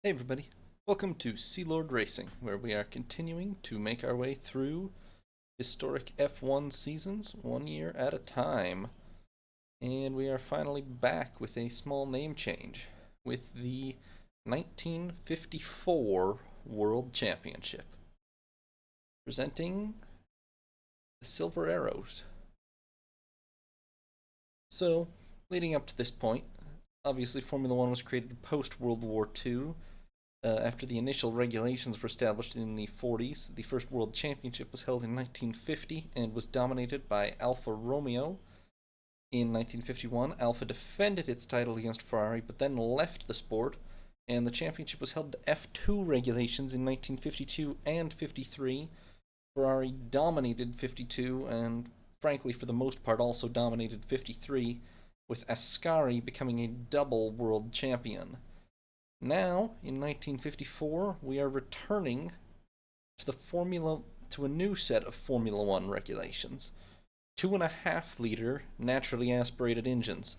Hey everybody, welcome to Sea Lord Racing, where we are continuing to make our way through historic F1 seasons 1 year at a time. And we are finally back with a small name change, with the 1954 World Championship. Presenting the Silver Arrows. So, leading up to this point, obviously Formula One was created post World War II. After the initial regulations were established in the 40s, the first World Championship was held in 1950 and was dominated by Alfa Romeo. In 1951, Alfa defended its title against Ferrari, but then left the sport, and the championship was held to F2 regulations in 1952 and 53. Ferrari dominated 52 and, frankly, for the most part, also dominated 53, with Ascari becoming a double world champion. Now, in 1954, we are returning to a new set of Formula One regulations. 2.5-liter naturally aspirated engines.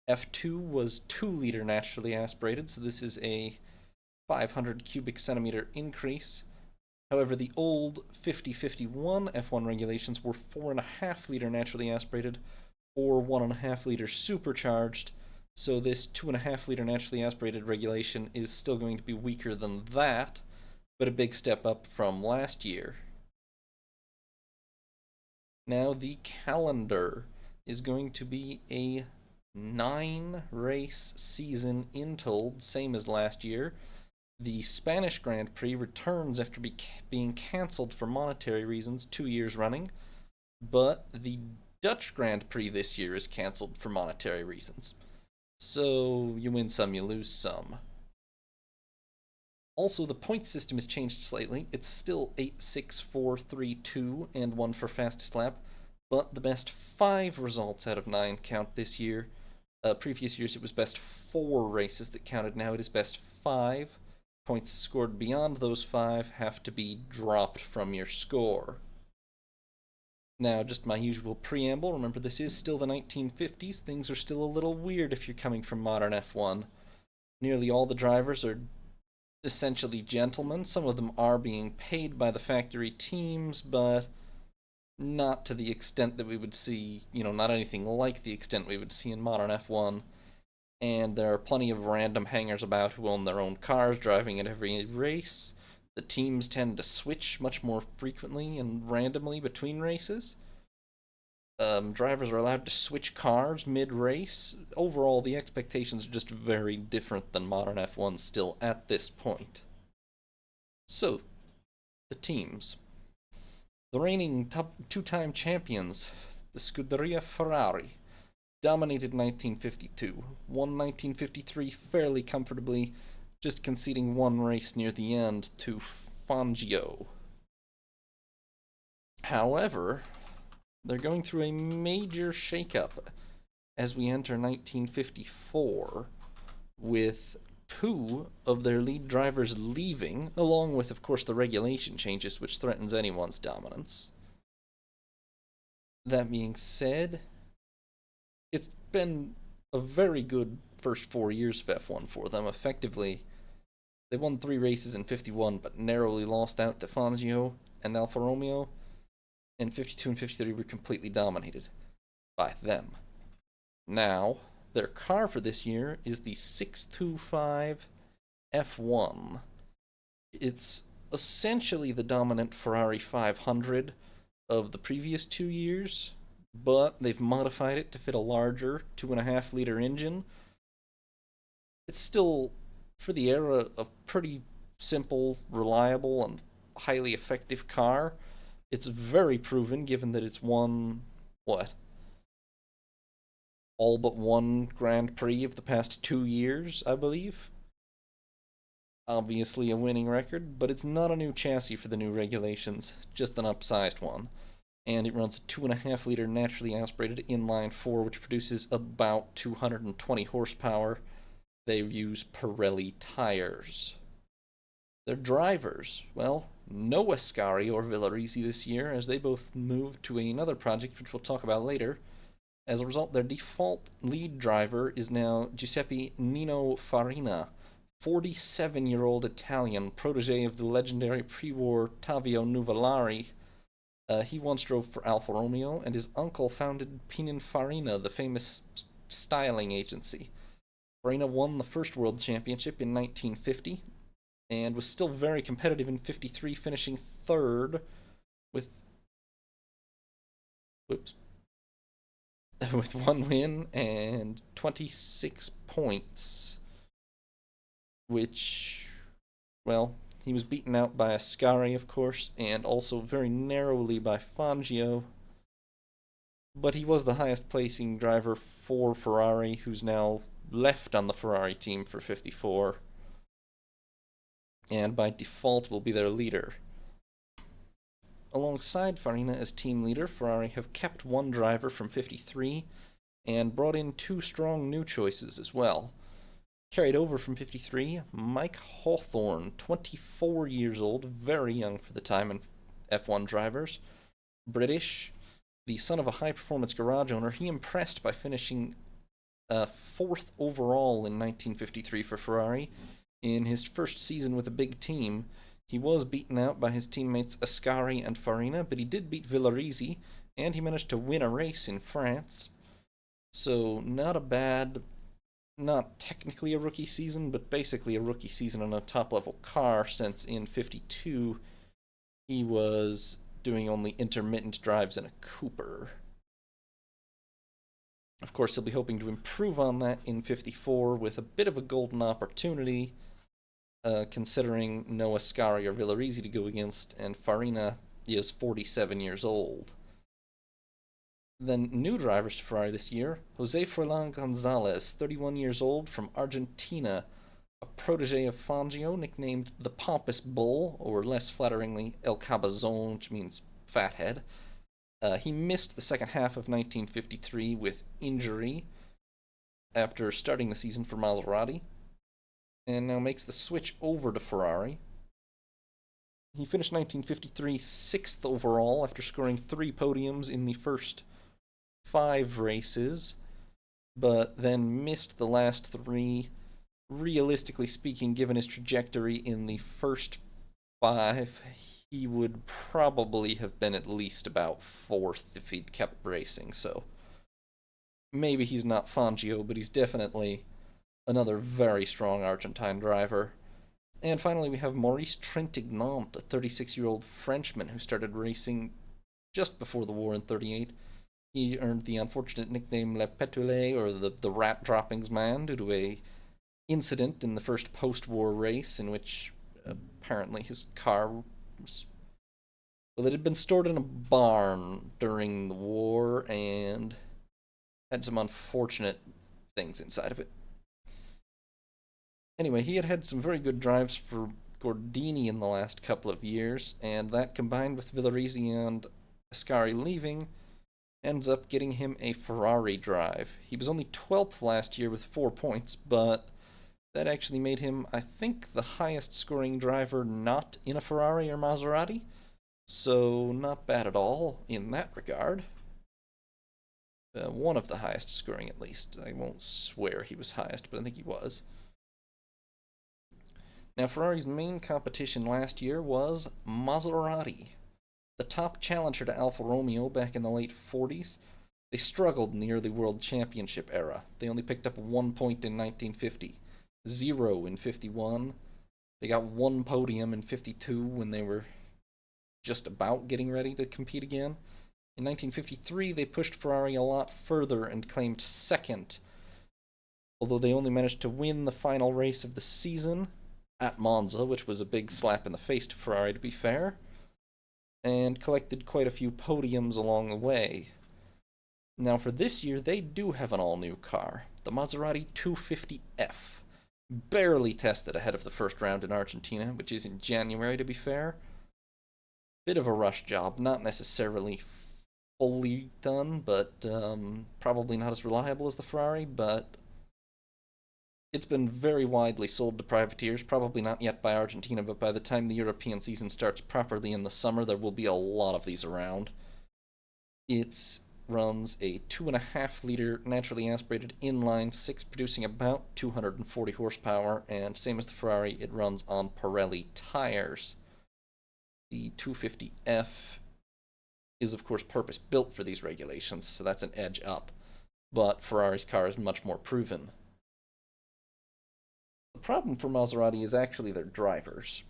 F2 was 2-liter naturally aspirated, so this is a 500 cubic centimeter increase. However, the old 50-51 F1 regulations were 4.5-liter naturally aspirated or 1.5-liter supercharged, so this 2.5-liter naturally aspirated regulation is still going to be weaker than that, but a big step up from last year. Now the calendar is going to be a 9-race season in total, same as last year. The Spanish Grand Prix returns after being cancelled for monetary reasons 2 years running, but the Dutch Grand Prix this year is cancelled for monetary reasons. So you win some, you lose some. Also, the point system has changed slightly. It's still 8, 6, 4, 3, 2, and 1 for fastest lap, but the best 5 results out of 9 count this year. Previous years it was best 4 races that counted. Now it is best 5. Points scored beyond those 5 have to be dropped from your score. Now, just my usual preamble. Remember, this is still the 1950s. Things are still a little weird if you're coming from modern F1. Nearly all the drivers are essentially gentlemen. Some of them are being paid by the factory teams, but not to the extent that we would see, not anything like the extent we would see in modern F1. And there are plenty of random hangers about who own their own cars, driving at every race. The teams tend to switch much more frequently and randomly between races. Drivers are allowed to switch cars mid-race. Overall, the expectations are just very different than modern F1 still at this point. So, the teams. The reigning two-time champions, the Scuderia Ferrari, dominated 1952, won 1953 fairly comfortably, just conceding one race near the end to Fangio. However, they're going through a major shakeup as we enter 1954, with 2 of their lead drivers leaving, along with, of course, the regulation changes, which threatens anyone's dominance. That being said, it's been a very good first 4 years of F1 for them. Effectively, they won 3 races in 51, but narrowly lost out to Fangio and Alfa Romeo, and 52 and 53 were completely dominated by them. Now, their car for this year is the 625 F1. It's essentially the dominant Ferrari 500 of the previous 2 years, but they've modified it to fit a larger 2.5-liter engine. It's still, for the era, a pretty simple, reliable, and highly effective car. It's very proven, given that it's won, all but one Grand Prix of the past 2 years, I believe. Obviously a winning record, but it's not a new chassis for the new regulations, just an upsized one. And it runs a 2.5-liter naturally aspirated inline 4, which produces about 220 horsepower. They use Pirelli tires. Their drivers, well, no Ascari or Villarizi this year, as they both moved to another project, which we'll talk about later. As a result, their default lead driver is now Giuseppe Nino Farina, 47-year-old Italian, protege of the legendary pre-war Tavio Nuvolari. He once drove for Alfa Romeo, and his uncle founded Pininfarina, the famous styling agency. Farina won the first World Championship in 1950, and was still very competitive in 53, finishing third with whoops with one win and 26 points, which, well, he was beaten out by Ascari, of course, and also very narrowly by Fangio, but he was the highest placing driver for Ferrari, who's now left on the Ferrari team for 54, and by default will be their leader. Alongside Farina as team leader, Ferrari have kept one driver from 53 and brought in two strong new choices as well. Carried over from 53, Mike Hawthorne, 24 years old, very young for the time in F1 drivers. British, the son of a high-performance garage owner, he impressed by finishing fourth overall in 1953 for Ferrari. In his first season with a big team, he was beaten out by his teammates Ascari and Farina, but he did beat Villarizi, and he managed to win a race in France. So not a bad, not technically a rookie season, but basically a rookie season on a top-level car, since in 52 he was doing only intermittent drives in a Cooper. Of course, he'll be hoping to improve on that in 54 with a bit of a golden opportunity, considering no Ascari or Villarizi to go against, and Farina is 47 years old. Then new drivers to Ferrari this year, Jose Froilan Gonzalez, 31 years old, from Argentina, a protege of Fangio, nicknamed the Pompous Bull, or less flatteringly El Cabazon, which means fathead. He missed the second half of 1953 with injury after starting the season for Maserati, and now makes the switch over to Ferrari. He finished 1953 sixth overall after scoring 3 podiums in the first 5 races, but then missed the last 3. Realistically speaking, given his trajectory in the first 5, he would probably have been at least about 4th if he'd kept racing, so maybe he's not Fangio, but he's definitely another very strong Argentine driver. And finally, we have Maurice Trintignant, a 36-year-old Frenchman who started racing just before the war in 38. He earned the unfortunate nickname Le Pétulé, or the rat droppings man, due to a incident in the first post-war race in which apparently his car was, well, it had been stored in a barn during the war and had some unfortunate things inside of it. Anyway, he had some very good drives for Gordini in the last couple of years, and that combined with Villarizi and Ascari leaving ends up getting him a Ferrari drive. He was only 12th last year with 4 points, but that actually made him, I think, the highest scoring driver not in a Ferrari or Maserati, so not bad at all in that regard. One of the highest scoring, at least. I won't swear he was highest, but I think he was. Now, Ferrari's main competition last year was Maserati, the top challenger to Alfa Romeo back in the late 40s. They struggled in the early World Championship era. They only picked up 1 point in 1950, 0 in 51. They got 1 podium in 52 when they were just about getting ready to compete again. In 1953, they pushed Ferrari a lot further and claimed second, although they only managed to win the final race of the season at Monza, which was a big slap in the face to Ferrari, to be fair, and collected quite a few podiums along the way. Now, for this year, they do have an all-new car, the Maserati 250F, barely tested ahead of the first round in Argentina, which is in January, to be fair. Bit of a rush job, not necessarily fully done, but probably not as reliable as the Ferrari, but it's been very widely sold to privateers, probably not yet by Argentina, but by the time the European season starts properly in the summer, there will be a lot of these around. It's runs a 2.5-liter naturally aspirated inline six, producing about 240 horsepower, and same as the Ferrari, it runs on Pirelli tires. The 250F is, of course, purpose-built for these regulations, so that's an edge up, but Ferrari's car is much more proven. The problem for Maserati is actually their drivers.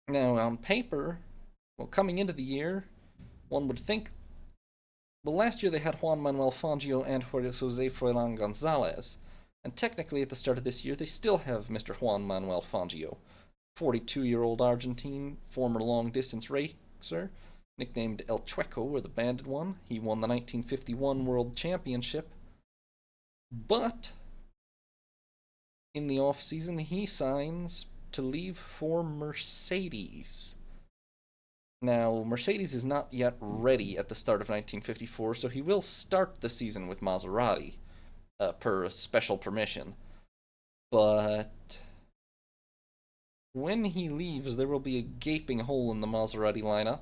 Now, on paper, well, coming into the year, one would think, well, last year they had Juan Manuel Fangio and Jose Froilan Gonzalez, and technically at the start of this year they still have Mr. Juan Manuel Fangio, 42-year-old Argentine, former long-distance racer, nicknamed El Chueco, or the Banded One. He won the 1951 World Championship, but in the off-season he signs to leave for Mercedes. Now, Mercedes is not yet ready at the start of 1954, so he will start the season with Maserati, per a special permission. But when he leaves, there will be a gaping hole in the Maserati lineup,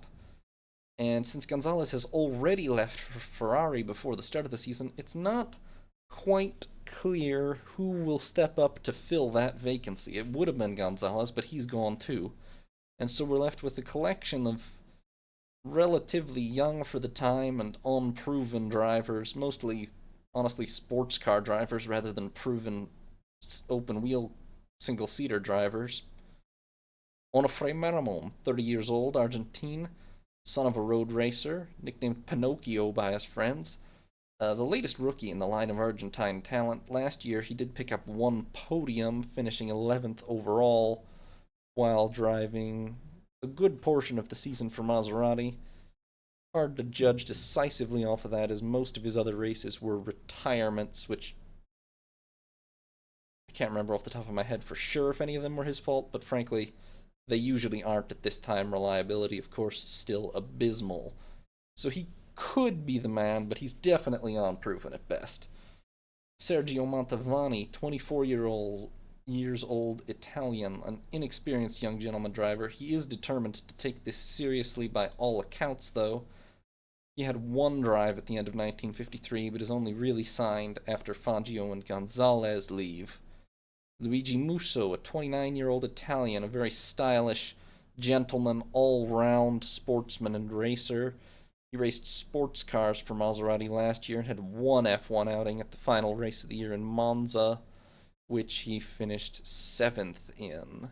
and since Gonzalez has already left for Ferrari before the start of the season, it's not quite clear who will step up to fill that vacancy. It would have been Gonzalez, but he's gone too. And so we're left with a collection of relatively young for the time and unproven drivers, mostly, honestly, sports car drivers rather than proven open-wheel single-seater drivers. Onofre Maramon, 30 years old, Argentine, son of a road racer, nicknamed Pinocchio by his friends. The latest rookie in the line of Argentine talent. Last year he did pick up one podium, finishing 11th overall, while driving a good portion of the season for Maserati. Hard to judge decisively off of that, as most of his other races were retirements, which I can't remember off the top of my head for sure if any of them were his fault, but frankly, they usually aren't at this time. Reliability, of course, still abysmal. So he could be the man, but he's definitely unproven at best. Sergio Mantovani, 24-years old Italian, an inexperienced young gentleman driver. He is determined to take this seriously by all accounts, though. He had one drive at the end of 1953, but is only really signed after Fangio and Gonzalez leave. Luigi Musso, a 29-year-old Italian, a very stylish gentleman, all-round sportsman and racer. He raced sports cars for Maserati last year and had one F1 outing at the final race of the year in Monza, which he finished 7th in.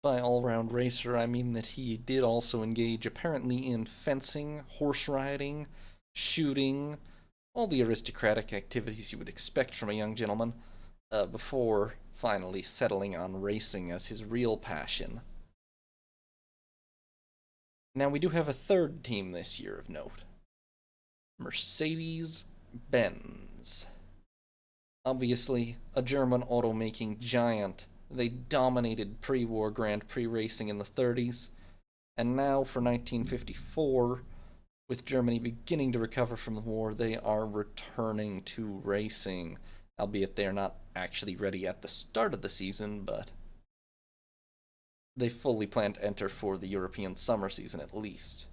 By all-round racer, I mean that he did also engage apparently in fencing, horse riding, shooting, all the aristocratic activities you would expect from a young gentleman, before finally settling on racing as his real passion. Now, we do have a third team this year of note. Mercedes-Benz. Obviously, a German automaking giant. They dominated pre-war Grand Prix racing in the 30s, and now for 1954, with Germany beginning to recover from the war, they are returning to racing, albeit they are not actually ready at the start of the season, but they fully plan to enter for the European summer season at least.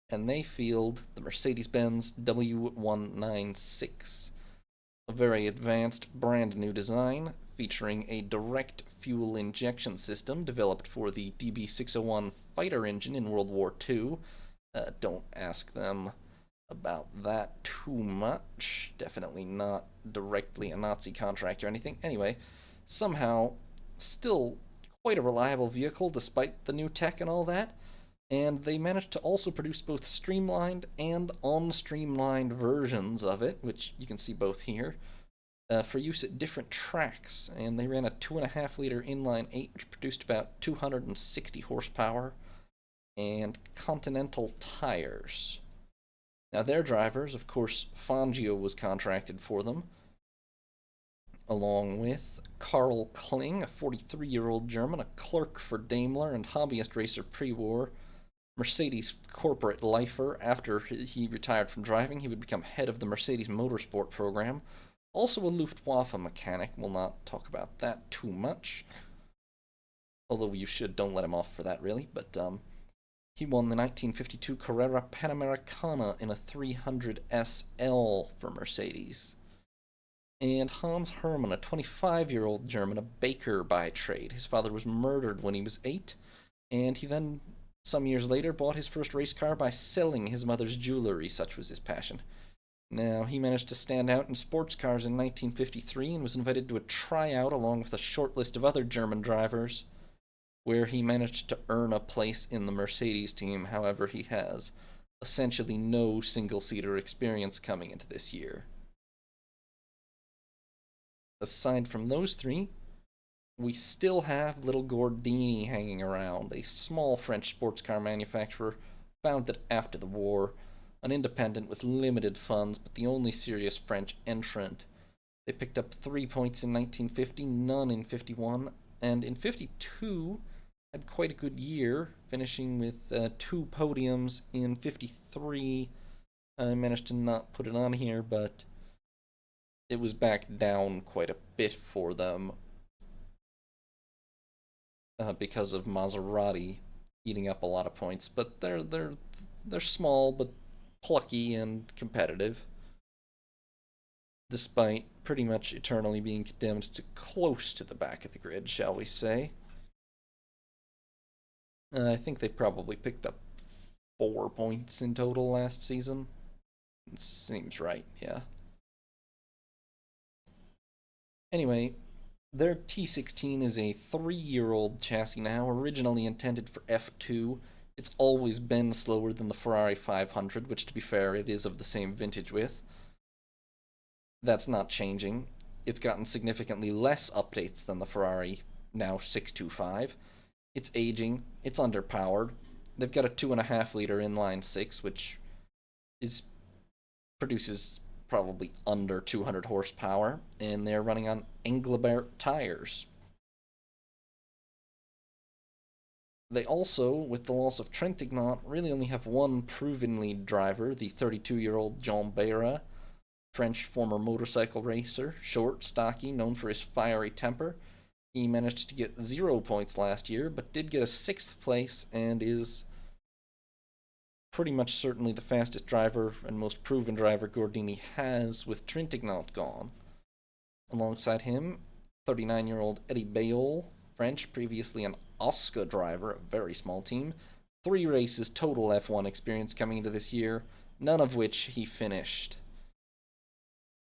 And they field the Mercedes-Benz W196, a very advanced brand new design featuring a direct fuel injection system developed for the DB601 fighter engine in World War II. Don't ask them about that too much. Definitely not directly a Nazi contract or anything. Anyway, somehow, still quite a reliable vehicle despite the new tech and all that. And they managed to also produce both streamlined and unstreamlined versions of it, which you can see both here, for use at different tracks. And they ran a 2.5-liter inline 8, which produced about 260 horsepower, and Continental tires. Now, their drivers, of course, Fangio was contracted for them, along with Karl Kling, a 43-year-old German, a clerk for Daimler and hobbyist racer pre-war, Mercedes corporate lifer. After he retired from driving, he would become head of the Mercedes Motorsport program. Also a Luftwaffe mechanic. We'll not talk about that too much. Although you don't let him off for that, really. But He won the 1952 Carrera Panamericana in a 300 SL for Mercedes. And Hans Hermann, a 25-year-old German, a baker by trade. His father was murdered when he was 8, and he then, some years later, bought his first race car by selling his mother's jewelry, such was his passion. Now, he managed to stand out in sports cars in 1953 and was invited to a tryout along with a short list of other German drivers, where he managed to earn a place in the Mercedes team. However, he has essentially no single-seater experience coming into this year. Aside from those three, we still have little Gordini hanging around, a small French sports car manufacturer founded after the war, an independent with limited funds, but the only serious French entrant. They picked up 3 points in 1950, none in 51, and in 52 had quite a good year, finishing with 2 podiums in 53. I managed to not put it on here, but it was back down quite a bit for them because of Maserati eating up a lot of points. But they're small but plucky and competitive, despite pretty much eternally being condemned to close to the back of the grid, shall we say. I think they probably picked up 4 points in total last season. It seems right, yeah. Anyway, their T16 is a 3-year-old chassis now, originally intended for F2. It's always been slower than the Ferrari 500, which, to be fair, it is of the same vintage with. That's not changing. It's gotten significantly less updates than the Ferrari, now 625. It's aging, it's underpowered. They've got a 2.5-liter inline 6, which produces probably under 200 horsepower, and they're running on Engelbert tires. They also, with the loss of Trentignant, really only have one proven lead driver, the 32-year-old Jean Beira, French former motorcycle racer, short, stocky, known for his fiery temper. He managed to get 0 points last year, but did get a 6th place and is pretty much certainly the fastest driver and most proven driver Gordini has, with Trintignant gone. Alongside him, 39-year-old Eddie Bayol, French, previously an Oscar driver, a very small team. 3 races total F1 experience coming into this year, none of which he finished.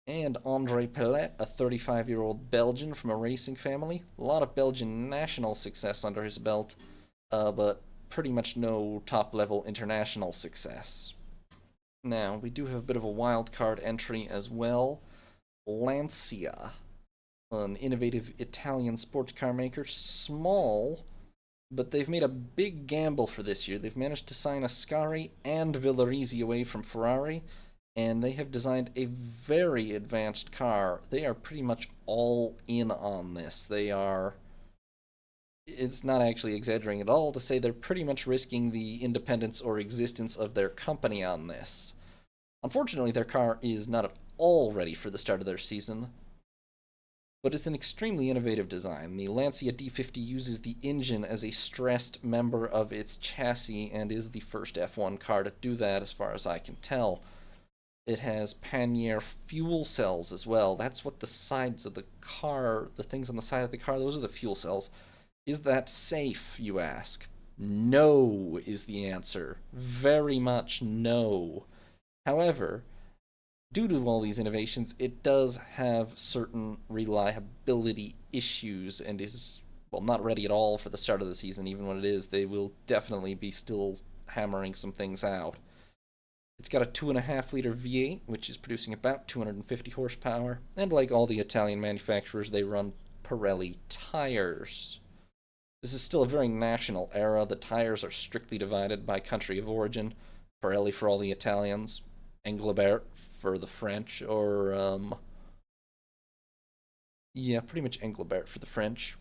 And André Pellet, a 35-year-old Belgian from a racing family. A lot of Belgian national success under his belt, but pretty much no top-level international success. Now, we do have a bit of a wild card entry as well. Lancia, an innovative Italian sports car maker, small, but they've made a big gamble for this year. They've managed to sign Ascari and Villarizi away from Ferrari, and they have designed a very advanced car. They are pretty much all in on this. It's not actually exaggerating at all to say they're pretty much risking the independence or existence of their company on this. Unfortunately, their car is not at all ready for the start of their season, but it's an extremely innovative design. The Lancia D50 uses the engine as a stressed member of its chassis and is the first F1 car to do that, as far as I can tell. It has pannier fuel cells as well. That's what the sides of the car, the things on the side of the car, those are the fuel cells. Is that safe, you ask? No is the answer. Very much no. However, due to all these innovations, it does have certain reliability issues and is, well, not ready at all for the start of the season. Even when it is, they will definitely be still hammering some things out. It's got a 2.5-liter V8, which is producing about 250 horsepower, and like all the Italian manufacturers, they run Pirelli tires. This is still a very national era. The tires are strictly divided by country of origin. Pirelli for all the Italians, Engelbert for the French, or, yeah, pretty much Engelbert for the French,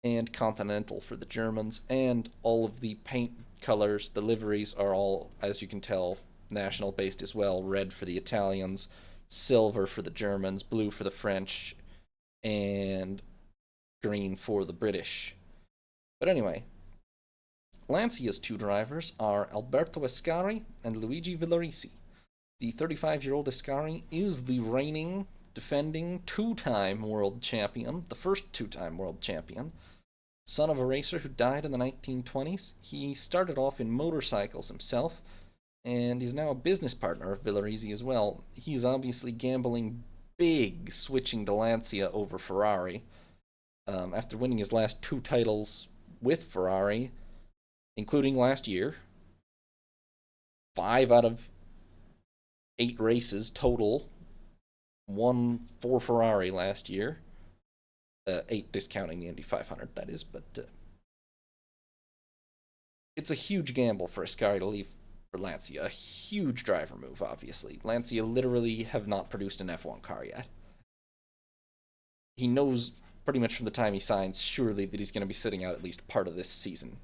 and Continental for the Germans, and all of the paint colors, the liveries are all, as you can tell, national based as well. Red for the Italians, silver for the Germans, blue for the French, and green for the British. But anyway, Lancia's two drivers are Alberto Ascari and Luigi Villorisi. The 35-year-old Ascari is the reigning, defending two-time world champion, the first two-time world champion, son of a racer who died in the 1920s. He started off in motorcycles himself, and he's now a business partner of Villorisi as well. He's obviously gambling big switching to Lancia over Ferrari. After winning his last two titles with Ferrari, including last year, 5 out of 8 races total, won for Ferrari last year. 8 discounting the Indy 500, that is, but it's a huge gamble for Ascari to leave for Lancia. A huge driver move, obviously. Lancia literally have not produced an F1 car yet. He knows pretty much from the time he signs, surely, that he's going to be sitting out at least part of this season.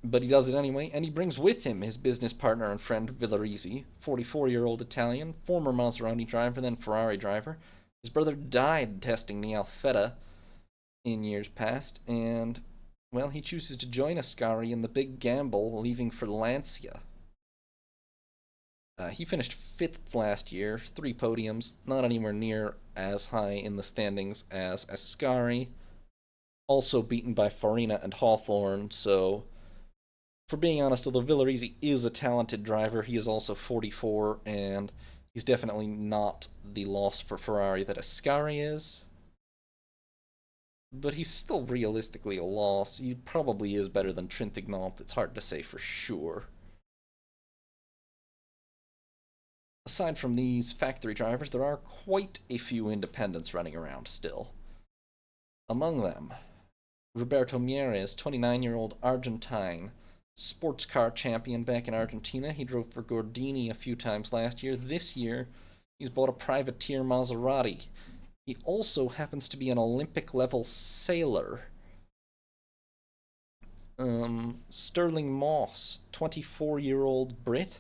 But he does it anyway, and he brings with him his business partner and friend Villorisi, 44-year-old Italian, former Maserati driver, then Ferrari driver. His brother died testing the Alfetta in years past, and, well, he chooses to join Ascari in the big gamble, leaving for Lancia. He finished 5th last year, 3 podiums, not anywhere near as high in the standings as Ascari. Also beaten by Farina and Hawthorne, so, for being honest, although Villorisi is a talented driver, he is also 44, and he's definitely not the loss for Ferrari that Ascari is. But he's still realistically a loss. He probably is better than Trintignant, it's hard to say for sure. Aside from these factory drivers, there are quite a few independents running around still. Among them, Roberto Mieres, 29-year-old Argentine, sports car champion back in Argentina. He drove for Gordini a few times last year. This year, he's bought a privateer Maserati. He also happens to be an Olympic-level sailor. Sterling Moss, 24-year-old Brit.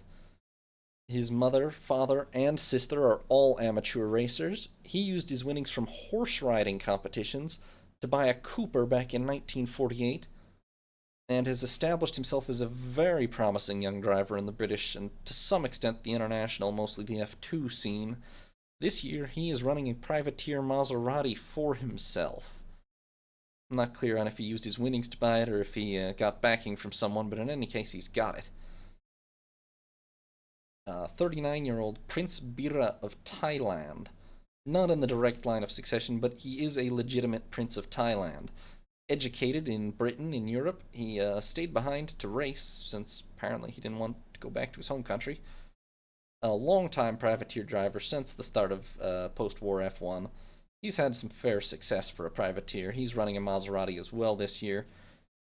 His mother, father, and sister are all amateur racers. He used his winnings from horse riding competitions to buy a Cooper back in 1948, and has established himself as a very promising young driver in the British and to some extent the international, mostly the F2 scene. This year, he is running a privateer Maserati for himself. I'm not clear on if he used his winnings to buy it or if he got backing from someone, but in any case, he's got it. 39-year-old Prince Bira of Thailand. Not in the direct line of succession, but he is a legitimate Prince of Thailand. Educated in Britain, in Europe, he stayed behind to race, since apparently he didn't want to go back to his home country. A long-time privateer driver since the start of post-war F1. He's had some fair success for a privateer. He's running a Maserati as well this year.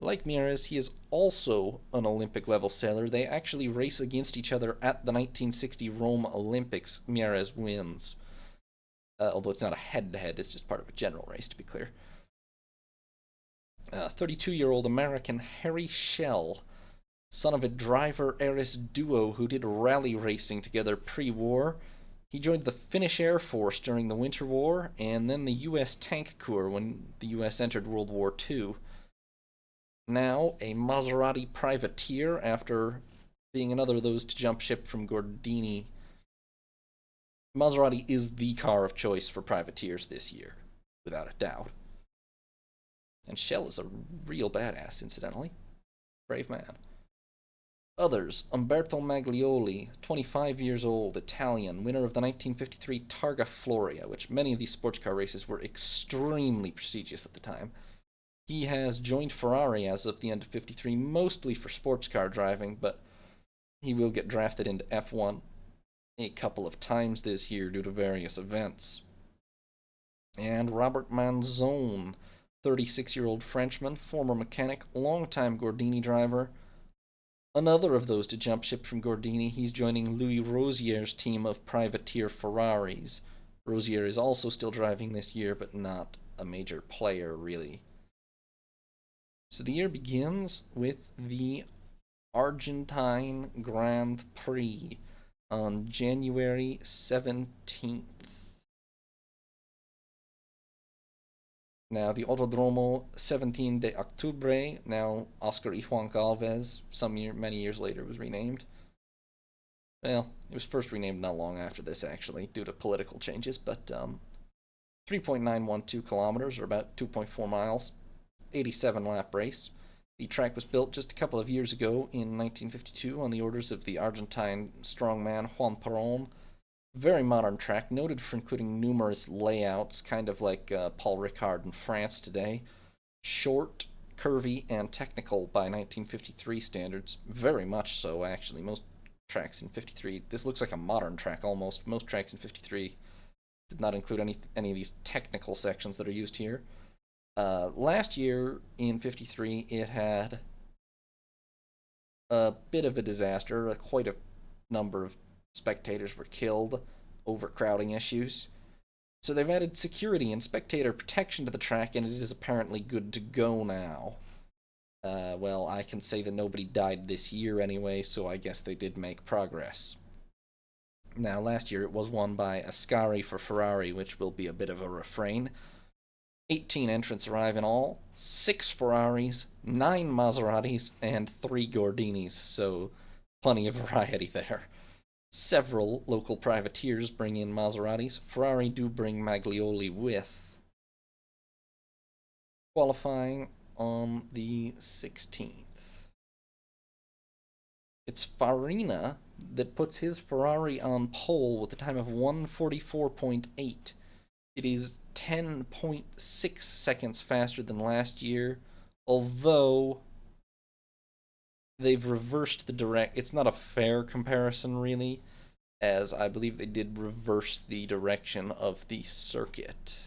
Like Mieres, he is also an Olympic-level sailor. They actually race against each other at the 1960 Rome Olympics. Mieres wins. Although it's not a head-to-head, it's just part of a general race, to be clear. 32-year-old American Harry Schell, son of a driver-heiress duo who did rally racing together pre-war. He joined the Finnish Air Force during the Winter War, and then the U.S. Tank Corps when the U.S. entered World War II. Now a Maserati privateer after being another of those to jump ship from Gordini. Maserati is the car of choice for privateers this year, without a doubt. And Schell is a real badass, incidentally. Brave man. Others, Umberto Maglioli, 25 years old, Italian, winner of the 1953 Targa Floria, which many of these sports car races were extremely prestigious at the time. He has joined Ferrari as of the end of 53, mostly for sports car driving, but he will get drafted into F1 a couple of times this year due to various events. And Robert Manzone, 36-year-old Frenchman, former mechanic, longtime Gordini driver. Another of those to jump ship from Gordini, he's joining Louis Rosier's team of privateer Ferraris. Rosier is also still driving this year, but not a major player, really. So the year begins with the Argentine Grand Prix on January 17th. Now, the Autodromo 17 de Octubre, now Oscar y Juan Galvez, many years later, was renamed. Well, it was first renamed not long after this, actually, due to political changes, but 3.912 kilometers, or about 2.4 miles, 87 lap race. The track was built just a couple of years ago in 1952 on the orders of the Argentine strongman Juan Perón. Very modern track, noted for including numerous layouts, kind of like Paul Ricard in France today. Short, curvy, and technical by 1953 standards. Very much so, actually. Most tracks in 53, this looks like a modern track almost. Most tracks in 53 did not include any of these technical sections that are used here. Last year in 53, it had a bit of a disaster. Quite a number of spectators were killed, overcrowding issues. So they've added security and spectator protection to the track, and it is apparently good to go now. Well, I can say that nobody died this year anyway, so I guess they did make progress. Now, last year it was won by Ascari for Ferrari, which will be a bit of a refrain. 18 entrants arrive in all, 6 Ferraris, 9 Maseratis, and 3 Gordinis, so plenty of variety there. Several local privateers bring in Maseratis. Ferrari do bring Maglioli with. Qualifying on the 16th. It's Farina that puts his Ferrari on pole with a time of 1:44.8. It is 10.6 seconds faster than last year, although they've reversed the direct. It's not a fair comparison, really, as I believe they did reverse the direction of the circuit,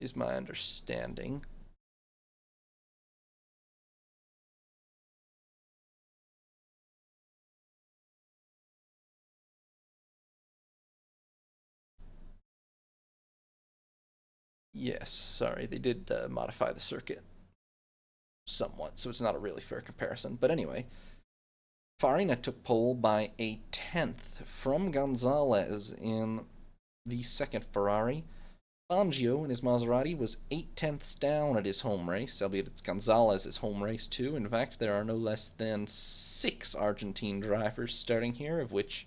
is my understanding. Yes, sorry, they did modify the circuit somewhat, so it's not a really fair comparison. But anyway, Farina took pole by a tenth from Gonzalez in the second Ferrari. Fangio in his Maserati was 8/10ths down at his home race, albeit it's Gonzalez's home race too. In fact, there are no less than 6 Argentine drivers starting here, of which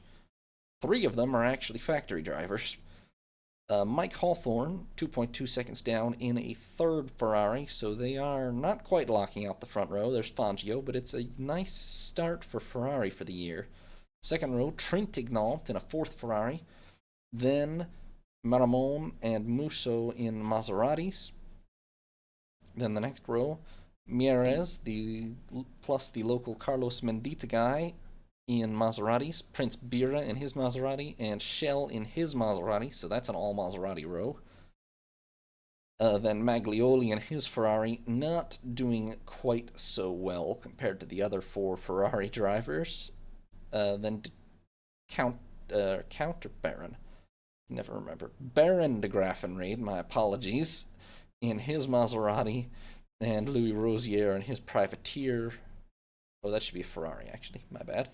3 of them are actually factory drivers. Mike Hawthorne, 2.2 seconds down in a third Ferrari, so they are not quite locking out the front row. There's Fangio, but it's a nice start for Ferrari for the year. Second row, Trintignant in a fourth Ferrari. Then Maramon and Musso in Maseratis. Then the next row, Mieres, plus the local Carlos Mendita guy in Maseratis, Prince Bira in his Maserati, and Shell in his Maserati, so that's an all Maserati row. Then Maglioli in his Ferrari, not doing quite so well compared to the other 4 Ferrari drivers. Then Count or Baron, never remember. Baron de Graffenried, my apologies, in his Maserati, and Louis Rosier in his Privateer. Oh, that should be a Ferrari, actually, my bad.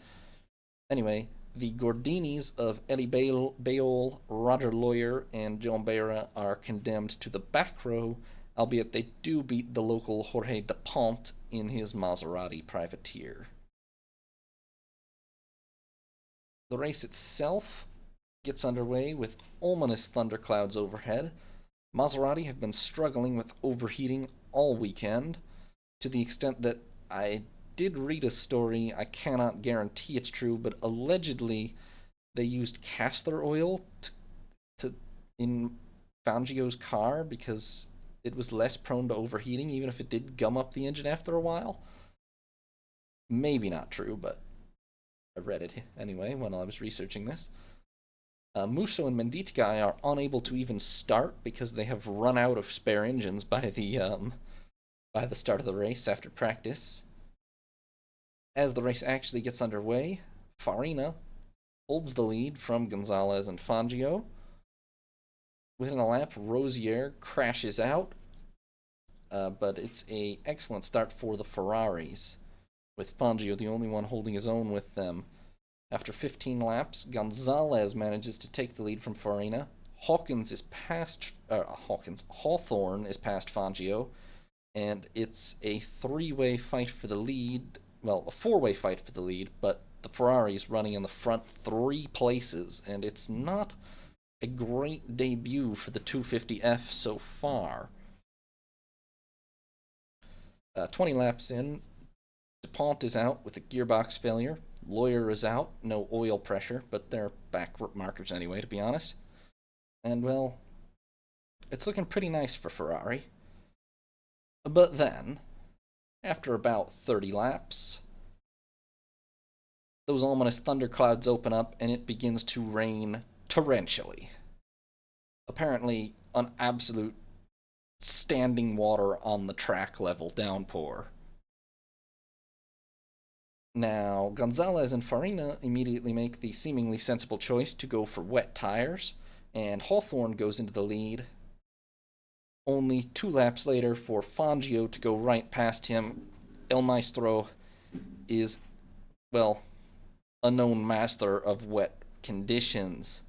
Anyway, the Gordinis of Elie Bayol, Roger Lawyer, and John Beira are condemned to the back row, albeit they do beat the local Jorge de Pont in his Maserati Privateer. The race itself gets underway with ominous thunderclouds overhead. Maserati have been struggling with overheating all weekend, to the extent that I did read a story, I cannot guarantee it's true, but allegedly they used castor oil in Fangio's car because it was less prone to overheating, even if it did gum up the engine after a while. Maybe not true, but I read it anyway when I was researching this. Musso and Menditka are unable to even start because they have run out of spare engines by the start of the race after practice. As the race actually gets underway, Farina holds the lead from Gonzalez and Fangio. Within a lap, Rosier crashes out, but it's an excellent start for the Ferraris, with Fangio the only one holding his own with them. After 15 laps, Gonzalez manages to take the lead from Farina. Hawthorne is past Fangio, and it's a three-way fight for the lead. Well, a four-way fight for the lead, but the Ferrari's running in the front 3 places, and it's not a great debut for the 250F so far. 20 laps in, DuPont is out with a gearbox failure. Lawyer is out, no oil pressure, but they're back markers anyway, to be honest. And, well, it's looking pretty nice for Ferrari. But then, after about 30 laps, those ominous thunderclouds open up and it begins to rain torrentially. Apparently, an absolute standing water on the track level downpour. Now, Gonzalez and Farina immediately make the seemingly sensible choice to go for wet tires, and Hawthorne goes into the lead. Only 2 laps later for Fangio to go right past him. El Maestro is, well, a known master of wet conditions.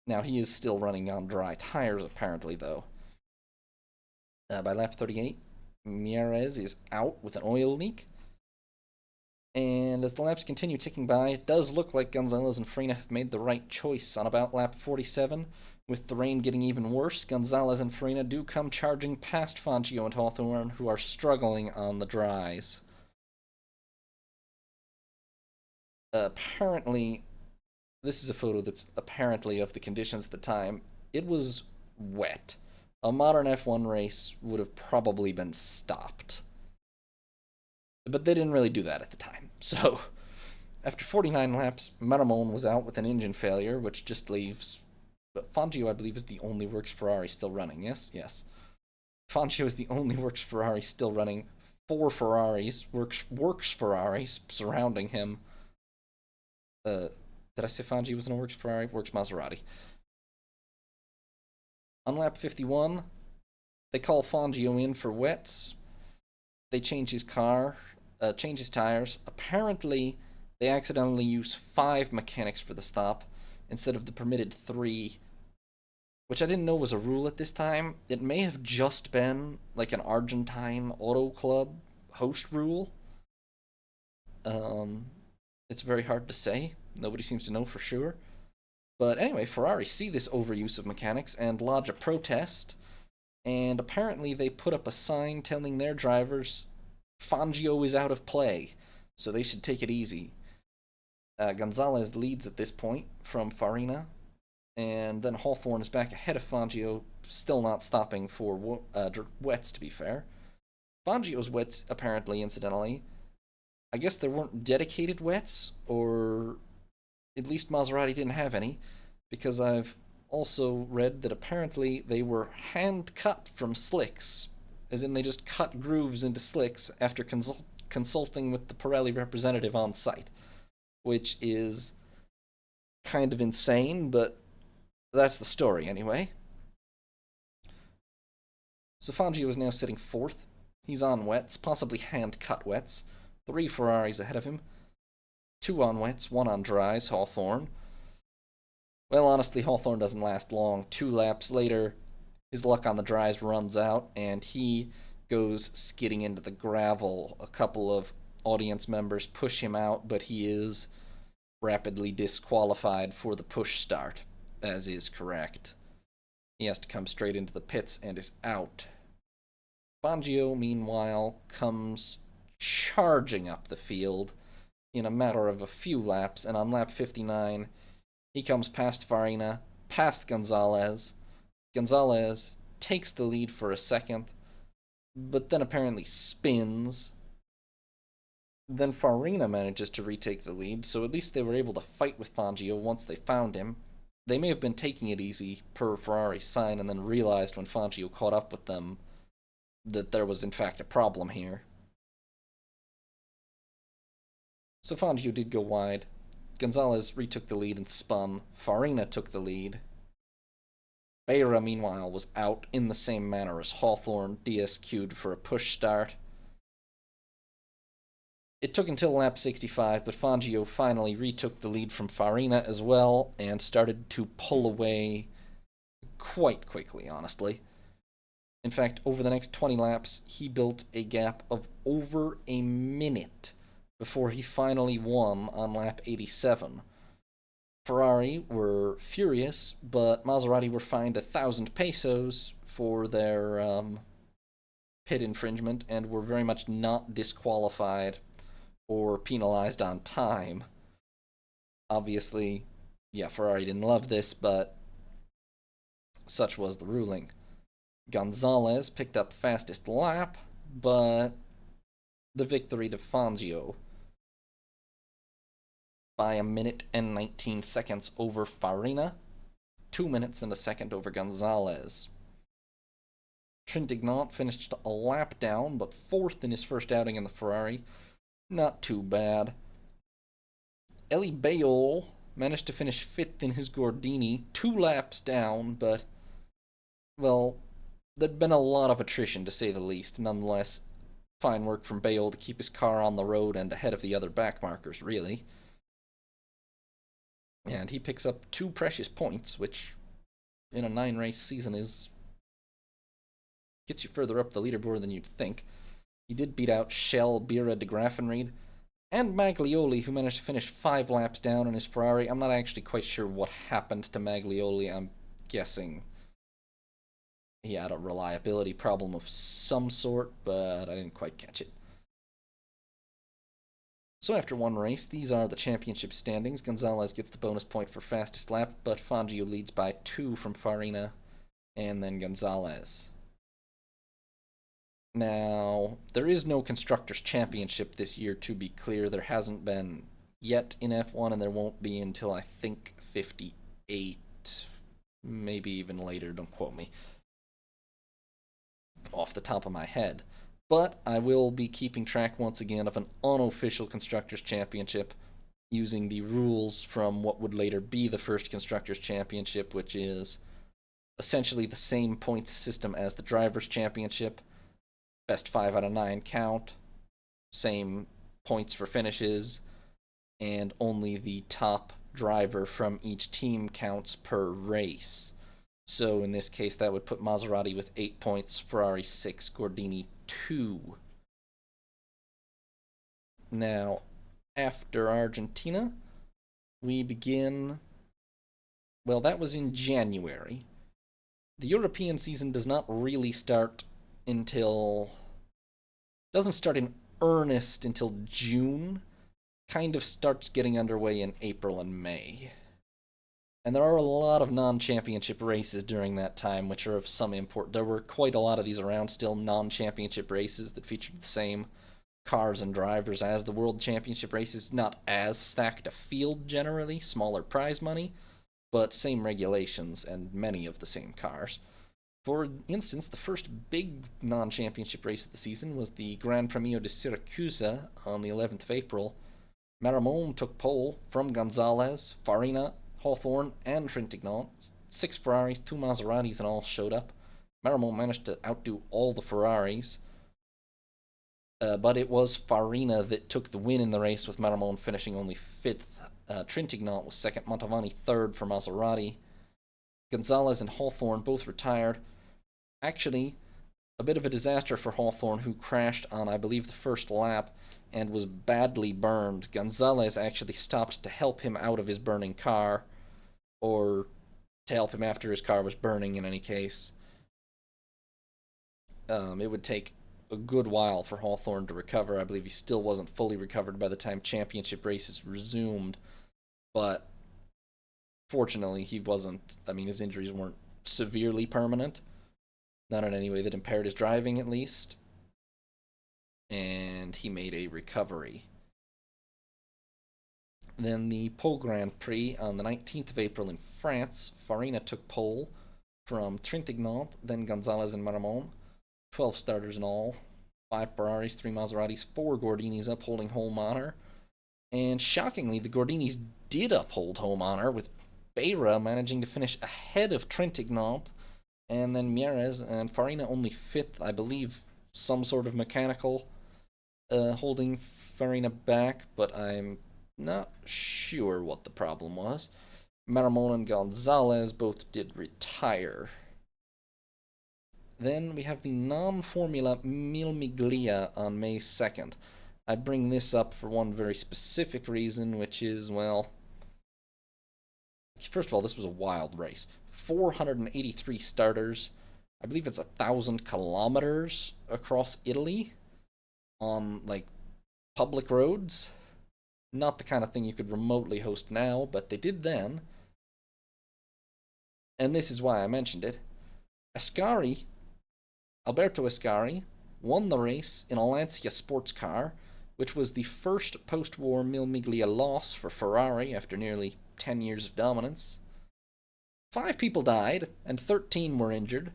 Now, he is still running on dry tires, apparently, though. By lap 38, Mieres is out with an oil leak. And as the laps continue ticking by, it does look like Gonzalez and Farina have made the right choice. On about lap 47, with the rain getting even worse, Gonzalez and Farina do come charging past Fangio and Hawthorne, who are struggling on the dries. Apparently, this is a photo that's apparently of the conditions at the time. It was wet. A modern F1 race would have probably been stopped. But they didn't really do that at the time. So, after 49 laps, Maramon was out with an engine failure, which just leaves... But Fangio, I believe, is the only Works Ferrari still running. Yes? Yes. Fangio is the only Works Ferrari still running. 4 Ferraris, Works Ferraris, surrounding him. Did I say Fangio was in a Works Ferrari? Works Maserati. On lap 51, they call Fangio in for wets. They change his car, change his tires. Apparently, they accidentally use 5 mechanics for the stop instead of the permitted 3, which I didn't know was a rule at this time. It may have just been like an Argentine Auto Club host rule. It's very hard to say. Nobody seems to know for sure. But anyway, Ferrari see this overuse of mechanics and lodge a protest. And apparently they put up a sign telling their drivers Fangio is out of play, so they should take it easy. Gonzalez leads at this point from Farina, and then Hawthorne is back ahead of Fangio, still not stopping for wets, to be fair. Fangio's wets, apparently, incidentally, I guess there weren't dedicated wets, or at least Maserati didn't have any, because I've also read that apparently they were hand-cut from slicks, as in they just cut grooves into slicks after consulting with the Pirelli representative on site, which is kind of insane, but that's the story anyway. So Fangio is now sitting 4th. He's on wets, possibly hand-cut wets. 3 Ferraris ahead of him. 2 on wets, 1 on dries, Hawthorne. Well, honestly, Hawthorne doesn't last long. 2 laps later, his luck on the dries runs out, and he goes skidding into the gravel. A couple of audience members push him out, but he is rapidly disqualified for the push start, as is correct. He has to come straight into the pits and is out. Fangio, meanwhile, comes charging up the field in a matter of a few laps, and on lap 59, he comes past Farina, past Gonzalez. Gonzalez takes the lead for a second, but then apparently spins. Then Farina manages to retake the lead, so at least they were able to fight with Fangio once they found him. They may have been taking it easy per Ferrari's sign and then realized when Fangio caught up with them that there was in fact a problem here. So Fangio did go wide. Gonzalez retook the lead and spun. Farina took the lead. Beira, meanwhile, was out in the same manner as Hawthorne, DSQ'd for a push start. It took until lap 65, but Fangio finally retook the lead from Farina as well and started to pull away quite quickly, honestly. In fact, over the next 20 laps, he built a gap of over a minute before he finally won on lap 87. Ferrari were furious, but Maserati were fined 1,000 pesos for their pit infringement and were very much not disqualified or penalized on time. Obviously, yeah, Ferrari didn't love this, but such was the ruling. Gonzalez picked up fastest lap, but the victory to Fangio by a minute and 19 seconds over Farina, 2 minutes and a second over Gonzalez. Trintignant finished a lap down, but fourth in his first outing in the Ferrari. Not too bad. Eli Bayol managed to finish fifth in his Gordini, 2 laps down, but, well, there'd been a lot of attrition, to say the least. Nonetheless, fine work from Bayol to keep his car on the road and ahead of the other backmarkers, really. And he picks up 2 precious points, which in a 9-race season gets you further up the leaderboard than you'd think. He did beat out Shell, Bira, de Graffenried, and Maglioli, who managed to finish 5 laps down in his Ferrari. I'm not actually quite sure what happened to Maglioli. I'm guessing he had a reliability problem of some sort, but I didn't quite catch it. So after one race, these are the championship standings. Gonzalez gets the bonus point for fastest lap, but Fangio leads by 2 from Farina, and then Gonzalez. Now, there is no Constructors' Championship this year, to be clear. There hasn't been yet in F1, and there won't be until, I think, 58. Maybe even later, don't quote me off the top of my head. But I will be keeping track once again of an unofficial Constructors' Championship using the rules from what would later be the first Constructors' Championship, which is essentially the same points system as the Drivers' Championship. Best 5 out of 9 count, same points for finishes, and only the top driver from each team counts per race. So in this case, that would put Maserati with 8 points, Ferrari 6, Gordini 2. Now, after Argentina, we begin... Well, that was in January. The European season does not really start until... doesn't start in earnest until June. Kind of starts getting underway in April and May. And there are a lot of non-championship races during that time, which are of some import. There were quite a lot of these around still, non-championship races that featured the same cars and drivers as the World Championship races. Not as stacked a field generally, smaller prize money, but same regulations and many of the same cars. For instance, the first big non-championship race of the season was the Grand Prix de Syracuse on the 11th of April. Maramon took pole from Gonzalez, Farina, Hawthorne, and Trintignant. 6 Ferraris, 2 Maseratis, and all showed up. Maramon managed to outdo all the Ferraris, but it was Farina that took the win in the race, with Maramon finishing only 5th. Trintignant was 2nd, Mantovani 3rd for Maserati. Gonzalez and Hawthorne both retired. Actually, a bit of a disaster for Hawthorne, who crashed on, I believe, the first lap and was badly burned. Gonzalez actually stopped to help him out of his burning car, or to help him after his car was burning in any case. It would take a good while for Hawthorne to recover. I believe he still wasn't fully recovered by the time championship races resumed, but fortunately he wasn't. I mean, his injuries weren't severely permanent. Not in any way that impaired his driving, at least. And he made a recovery. Then the Pole Grand Prix on the 19th of April in France. Farina took pole from Trintignant, then Gonzalez and Maramon. 12 starters in all. 5 Ferraris, 3 Maseratis, 4 Gordinis upholding home honor. And shockingly, the Gordinis did uphold home honor, with Beira managing to finish ahead of Trintignant, and then Mieres and Farina only 5th, I believe, some sort of mechanical holding Farina back, but I'm not sure what the problem was. Maramon and Gonzalez both did retire. Then we have the non-Formula Mil Miglia on May 2nd. I bring this up for one very specific reason, which is, well, first of all, this was a wild race. 483 starters. I believe it's 1,000 kilometers across Italy on, like, public roads. Not the kind of thing you could remotely host now, but they did then. And this is why I mentioned it. Alberto Ascari, won the race in a Lancia sports car, which was the first post-war Mil Miglia loss for Ferrari after nearly 10 years of dominance. 5 people died, and 13 were injured,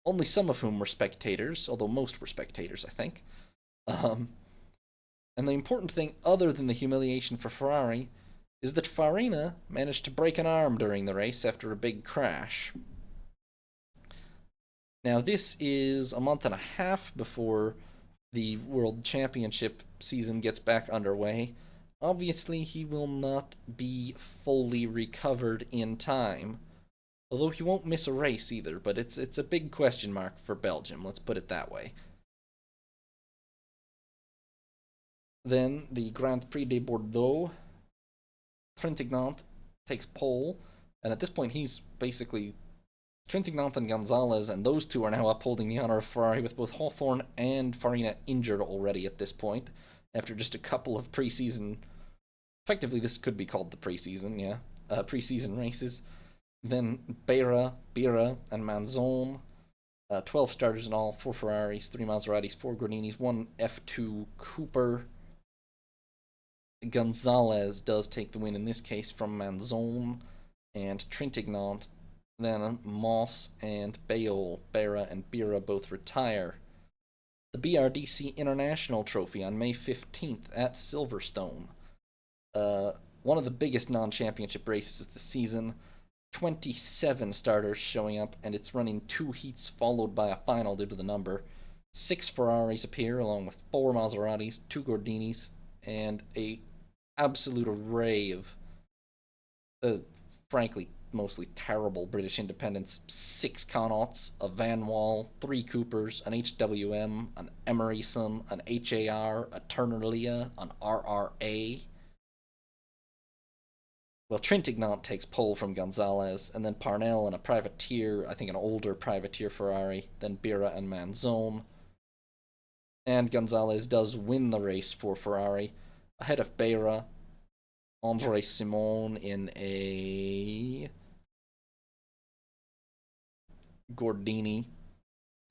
only some of whom were spectators, although most were spectators, I think. And the important thing, other than the humiliation for Ferrari, is that Farina managed to break an arm during the race after a big crash. Now, this is a month and a half before the World Championship season gets back underway. Obviously, he will not be fully recovered in time, although he won't miss a race either, but it's a big question mark for Belgium, let's put it that way. Then, the Grand Prix de Bordeaux. Trintignant takes pole, and at this point he's basically Trintignant and Gonzalez, and those two are now upholding the honor of Ferrari, with both Hawthorne and Farina injured already at this point, after just a couple of preseason. Effectively, this could be called the preseason, yeah. Preseason races. Then Bera, and Manzon. 12 starters in all, 4 Ferraris, 3 Maseratis, 4 Gordinis, 1 F2 Cooper. Gonzalez does take the win in this case from Manzon and Trintignant. Then Moss and Bayol, Bera and Bira both retire. The BRDC International Trophy on May 15th at Silverstone. One of the biggest non-championship races of the season. 27 starters showing up, and it's running 2 heats followed by a final due to the number. 6 Ferraris appear, along with 4 Maseratis, 2 Gordinis, and a absolute array of, frankly, mostly terrible British independents. 6 Connaughts, a Van Wall, 3 Coopers, an HWM, an Emeryson, an HAR, a Turner Leah, an RRA. Well, Trintignant takes pole from Gonzalez, and then Parnell and a privateer, I think an older privateer Ferrari, then Bira and Manzon. And Gonzalez does win the race for Ferrari, ahead of Bera, Andre Simon in a Gordini,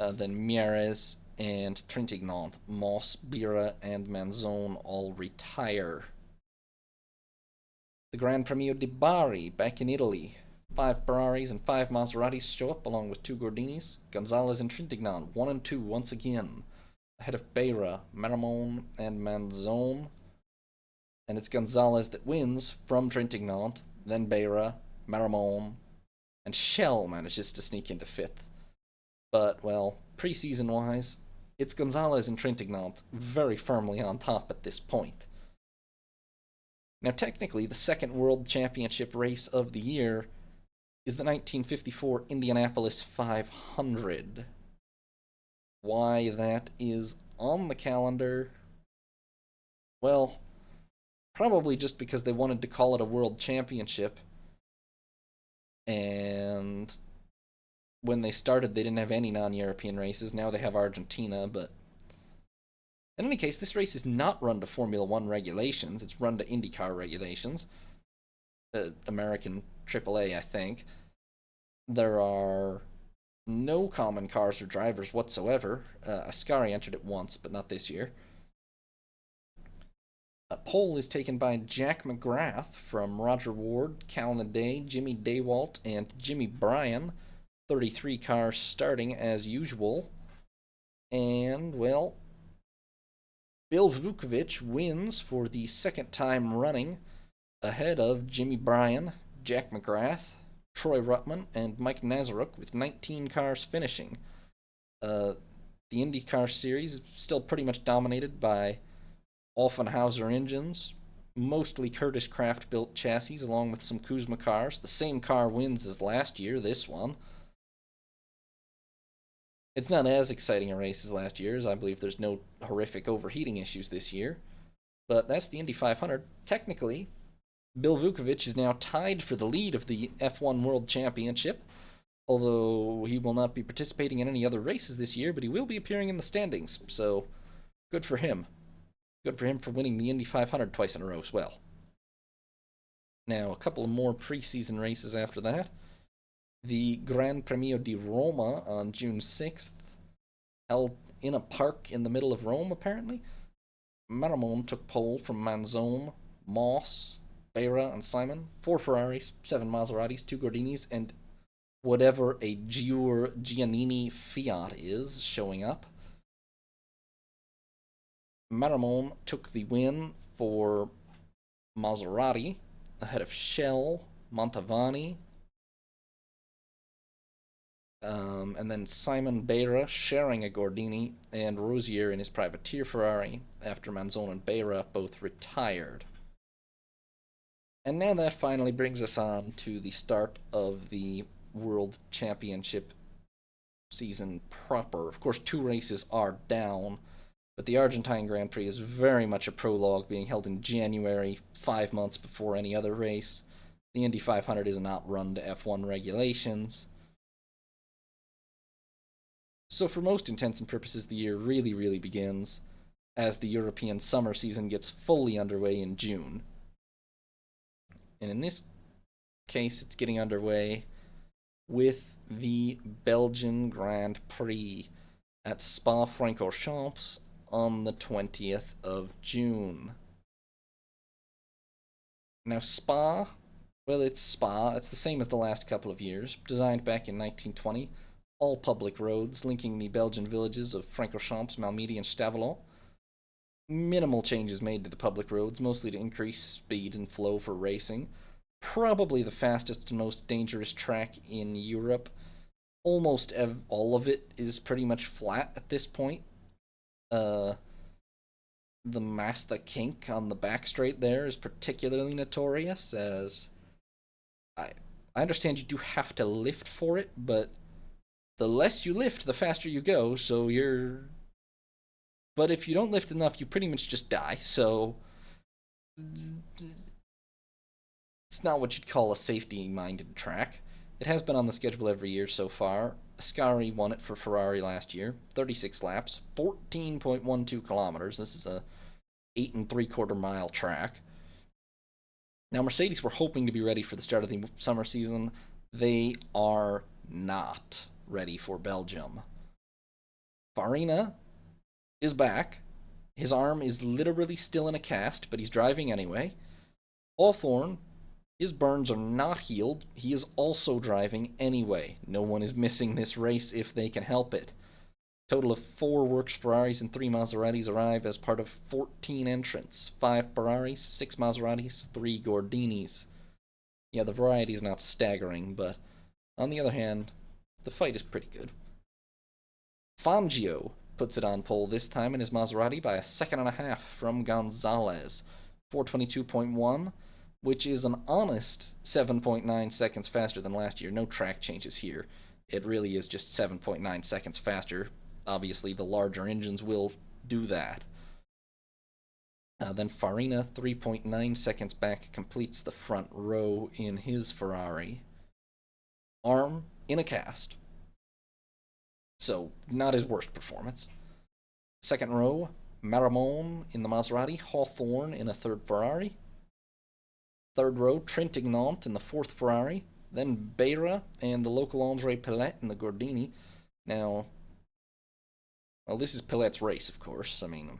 then Mieres and Trintignant. Moss, Bira, and Manzon all retire. The Grand Premio di Bari, back in Italy. 5 Ferraris and 5 Maseratis show up, along with 2 Gordinis. Gonzalez and Trintignant, 1 and 2 once again, ahead of Bera, Maramon, and Manzon. And it's Gonzalez that wins from Trintignant, then Bera, Maramon, and Shell manages to sneak into 5th. But, well, preseason-wise, it's Gonzalez and Trintignant very firmly on top at this point. Now, technically, the second World Championship race of the year is the 1954 Indianapolis 500. Why that is on the calendar? Well, probably just because they wanted to call it a World Championship. And when they started, they didn't have any non-European races. Now they have Argentina, but in any case, this race is not run to Formula One regulations. It's run to IndyCar regulations. American AAA, I think. There are no common cars or drivers whatsoever. Ascari entered it once, but not this year. Pole is taken by Jack McGrath from Roger Ward, Callan Day, Jimmy Daywalt, and Jimmy Bryan. 33 cars starting as usual. And, well, Bill Vukovic wins for the second time running, ahead of Jimmy Bryan, Jack McGrath, Troy Ruttman, and Mike Nazaruk, with 19 cars finishing. The IndyCar series is still pretty much dominated by Offenhauser engines, mostly Curtiss Craft built chassis along with some Kuzma cars. The same car wins as last year, this one. It's not as exciting a race as last year's. I believe there's no horrific overheating issues this year. But that's the Indy 500. Technically, Bill Vukovic is now tied for the lead of the F1 World Championship, although he will not be participating in any other races this year, but he will be appearing in the standings, so good for him. Good for him for winning the Indy 500 twice in a row as well. Now, a couple of more preseason races after that. The Gran Premio di Roma on June 6th, held in a park in the middle of Rome, apparently. Maramon took pole from Manzone, Moss, Beira, and Simon. 4 Ferraris, 7 Maseratis, 2 Gordinis, and whatever a Giannini Fiat is showing up. Maramon took the win for Maserati ahead of Shell, Montavani, and then Simon Beira sharing a Gordini, and Rosier in his privateer Ferrari after Manzone and Beira both retired. And now that finally brings us on to the start of the World Championship season proper. Of course, 2 races are down, but the Argentine Grand Prix is very much a prologue, being held in January, 5 months before any other race. The Indy 500 is not run to F1 regulations. So for most intents and purposes, the year really begins as the European summer season gets fully underway in June. And in this case, it's getting underway with the Belgian Grand Prix at Spa-Francorchamps on the 20th of June. Now, Spa, well, it's Spa. It's the same as the last couple of years. Designed back in 1920, all public roads linking the Belgian villages of Francorchamps, Malmedy, and Stavelot. Minimal changes made to the public roads, mostly to increase speed and flow for racing. Probably the fastest and most dangerous track in Europe. Almost all of it is pretty much flat at this point. The Masta kink on the back straight there is particularly notorious, as I understand you do have to lift for it, but the less you lift, the faster you go, so you're... But if you don't lift enough, you pretty much just die, so... It's not what you'd call a safety-minded track. It has been on the schedule every year so far. Ascari won it for Ferrari last year. 36 laps, 14.12 kilometers. This is a 8 3/4 mile track. Now, Mercedes were hoping to be ready for the start of the summer season. They are not ready for Belgium. Farina is back. His arm is literally still in a cast, but he's driving anyway. Hawthorne, his burns are not healed. He is also driving anyway. No one is missing this race if they can help it. Total of 4 Works Ferraris and 3 Maseratis arrive as part of 14 entrants. 5 Ferraris, 6 Maseratis, 3 Gordinis. Yeah, the variety is not staggering, but on the other hand, the fight is pretty good. Fangio puts it on pole this time in his Maserati by a second and a half from Gonzalez. 422.1, which is an honest 7.9 seconds faster than last year. No track changes here. It really is just 7.9 seconds faster. Obviously, the larger engines will do that. Then Farina, 3.9 seconds back, completes the front row in his Ferrari. Arm in a cast. So, not his worst performance. Second row, Maramon in the Maserati, Hawthorne in a third Ferrari. Third row, Trintignant in the fourth Ferrari. Then Beira and the local Andre Pillet in the Gordini. Now, well, this is Pillet's race, of course. I mean,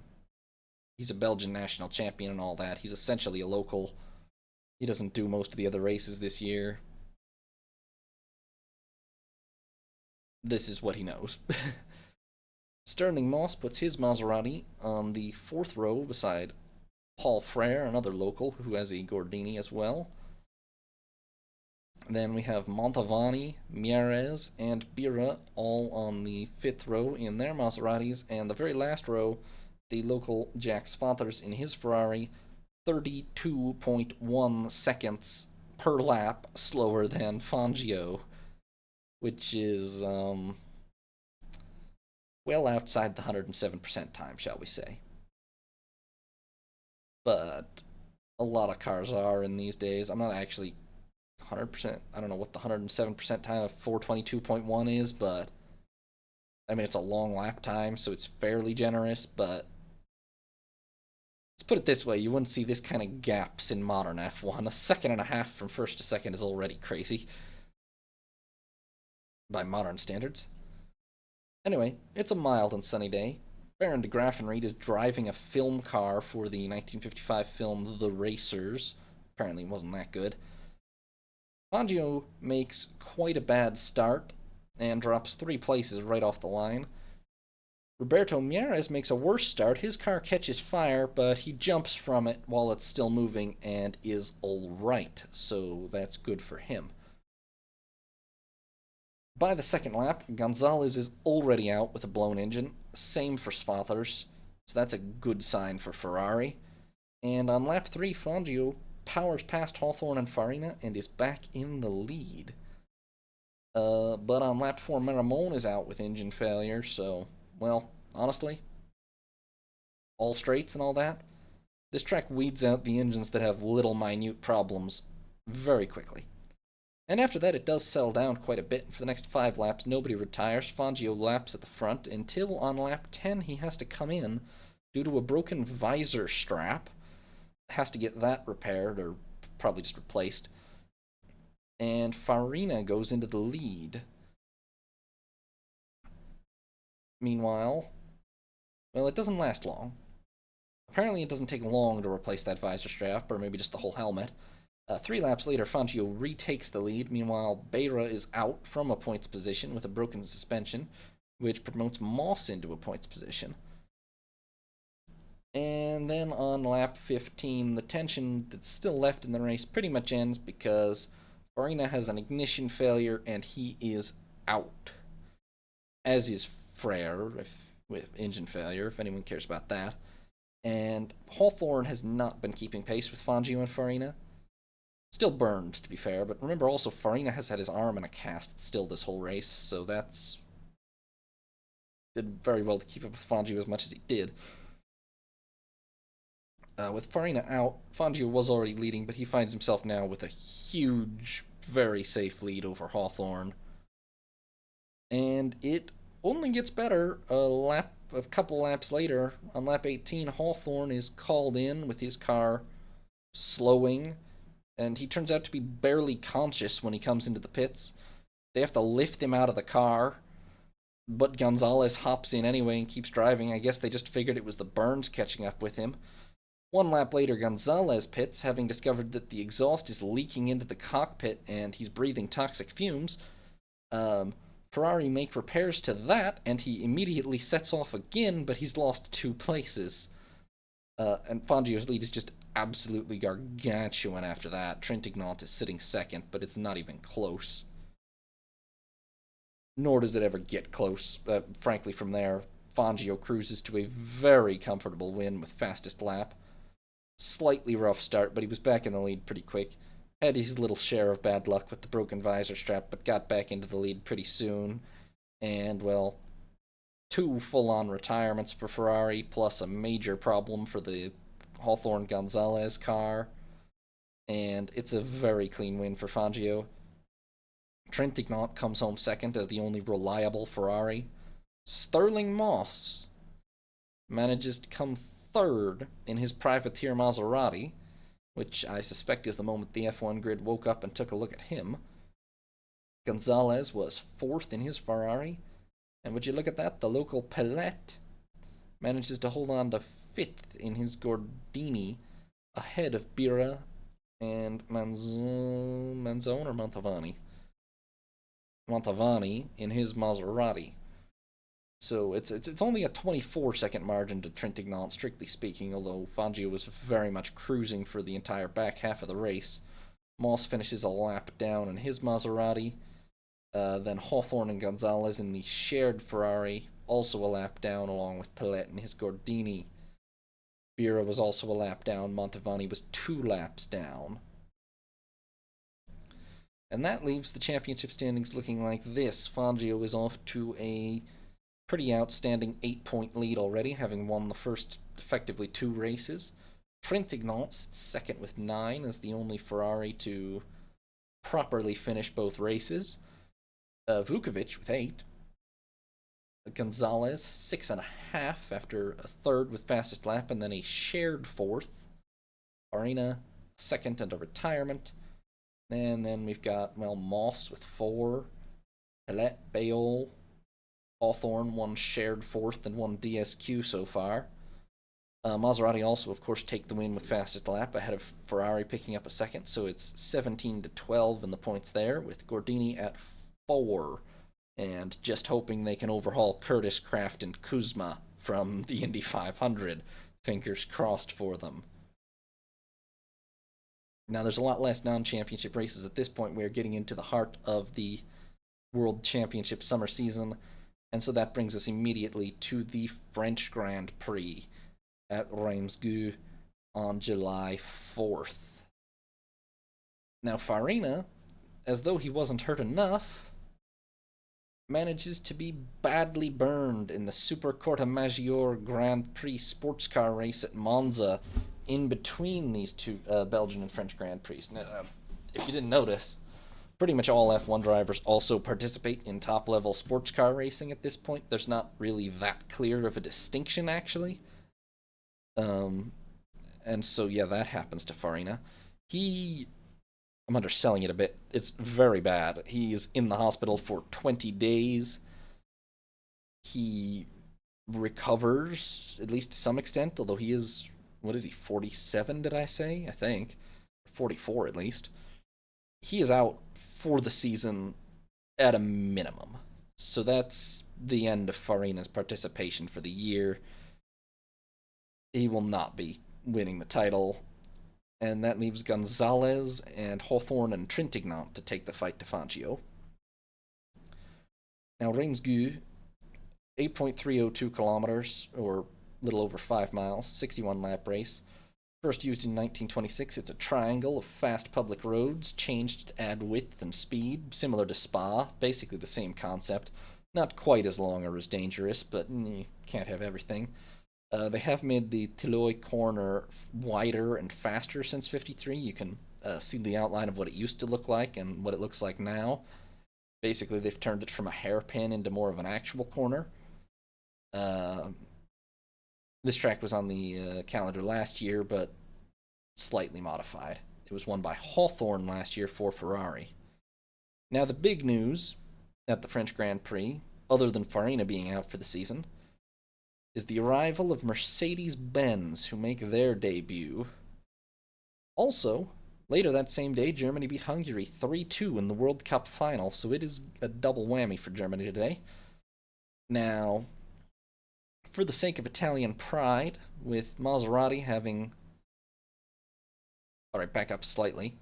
he's a Belgian national champion and all that. He's essentially a local. He doesn't do most of the other races this year. This is what he knows. Sterling Moss puts his Maserati on the fourth row beside Paul Frere, another local who has a Gordini as well. Then we have Montavani, Mieres, and Bira all on the fifth row in their Maseratis, and the very last row, the local Jack Svathers in his Ferrari, 32.1 seconds per lap slower than Fangio, which is well outside the 107% time, shall we say. But a lot of cars are in these days. I'm not actually 100%. I don't know what the 107% time of 422.1 is, but I mean, it's a long lap time, so it's fairly generous, but let's put it this way, you wouldn't see this kind of gaps in modern F1. A second and a half from first to second is already crazy by modern standards. Anyway, it's a mild and sunny day. Baron de Graffenried is driving a film car for the 1955 film The Racers. Apparently it wasn't that good. Fangio makes quite a bad start and drops 3 places right off the line. Roberto Mieres makes a worse start. His car catches fire, but he jumps from it while it's still moving and is alright, so that's good for him. By the second lap, Gonzalez is already out with a blown engine. Same for Svathers, so that's a good sign for Ferrari. And on lap 3, Fangio powers past Hawthorne and Farina and is back in the lead. But on lap 4, Maramon is out with engine failure, so, well, honestly, all straights and all that, this track weeds out the engines that have little minute problems very quickly. And after that, it does settle down quite a bit. For the next 5 laps, nobody retires. Fangio laps at the front until on lap 10 he has to come in due to a broken visor strap. Has to get that repaired, or probably just replaced. And Farina goes into the lead. Meanwhile, well, it doesn't last long. Apparently it doesn't take long to replace that visor strap, or maybe just the whole helmet. 3 laps later, Fangio retakes the lead. Meanwhile, Beira is out from a points position with a broken suspension, which promotes Moss into a points position. And then on lap 15, the tension that's still left in the race pretty much ends because Farina has an ignition failure and he is out. As is Frere with engine failure, if anyone cares about that. And Hawthorne has not been keeping pace with Fangio and Farina. Still burned, to be fair, but remember also Farina has had his arm in a cast still this whole race, so that's... did very well to keep up with Fangio as much as he did. With Farina out, Fangio was already leading, but he finds himself now with a huge, very safe lead over Hawthorne. And it only gets better a couple laps later. On lap 18, Hawthorne is called in with his car slowing, and he turns out to be barely conscious when he comes into the pits. They have to lift him out of the car, but Gonzalez hops in anyway and keeps driving. I guess they just figured it was the burns catching up with him. 1 lap later, Gonzalez pits, having discovered that the exhaust is leaking into the cockpit and he's breathing toxic fumes. Ferrari make repairs to that, and he immediately sets off again, but he's lost 2 places. And Fangio's lead is just absolutely gargantuan after that. Trintignant is sitting second, but it's not even close. Nor does it ever get close. Frankly, from there, Fangio cruises to a very comfortable win with fastest lap. Slightly rough start, but he was back in the lead pretty quick. Had his little share of bad luck with the broken visor strap, but got back into the lead pretty soon. And, well, 2 full-on retirements for Ferrari, plus a major problem for the Hawthorne-Gonzalez car. And it's a very clean win for Fangio. Trintignant comes home second as the only reliable Ferrari. Sterling Moss manages to come third in his privateer Maserati, which I suspect is the moment the F1 grid woke up and took a look at him. Gonzalez was 4th in his Ferrari, and would you look at that, the local Pellet manages to hold on to 5th in his Gordini, ahead of Bira and Manzone or Mantovani? Mantovani in his Maserati. So it's only a 24-second margin to Trintignant, strictly speaking, although Fangio was very much cruising for the entire back half of the race. Moss finishes a lap down in his Maserati. Then Hawthorne and Gonzalez in the shared Ferrari, also a lap down, along with Pellet in his Gordini. Bira was also a lap down. Mantovani was 2 laps down. And that leaves the championship standings looking like this. Fangio is off to a pretty outstanding 8-point lead already, having won the first effectively 2 races. Trintignant's second with 9, as the only Ferrari to properly finish both races. Vukovic with 8. Gonzalez 6.5 after a third with fastest lap, and then a shared 4th. Farina second and a retirement. And then we've got, Moss with 4. Hellet, Bayol, Hawthorne, 1 shared 4th and 1 DSQ so far. Maserati also, of course, take the win with fastest lap ahead of Ferrari picking up a second, so it's 17-12 in the points there, with Gordini at 4, and just hoping they can overhaul Curtis, Kraft, and Kuzma from the Indy 500. Fingers crossed for them. Now, there's a lot less non-championship races at this point. We're getting into the heart of the World Championship summer season, and so that brings us immediately to the French Grand Prix at Reims-Gu on July 4th. Now, Farina, as though he wasn't hurt enough, manages to be badly burned in the Super Corta Maggiore Grand Prix sports car race at Monza in between these two Belgian and French Grand Prix. Now, if you didn't notice, pretty much all F1 drivers also participate in top-level sports car racing at this point. There's not really that clear of a distinction, actually. And so, yeah, that happens to Farina. I'm underselling it a bit. It's very bad. He's in the hospital for 20 days. He recovers, at least to some extent, although he is, 47, did I say? I think. 44, at least. He is out for the season at a minimum. So that's the end of Farina's participation for the year. He will not be winning the title, and that leaves Gonzalez and Hawthorne and Trintignant to take the fight to Fangio. Now, Reims-Gu, 8.302 kilometers, or a little over 5 miles, 61-lap race. First used in 1926, it's a triangle of fast public roads, changed to add width and speed, similar to Spa, basically the same concept. Not quite as long or as dangerous, but you can't have everything. They have made the Tilloy corner wider and faster since 53. You can see the outline of what it used to look like and what it looks like now. Basically, they've turned it from a hairpin into more of an actual corner. This track was on the calendar last year, but slightly modified. It was won by Hawthorne last year for Ferrari. Now, the big news at the French Grand Prix, other than Farina being out for the season, is the arrival of Mercedes-Benz, who make their debut. Also, later that same day, Germany beat Hungary 3-2 in the World Cup final, so it is a double whammy for Germany today. Now, for the sake of Italian pride, with Maserati having... Alright, back up slightly.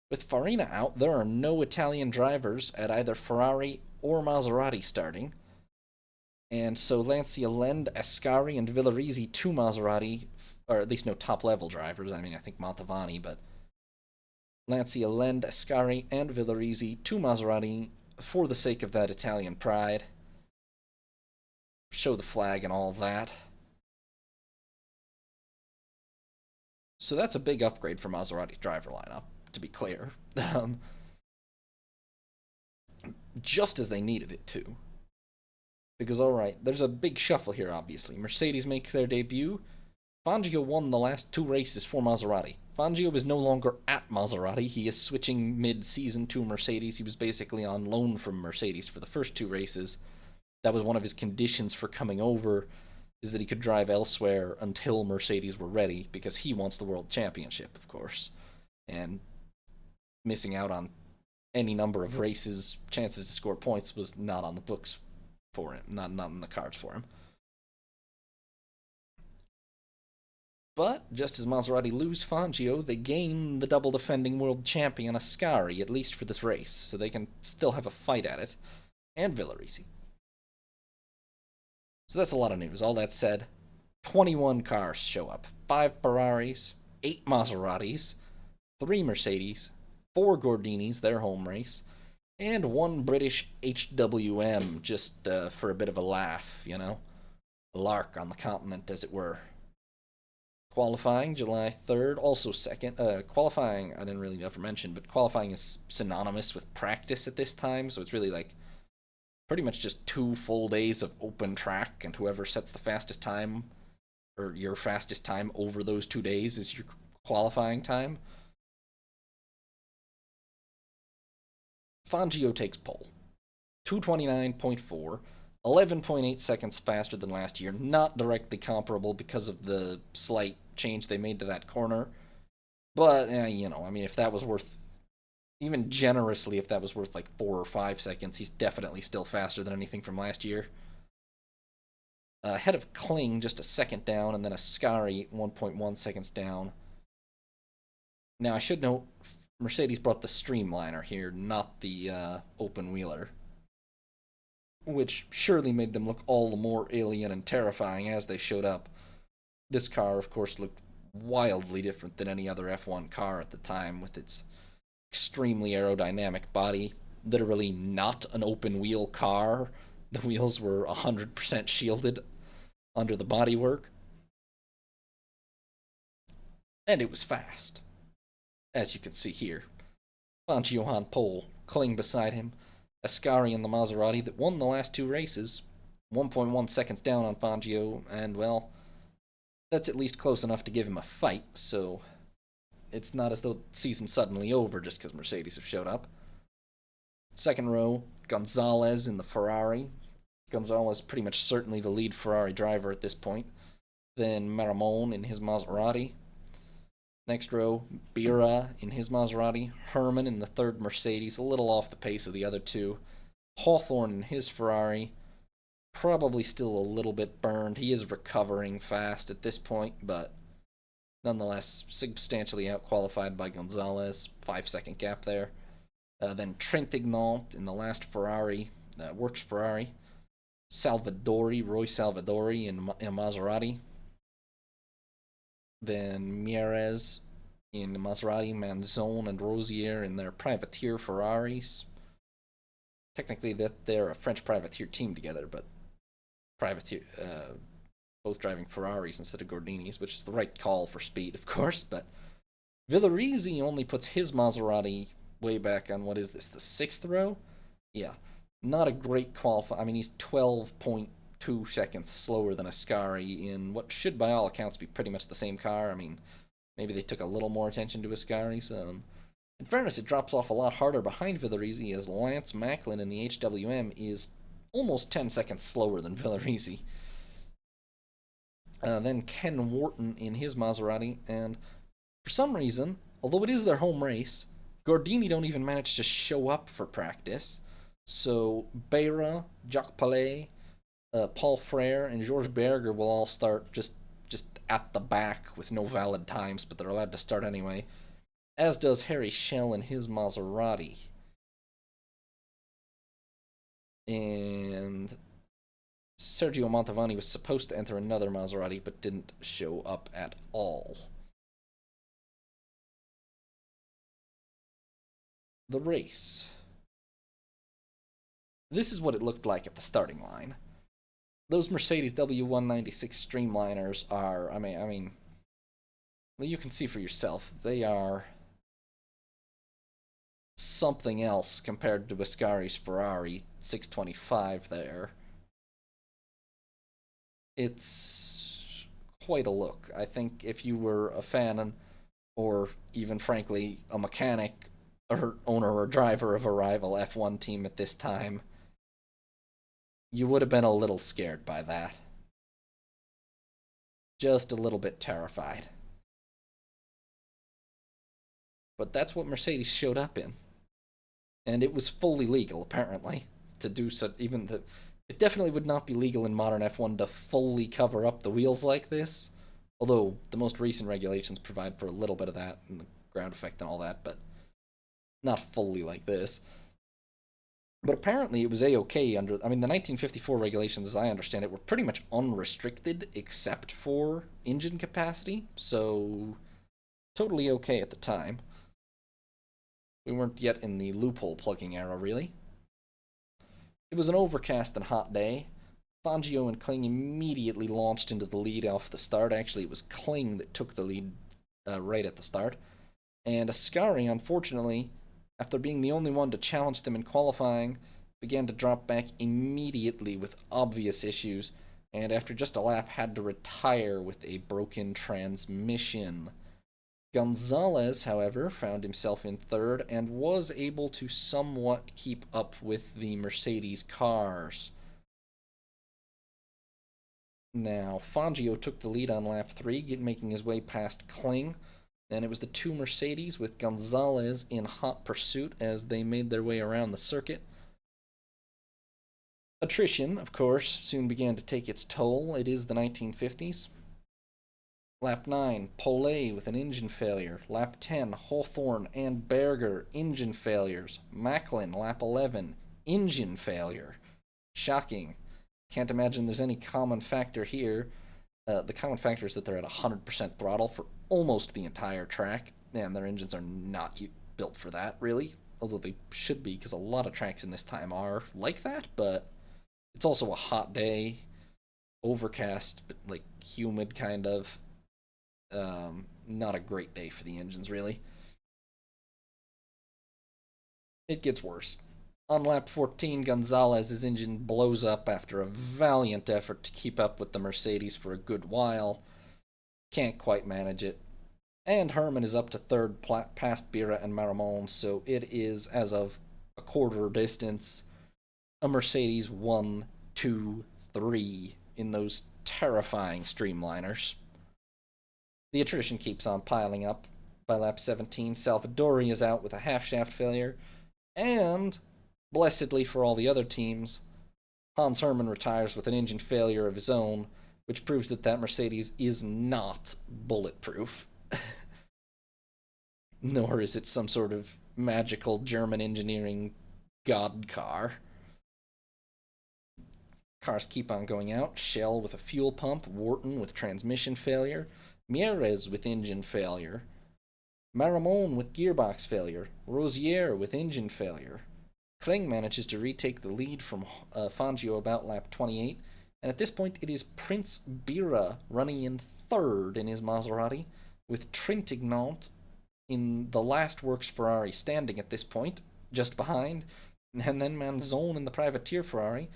With Farina out, there are no Italian drivers at either Ferrari or Maserati starting. And so Lancia Lend, Ascari, and Villarizi to Maserati, or at least no top-level drivers. I think Mantovani, but Lancia Lend, Ascari, and Villarizi to Maserati for the sake of that Italian pride. Show the flag and all that. So that's a big upgrade for Maserati's driver lineup, to be clear. Just as they needed it, too. Because, alright, there's a big shuffle here, obviously. Mercedes make their debut. Fangio won the last 2 races for Maserati. Fangio is no longer at Maserati. He is switching mid-season to Mercedes. He was basically on loan from Mercedes for the first 2 races. That was one of his conditions for coming over, is that he could drive elsewhere until Mercedes were ready, because he wants the World Championship, of course. And missing out on any number of races, chances to score points, was not on the books for him, not in the cards for him. But, just as Maserati lose Fangio, they gain the double defending world champion Ascari, at least for this race, so they can still have a fight at it, and Villarizi. So that's a lot of news. All that said, 21 cars show up. 5 Ferraris, 8 Maseratis, 3 Mercedes, 4 Gordinis, their home race, and 1 British HWM, just for a bit of a laugh, you know? A lark on the continent, as it were. Qualifying July 3rd, also second. Qualifying, I didn't really ever mention, but qualifying is synonymous with practice at this time, so it's really like pretty much just 2 full days of open track, and whoever sets the fastest time, or your fastest time over those 2 days, is your qualifying time. Fangio takes pole. 229.4, 11.8 seconds faster than last year. Not directly comparable because of the slight change they made to that corner. But, you know, I mean, if that was worth, even generously, if that was worth like 4 or 5 seconds, he's definitely still faster than anything from last year. Ahead of Kling, just a second down, and then Ascari, 1.1 seconds down. Now, I should note, Mercedes brought the Streamliner here, not the open wheeler, which surely made them look all the more alien and terrifying as they showed up. This car, of course, looked wildly different than any other F1 car at the time, with its extremely aerodynamic body. Literally not an open wheel car. The wheels were 100% shielded under the bodywork. And it was fast, as you can see here. Fangio on pole, Kling beside him, Ascari in the Maserati that won the last 2 races, 1.1 seconds down on Fangio, and well, that's at least close enough to give him a fight, so it's not as though the season's suddenly over just because Mercedes have showed up. Second row, Gonzalez in the Ferrari. Gonzalez pretty much certainly the lead Ferrari driver at this point. Then Maramon in his Maserati. Next row, Bira in his Maserati. Herman in the third Mercedes, a little off the pace of the other two. Hawthorne in his Ferrari. Probably still a little bit burned. He is recovering fast at this point, but nonetheless substantially outqualified by Gonzalez. 5-second gap there. Then Trintignant in the last Ferrari, Works Ferrari. Roy Salvadori in Maserati. Then Mieres in Maserati, Manzone and Rosier in their privateer Ferraris. Technically, they're a French privateer team together, but privateer, both driving Ferraris instead of Gordinis, which is the right call for speed, of course. But Villarizi only puts his Maserati way back on, what is this, the 6th row? Yeah, not a great qualify. I mean, he's 12.2 seconds slower than Ascari in what should, by all accounts, be pretty much the same car. I mean, maybe they took a little more attention to Ascari's. In fairness, it drops off a lot harder behind Villarizi, as Lance Macklin in the HWM is almost 10 seconds slower than Villarizi. Then Ken Wharton in his Maserati, and for some reason, although it is their home race, Gordini don't even manage to show up for practice. So Beira, Jacques Palais, Paul Frere, and Georges Berger will all start just at the back with no valid times, but they're allowed to start anyway. As does Harry Schell in his Maserati. And Sergio Mantovani was supposed to enter another Maserati, but didn't show up at all. The race. This is what it looked like at the starting line. Those Mercedes W196 Streamliners are, I mean, well, you can see for yourself, they are something else compared to Ascari's Ferrari 625 there. It's quite a look. I think if you were a fan, or even frankly a mechanic or owner or driver of a rival F1 team at this time, you would have been a little scared by that. Just a little bit terrified. But that's what Mercedes showed up in. And it was fully legal, apparently, to do so. It definitely would not be legal in modern F1 to fully cover up the wheels like this. Although the most recent regulations provide for a little bit of that, and the ground effect and all that, but not fully like this. But apparently it was A-OK under, I mean, the 1954 regulations, as I understand it, were pretty much unrestricted except for engine capacity, so totally okay at the time. We weren't yet in the loophole plugging era, really. It was an overcast and hot day. Fangio and Kling immediately launched into the lead off the start. Actually, it was Kling that took the lead right at the start. And Ascari, unfortunately, after being the only one to challenge them in qualifying, began to drop back immediately with obvious issues, and after just a lap had to retire with a broken transmission. Gonzalez, however, found himself in third and was able to somewhat keep up with the Mercedes cars. Now, Fangio took the lead on lap 3, making his way past Kling. And it was the two Mercedes with Gonzalez in hot pursuit as they made their way around the circuit. Attrition, of course, soon began to take its toll. It is the 1950s. Lap 9, Pollet with an engine failure. Lap 10, Hawthorne and Berger, engine failures. Macklin, lap 11, engine failure. Shocking. Can't imagine there's any common factor here. The common factor is that they're at 100% throttle for almost the entire track, and their engines are not built for that, really. Although they should be, because a lot of tracks in this time are like that, but it's also a hot day, overcast, but like humid kind of. Not a great day for the engines, really. It gets worse. On lap 14, Gonzalez's engine blows up after a valiant effort to keep up with the Mercedes for a good while. Can't quite manage it. And Herman is up to third past Bira and Maramon, so it is, as of a quarter distance, a Mercedes 1, 2, 3 in those terrifying streamliners. The attrition keeps on piling up. By lap 17, Salvadori is out with a half shaft failure, and, blessedly for all the other teams, Hans Hermann retires with an engine failure of his own, which proves that Mercedes is not bulletproof. Nor is it some sort of magical German engineering god car. Cars keep on going out. Shell with a fuel pump, Wharton with transmission failure, Mieres with engine failure, Maramon with gearbox failure, Rosier with engine failure. Kling manages to retake the lead from Fangio about lap 28, and at this point it is Prince Bira running in third in his Maserati, with Trintignant in the last works Ferrari standing at this point, just behind, and then Manzone in the privateer Ferrari.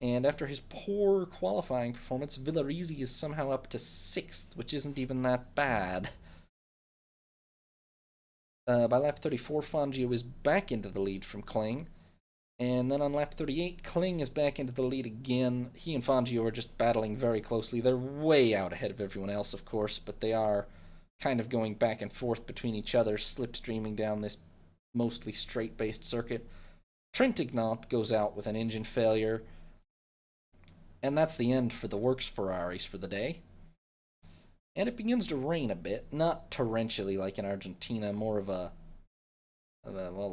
And after his poor qualifying performance, Villarizi is somehow up to 6th, which isn't even that bad. By lap 34, Fangio is back into the lead from Kling. And then on lap 38, Kling is back into the lead again. He and Fangio are just battling very closely. They're way out ahead of everyone else, of course, but they are kind of going back and forth between each other, slipstreaming down this mostly straight-based circuit. Trintignant goes out with an engine failure, and that's the end for the works Ferraris for the day. And it begins to rain a bit, not torrentially like in Argentina, more of a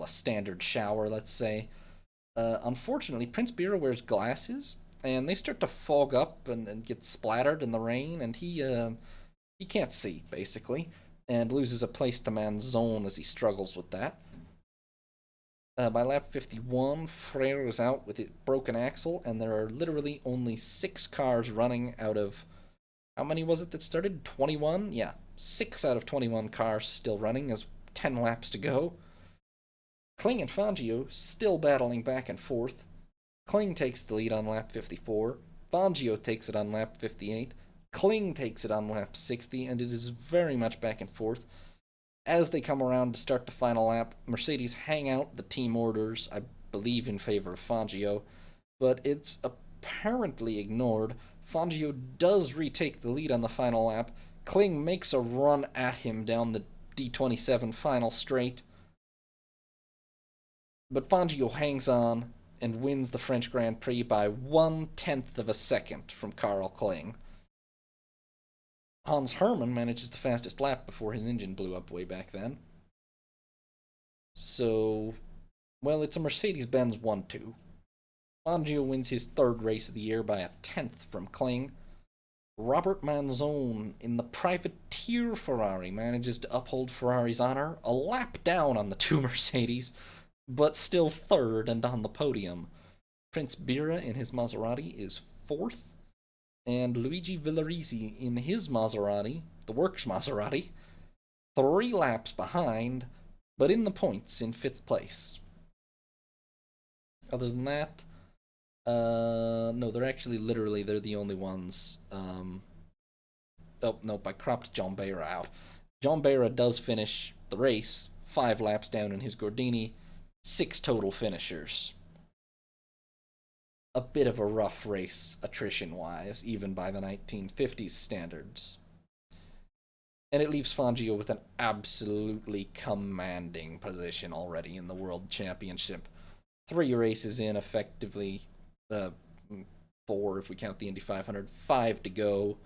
standard shower, let's say. Unfortunately, Prince Bira wears glasses, and they start to fog up and get splattered in the rain, and he can't see, basically, and loses a place to Manzone as he struggles with that. By lap 51, Frere is out with a broken axle, and there are literally only 6 cars running out of... How many was it that started? 21? Yeah, 6 out of 21 cars still running, as 10 laps to go. Kling and Fangio still battling back and forth. Kling takes the lead on lap 54. Fangio takes it on lap 58. Kling takes it on lap 60, and it is very much back and forth. As they come around to start the final lap, Mercedes hang out the team orders, I believe in favor of Fangio, but it's apparently ignored. Fangio does retake the lead on the final lap. Kling makes a run at him down the D27 final straight, but Fangio hangs on and wins the French Grand Prix by 1/10 of a second from Carl Kling. Hans Hermann manages the fastest lap before his engine blew up way back then. So, Well, it's a Mercedes-Benz 1-2. Fangio wins his third race of the year by a tenth from Kling. Robert Manzone in the privateer Ferrari manages to uphold Ferrari's honor, a lap down on the two Mercedes, but still third and on the podium. Prince Bira in his Maserati is fourth, and Luigi Villarizi in his Maserati, the Works Maserati, 3 laps behind, but in the points in fifth place. Other than that, no, they're actually they're the only ones. Oh, nope, I cropped John Beira out. John Beira does finish the race, 5 laps down in his Gordini, 6 total finishers. A bit of a rough race attrition-wise, even by the 1950s standards. And it leaves Fangio with an absolutely commanding position already in the World Championship. 3 races in, effectively, 4 if we count the Indy 500, 5 to go.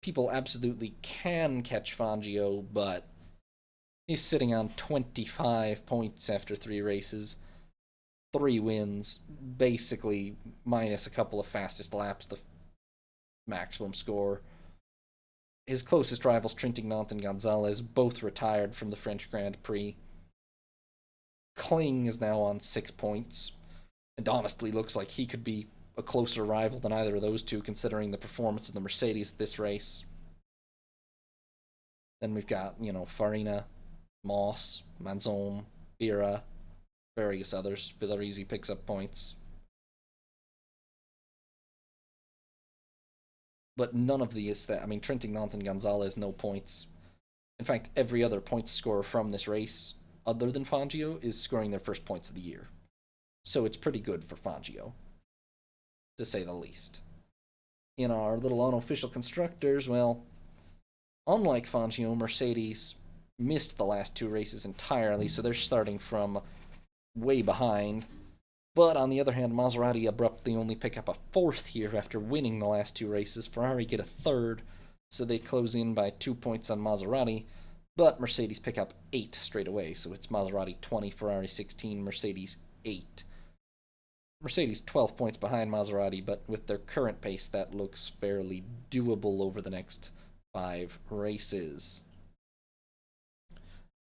People absolutely can catch Fangio, but he's sitting on 25 points after 3 races. 3 wins, basically minus a couple of fastest laps, the maximum score. His closest rivals, Trintignant and Gonzalez, both retired from the French Grand Prix. Kling is now on 6 points, and honestly looks like he could be a closer rival than either of those two, considering the performance of the Mercedes at this race. Then we've got, Farina, Moss, Manzone, Bira, various others. Villarizi picks up points. But none of these, Trintignant and Gonzalez, no points. In fact, every other points scorer from this race, other than Fangio, is scoring their first points of the year. So it's pretty good for Fangio, to say the least. In our little unofficial constructors, well, unlike Fangio, Mercedes missed the last 2 races entirely, so they're starting from way behind. But on the other hand, Maserati abruptly only pick up a 4th here after winning the last 2 races. Ferrari get a 3rd, so they close in by 2 points on Maserati. But Mercedes pick up 8 straight away, so it's Maserati 20, Ferrari 16, Mercedes 8. Mercedes 12 points behind Maserati, but with their current pace, that looks fairly doable over the next 5 races.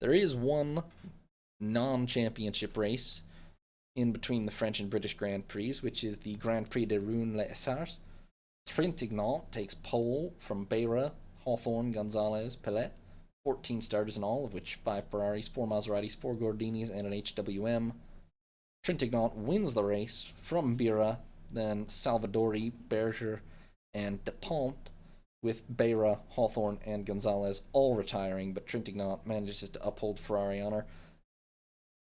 There is one non-championship race in between the French and British Grand Prix, which is the Grand Prix de Rouen-les-Essarts. Trintignant takes pole from Beira, Hawthorne, Gonzalez, Pellet. 14 starters in all, of which 5 Ferraris, 4 Maseratis, 4 Gordinis, and an HWM. Trintignant wins the race from Bira, then Salvadori, Berger, and DuPont, with Beira, Hawthorne, and Gonzalez all retiring, but Trintignant manages to uphold Ferrari honor.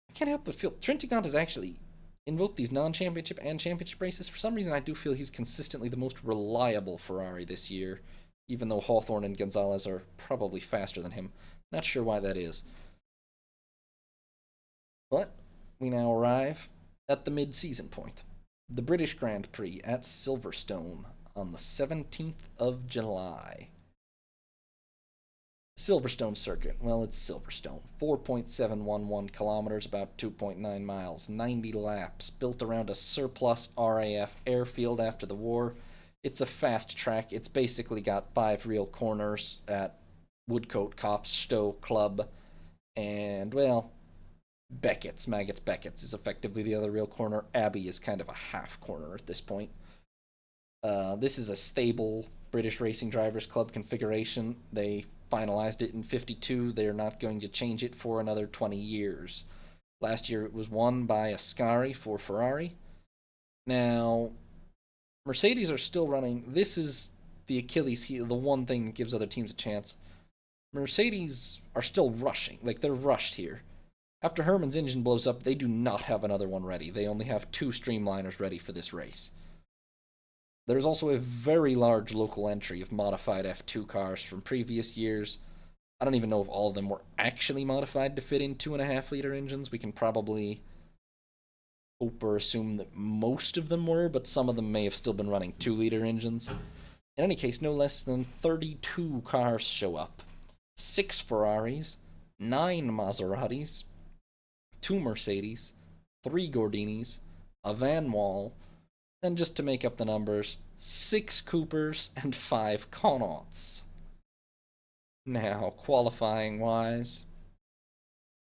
I can't help but feel Trintignant is actually, in both these non-championship and championship races, for some reason I do feel he's consistently the most reliable Ferrari this year, even though Hawthorne and Gonzalez are probably faster than him. Not sure why that is. But we now arrive at the mid-season point. The British Grand Prix at Silverstone on the 17th of July. Silverstone circuit. Well, it's Silverstone. 4.711 kilometers, about 2.9 miles, 90 laps, built around a surplus RAF airfield after the war. It's a fast track. It's basically got 5 real corners at Woodcote, Copse, Stowe, Club, and, well, Beckett's is effectively the other real corner. Abbey is kind of a half corner at this point. This is a stable British Racing Drivers Club configuration. They finalized it in 52. They're not going to change it for another 20 years. Last year it was won by Ascari for Ferrari. Now, Mercedes are still running. This is the Achilles heel, the one thing that gives other teams a chance. Mercedes are still rushing. They're rushed here. After Herman's engine blows up, they do not have another one ready. They only have 2 streamliners ready for this race. There's also a very large local entry of modified F2 cars from previous years. I don't even know if all of them were actually modified to fit in 2.5-liter engines. We can probably hope or assume that most of them were, but some of them may have still been running 2-liter engines. In any case, no less than 32 cars show up. 6 Ferraris, 9 Maseratis, 2 Mercedes, 3 Gordinis, a Van Wall, and just to make up the numbers, 6 Coopers and 5 Connaughts. Now, qualifying wise,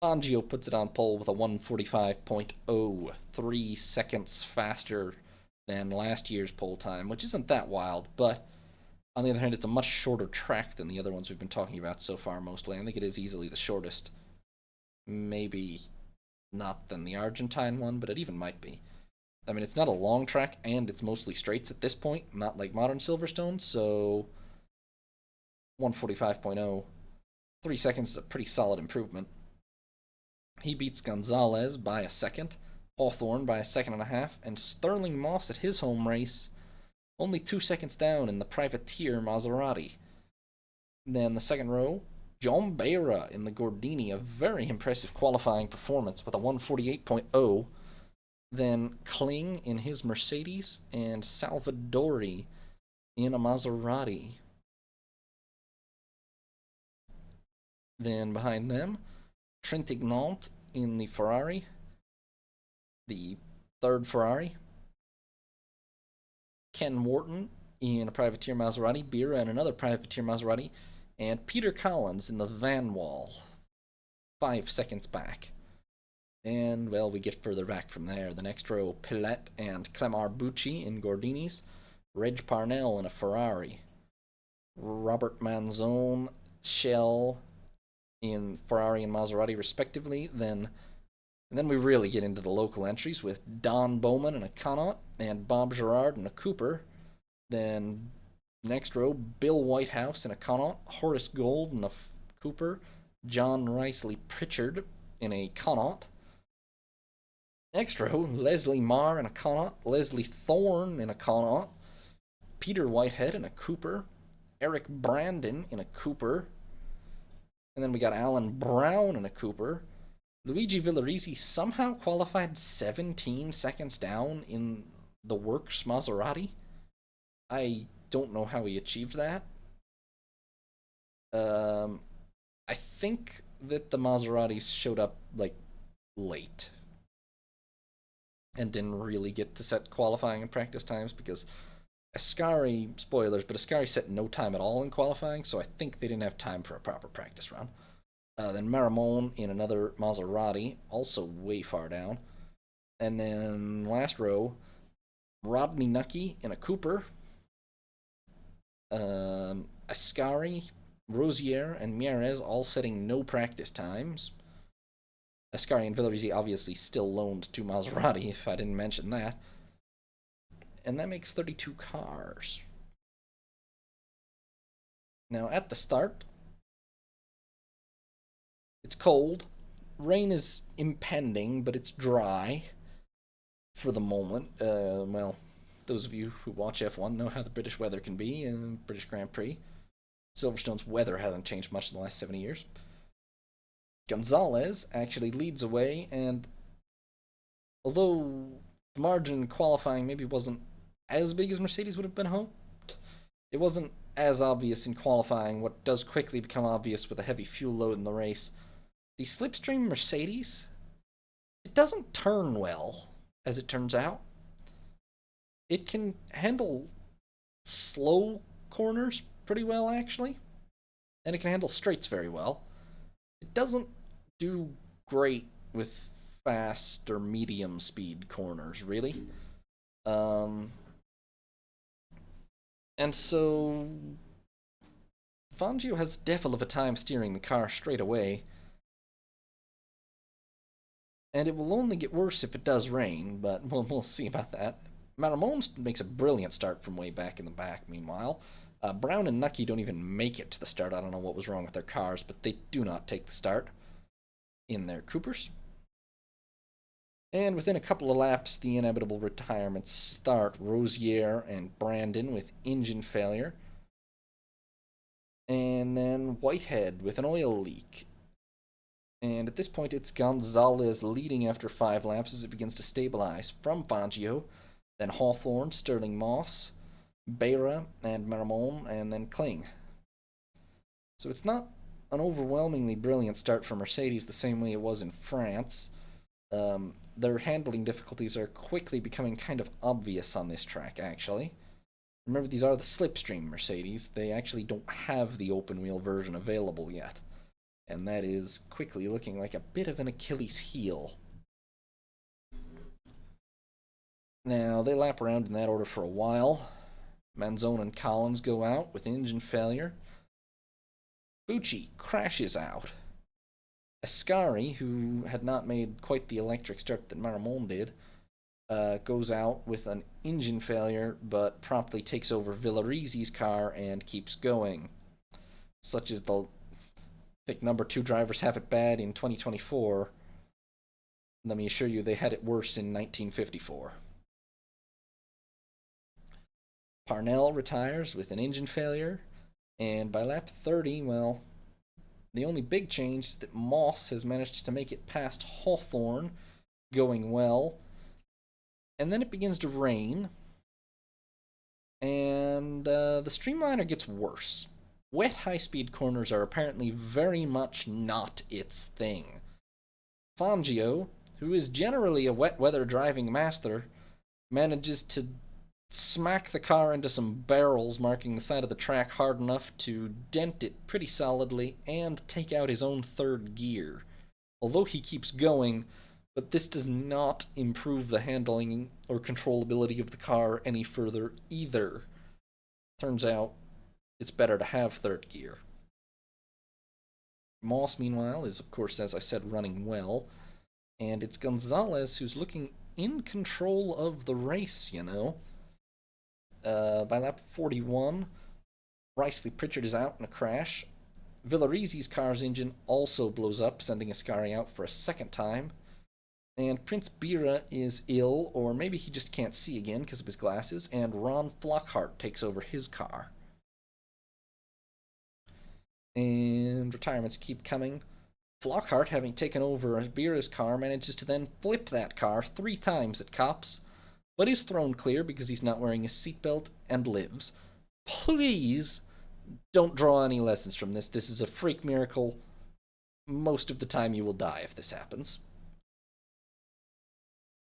Fangio puts it on pole with a 1:45.0, 3 seconds faster than last year's pole time, which isn't that wild, but on the other hand, it's a much shorter track than the other ones we've been talking about so far, mostly. I think it is easily the shortest. Maybe not than the Argentine one, but it even might be. I mean, it's not a long track, and it's mostly straights at this point, not like modern Silverstone, so 1:45.0, 3 seconds is a pretty solid improvement. He beats Gonzalez by a second, Hawthorne by a second and a half, and Sterling Moss at his home race only 2 seconds down in the privateer Maserati. Then the second row, John Beira in the Gordini, a very impressive qualifying performance with a 1:48.0. Then Kling in his Mercedes and Salvadori in a Maserati. Then behind them, Trintignant in the Ferrari, the third Ferrari. Ken Wharton in a privateer Maserati, Beira in another privateer Maserati, and Peter Collins in the Van Wall, 5 seconds back. And, well, we get further back from there. The next row, Pillet and Clemar Bucci in Gordinis, Reg Parnell in a Ferrari, Robert Manzone, Shell in Ferrari and Maserati, respectively. Then we really get into the local entries with Don Bowman in a Connaught and Bob Gerard in a Cooper. Then next row, Bill Whitehouse in a Connaught, Horace Gold in a Cooper, John Riceley Pritchard in a Connaught. Next row, Leslie Marr in a Connaught, Leslie Thorne in a Connaught, Peter Whitehead in a Cooper, Eric Brandon in a Cooper, and then we got Alan Brown in a Cooper. Luigi Villarizi somehow qualified 17 seconds down in the Works Maserati. I don't know how he achieved that. I think that the Maseratis showed up, like, late and didn't really get to set qualifying and practice times because Ascari, spoilers, but Ascari set no time at all in qualifying, so I think they didn't have time for a proper practice run. Then Maramone in another Maserati, also way far down. And then last row, Rodney Nucky in a Cooper, Ascari, Rosier, and Mieres all setting no practice times. Ascari and Villarizi obviously still loaned to Maserati, if I didn't mention that. And that makes 32 cars. Now, at the start, it's cold. Rain is impending, but it's dry for the moment. Well, those of you who watch F1 know how the British weather can be in British Grand Prix. Silverstone's weather hasn't changed much in the last 70 years. Gonzalez actually leads away, and although the margin in qualifying maybe wasn't as big as Mercedes would have been hoped, it wasn't as obvious in qualifying what does quickly become obvious with a heavy fuel load in the race. The Slipstream Mercedes, it doesn't turn well, as it turns out. It can handle slow corners pretty well, actually, and it can handle straights very well. It doesn't do great with fast or medium speed corners, really. And so Fangio has devil of a time steering the car straight away. And it will only get worse if it does rain, but we'll see about that. Maramone makes a brilliant start from way back in the back, meanwhile. Brown and Nucky don't even make it to the start. I don't know what was wrong with their cars, but they do not take the start in their Coopers. And within a couple of laps, the inevitable retirements start. Rosier and Brandon with engine failure. And then Whitehead with an oil leak. And at this point, it's Gonzalez leading after 5 laps as it begins to stabilize from Fangio. Then Hawthorne, Sterling Moss, Beira, and Maramone, and then Kling. So it's not an overwhelmingly brilliant start for Mercedes the same way it was in France. Their handling difficulties are quickly becoming kind of obvious on this track, actually. Remember, these are the Slipstream Mercedes. They actually don't have the open-wheel version available yet. And that is quickly looking like a bit of an Achilles heel. Now, they lap around in that order for a while. Manzone and Collins go out with engine failure. Bucci crashes out. Ascari, who had not made quite the electric start that Maramon did, goes out with an engine failure, but promptly takes over Villarizi's car and keeps going. Such as the, I think, number 2 drivers have it bad in 2024. Let me assure you, they had it worse in 1954. Parnell retires with an engine failure, and by lap 30, well, the only big change is that Moss has managed to make it past Hawthorne, going well, and then it begins to rain, and the streamliner gets worse. Wet high-speed corners are apparently very much not its thing. Fangio, who is generally a wet-weather driving master, manages to smack the car into some barrels marking the side of the track hard enough to dent it pretty solidly and take out his own third gear. Although he keeps going, but this does not improve the handling or controllability of the car any further either. Turns out, it's better to have third gear. Moss, meanwhile, is of course, as I said, running well, and it's Gonzalez who's looking in control of the race, you know. By lap 41, Riceley Pritchard is out in a crash. Villarizi's car's engine also blows up, sending Ascari out for a second time. And Prince Bira is ill, or maybe he just can't see again because of his glasses, and Ron Flockhart takes over his car. And retirements keep coming. Flockhart, having taken over Bira's car, manages to then flip that car 3 times at cops, but is thrown clear because he's not wearing his seatbelt and lives. Please don't draw any lessons from this. This is a freak miracle. Most of the time you will die if this happens.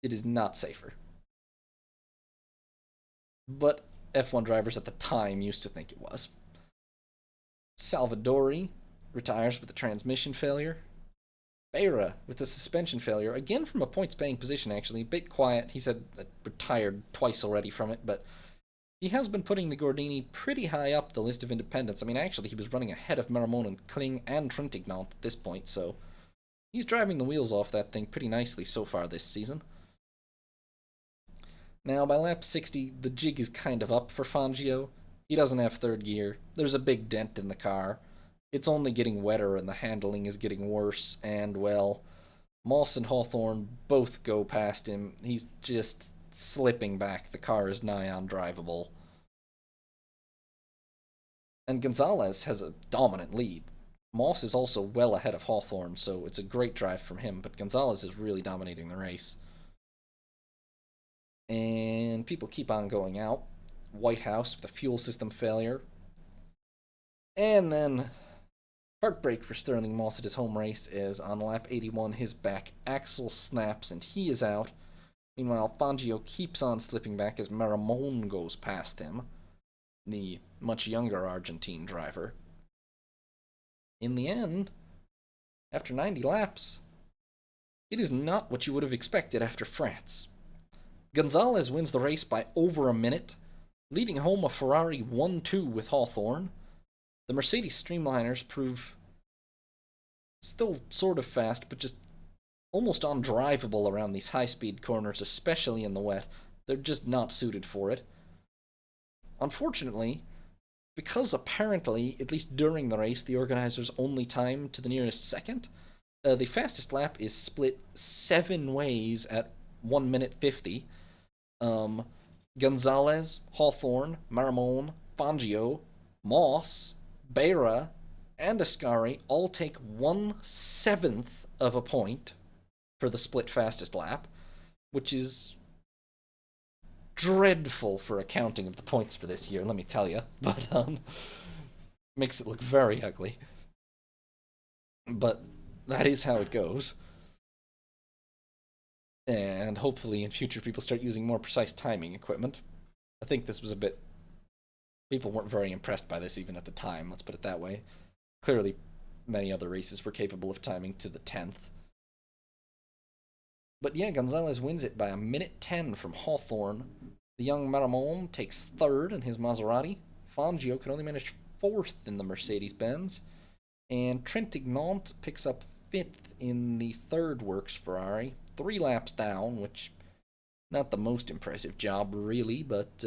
It is not safer. But F1 drivers at the time used to think it was. Salvadori retires with a transmission failure. Beira with a suspension failure, again from a points-paying position, actually. A bit quiet. He's retired twice already from it, but he has been putting the Gordini pretty high up the list of independents. I mean, actually, he was running ahead of Maramon and Kling and Trintignant at this point, so he's driving the wheels off that thing pretty nicely so far this season. Now, by lap 60, the jig is kind of up for Fangio. He doesn't have third gear. There's a big dent in the car. It's only getting wetter and the handling is getting worse, and, well, Moss and Hawthorne both go past him. He's just slipping back. The car is nigh undrivable. And Gonzalez has a dominant lead. Moss is also well ahead of Hawthorne, so it's a great drive from him, but Gonzalez is really dominating the race. And people keep on going out. Whitehouse with a fuel system failure. And then heartbreak for Sterling Moss at his home race as on lap 81 his back axle snaps and he is out. Meanwhile, Fangio keeps on slipping back as Maramon goes past him, the much younger Argentine driver. In the end, after 90 laps, it is not what you would have expected after France. Gonzalez wins the race by over a minute, leading home a Ferrari 1-2 with Hawthorne. The Mercedes Streamliners prove still sort of fast, but just almost undrivable around these high-speed corners, especially in the wet. They're just not suited for it. Unfortunately, because apparently, at least during the race, the organizers only time to the nearest second, the fastest lap is split 7 ways at 1 minute 50. Gonzalez, Hawthorne, Maramon, Fangio, Moss, Beira, and Ascari all take 1/7 of a point for the split fastest lap, which is dreadful for accounting of the points for this year, let me tell you. But makes it look very ugly. But that is how it goes. And hopefully in future people start using more precise timing equipment. I think this was a bit... People weren't very impressed by this even at the time, let's put it that way. Clearly, many other races were capable of timing to the 10th. But yeah, Gonzalez wins it by a minute 10 from Hawthorne. The young Maramon takes third in his Maserati. Fangio could only manage fourth in the Mercedes-Benz. And Trintignant picks up fifth in the third works Ferrari. 3 laps down, which not the most impressive job, really, but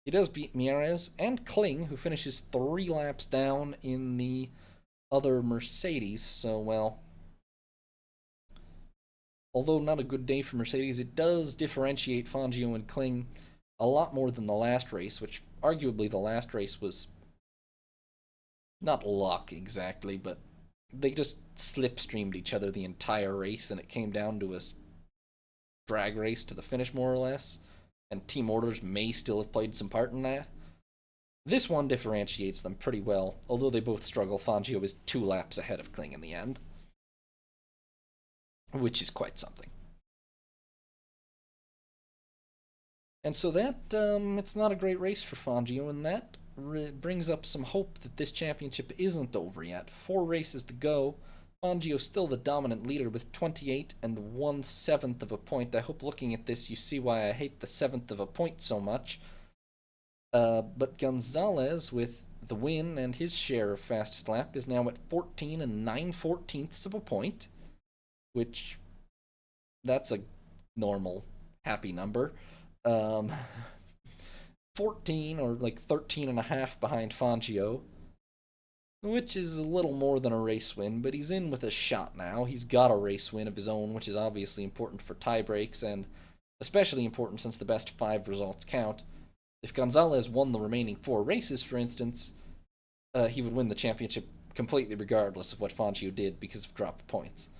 he does beat Mieres and Kling, who finishes 3 laps down in the other Mercedes. So, well, although not a good day for Mercedes, it does differentiate Fangio and Kling a lot more than the last race, which arguably the last race was not luck exactly, but they just slipstreamed each other the entire race, and it came down to a drag race to the finish, more or less. And team orders may still have played some part in that. This one differentiates them pretty well, although they both struggle. Fangio is 2 laps ahead of Kling in the end, which is quite something. And so that, it's not a great race for Fangio, and that brings up some hope that this championship isn't over yet. 4 races to go. Fangio still the dominant leader with 28 and 1/7 of a point. I hope looking at this you see why I hate the 7th of a point so much. But Gonzalez, with the win and his share of fastest lap, is now at 14 and 9/14 of a point, which that's a normal happy number. 14 or like 13 and a half behind Fangio, which is a little more than a race win, but he's in with a shot now. He's got a race win of his own, which is obviously important for tie breaks, and especially important since the best 5 results count. If Gonzalez won the remaining 4 races, for instance, he would win the championship completely regardless of what Fangio did because of dropped points.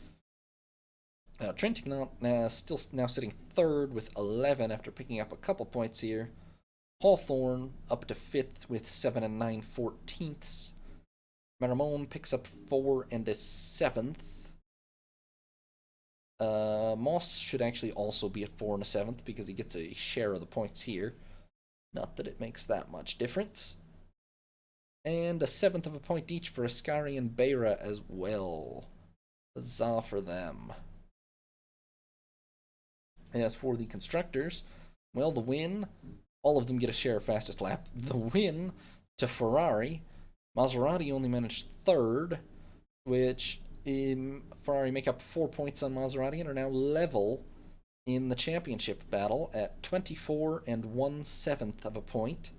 Trintignant still now sitting third with 11 after picking up a couple points here. Hawthorne up to 5th with 7 and 9/14. Maramon picks up 4 and a 7th. Moss should actually also be at 4 and a 7th because he gets a share of the points here. Not that it makes that much difference. And a 7th of a point each for Ascari and Beira as well. Huzzah for them. And as for the constructors, well, the win, all of them get a share of fastest lap. The win to Ferrari. Maserati only managed 3rd, which Ferrari make up 4 points on Maserati and are now level in the championship battle at 24 and 1/7 of a point.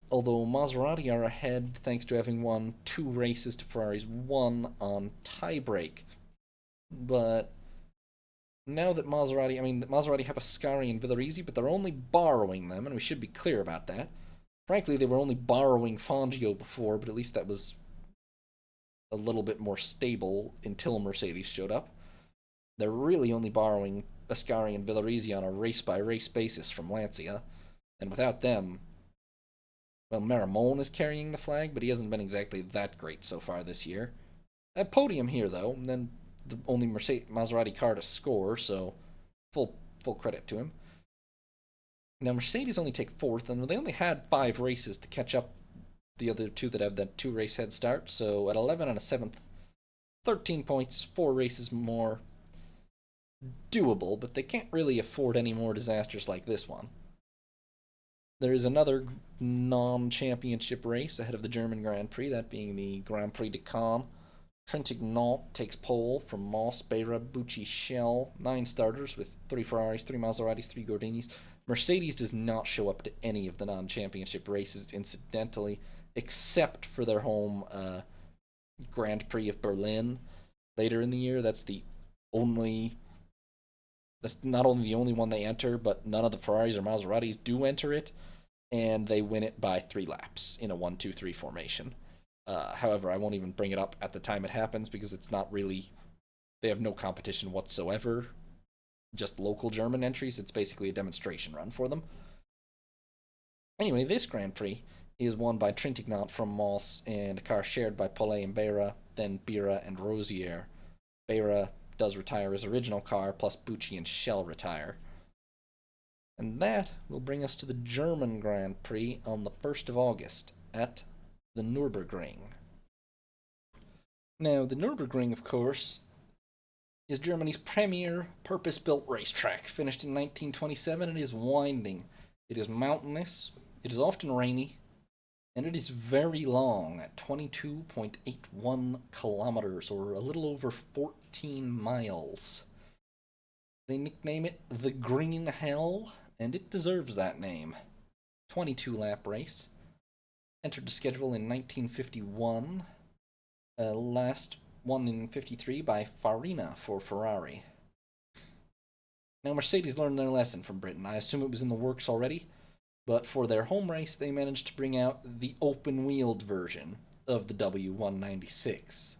Although Maserati are ahead thanks to having won 2 races to Ferrari's 1 on tiebreak. But now that Maserati have Ascari and Villarizi, but they're only borrowing them, and we should be clear about that. Frankly, they were only borrowing Fangio before, but at least that was a little bit more stable until Mercedes showed up. They're really only borrowing Ascari and Villarizi on a race-by-race basis from Lancia, and without them, well, Maramon is carrying the flag, but he hasn't been exactly that great so far this year. A podium here, though, and then the only Maserati car to score, so full credit to him. Now, Mercedes only take 4th, and they only had 5 races to catch up the other 2 that have that 2-race head start, so at 11 and a 7th, 13 points, 4 races more. Doable, but they can't really afford any more disasters like this one. There is another non-championship race ahead of the German Grand Prix, that being the Grand Prix de Caen. Trintignant takes pole from Moss, Beira, Bucci, Shell. 9 starters with 3 Ferraris, 3 Maseratis, 3 Gordinis. Mercedes does not show up to any of the non-championship races, incidentally, except for their home Grand Prix of Berlin later in the year. That's not only the only one they enter, but none of the Ferraris or Maseratis do enter it, and they win it by 3 laps in a 1-2-3 formation. However, I won't even bring it up at the time it happens because it's not really... They have no competition whatsoever. Just local German entries. It's basically a demonstration run for them. Anyway, this Grand Prix is won by Trintignant from Moss and a car shared by Paulet and Beira, then Bira and Rosier. Beira does retire his original car, plus Bucci and Schell retire. And that will bring us to the German Grand Prix on the 1st of August at the Nürburgring. Now, the Nürburgring, of course, is Germany's premier purpose-built racetrack. Finished in 1927, it is winding. It is mountainous, it is often rainy, and it is very long at 22.81 kilometers, or a little over 14 miles. They nickname it the Green Hell, and it deserves that name. 22-lap race. Entered the schedule in 1951. Last won in 53 by Farina for Ferrari. Now, Mercedes learned their lesson from Britain. I assume it was in the works already, but for their home race, they managed to bring out the open-wheeled version of the W196.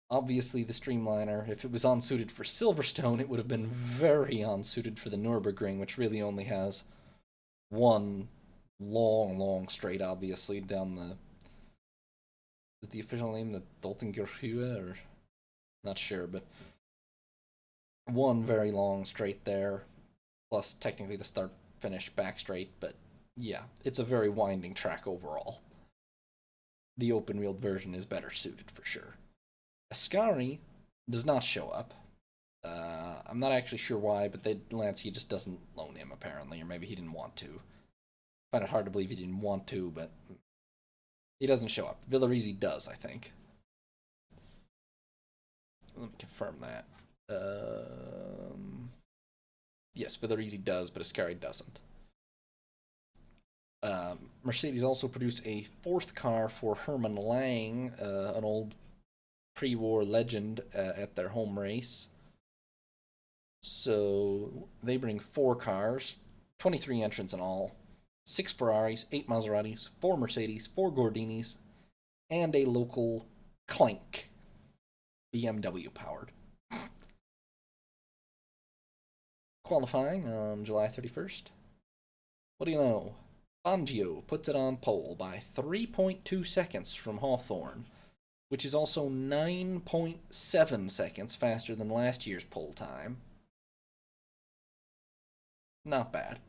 Obviously, the Streamliner, if it was unsuited for Silverstone, it would have been very unsuited for the Nürburgring, which really only has one long straight, obviously, down the... Is the official name the Doltengerhöhe, or... Not sure, but... One very long straight there, plus technically the start-finish back straight, but yeah, it's a very winding track overall. The open-wheeled version is better suited for sure. Ascari does not show up. I'm not actually sure why, but Lancia just doesn't loan him, apparently, or maybe he didn't want to. I find it hard to believe he didn't want to, but he doesn't show up. Villarizi does, I think. Let me confirm that. Yes, Villarizi does, but Ascari doesn't. Mercedes also produced a fourth car for Hermann Lang, an old pre-war legend at their home race. So they bring 4 cars, 23 entrants in all, 6 Ferraris, 8 Maseratis, 4 Mercedes, 4 Gordinis, and a local Clank, BMW powered. Qualifying on July 31st. What do you know? Fangio puts it on pole by 3.2 seconds from Hawthorne, which is also 9.7 seconds faster than last year's pole time. Not bad.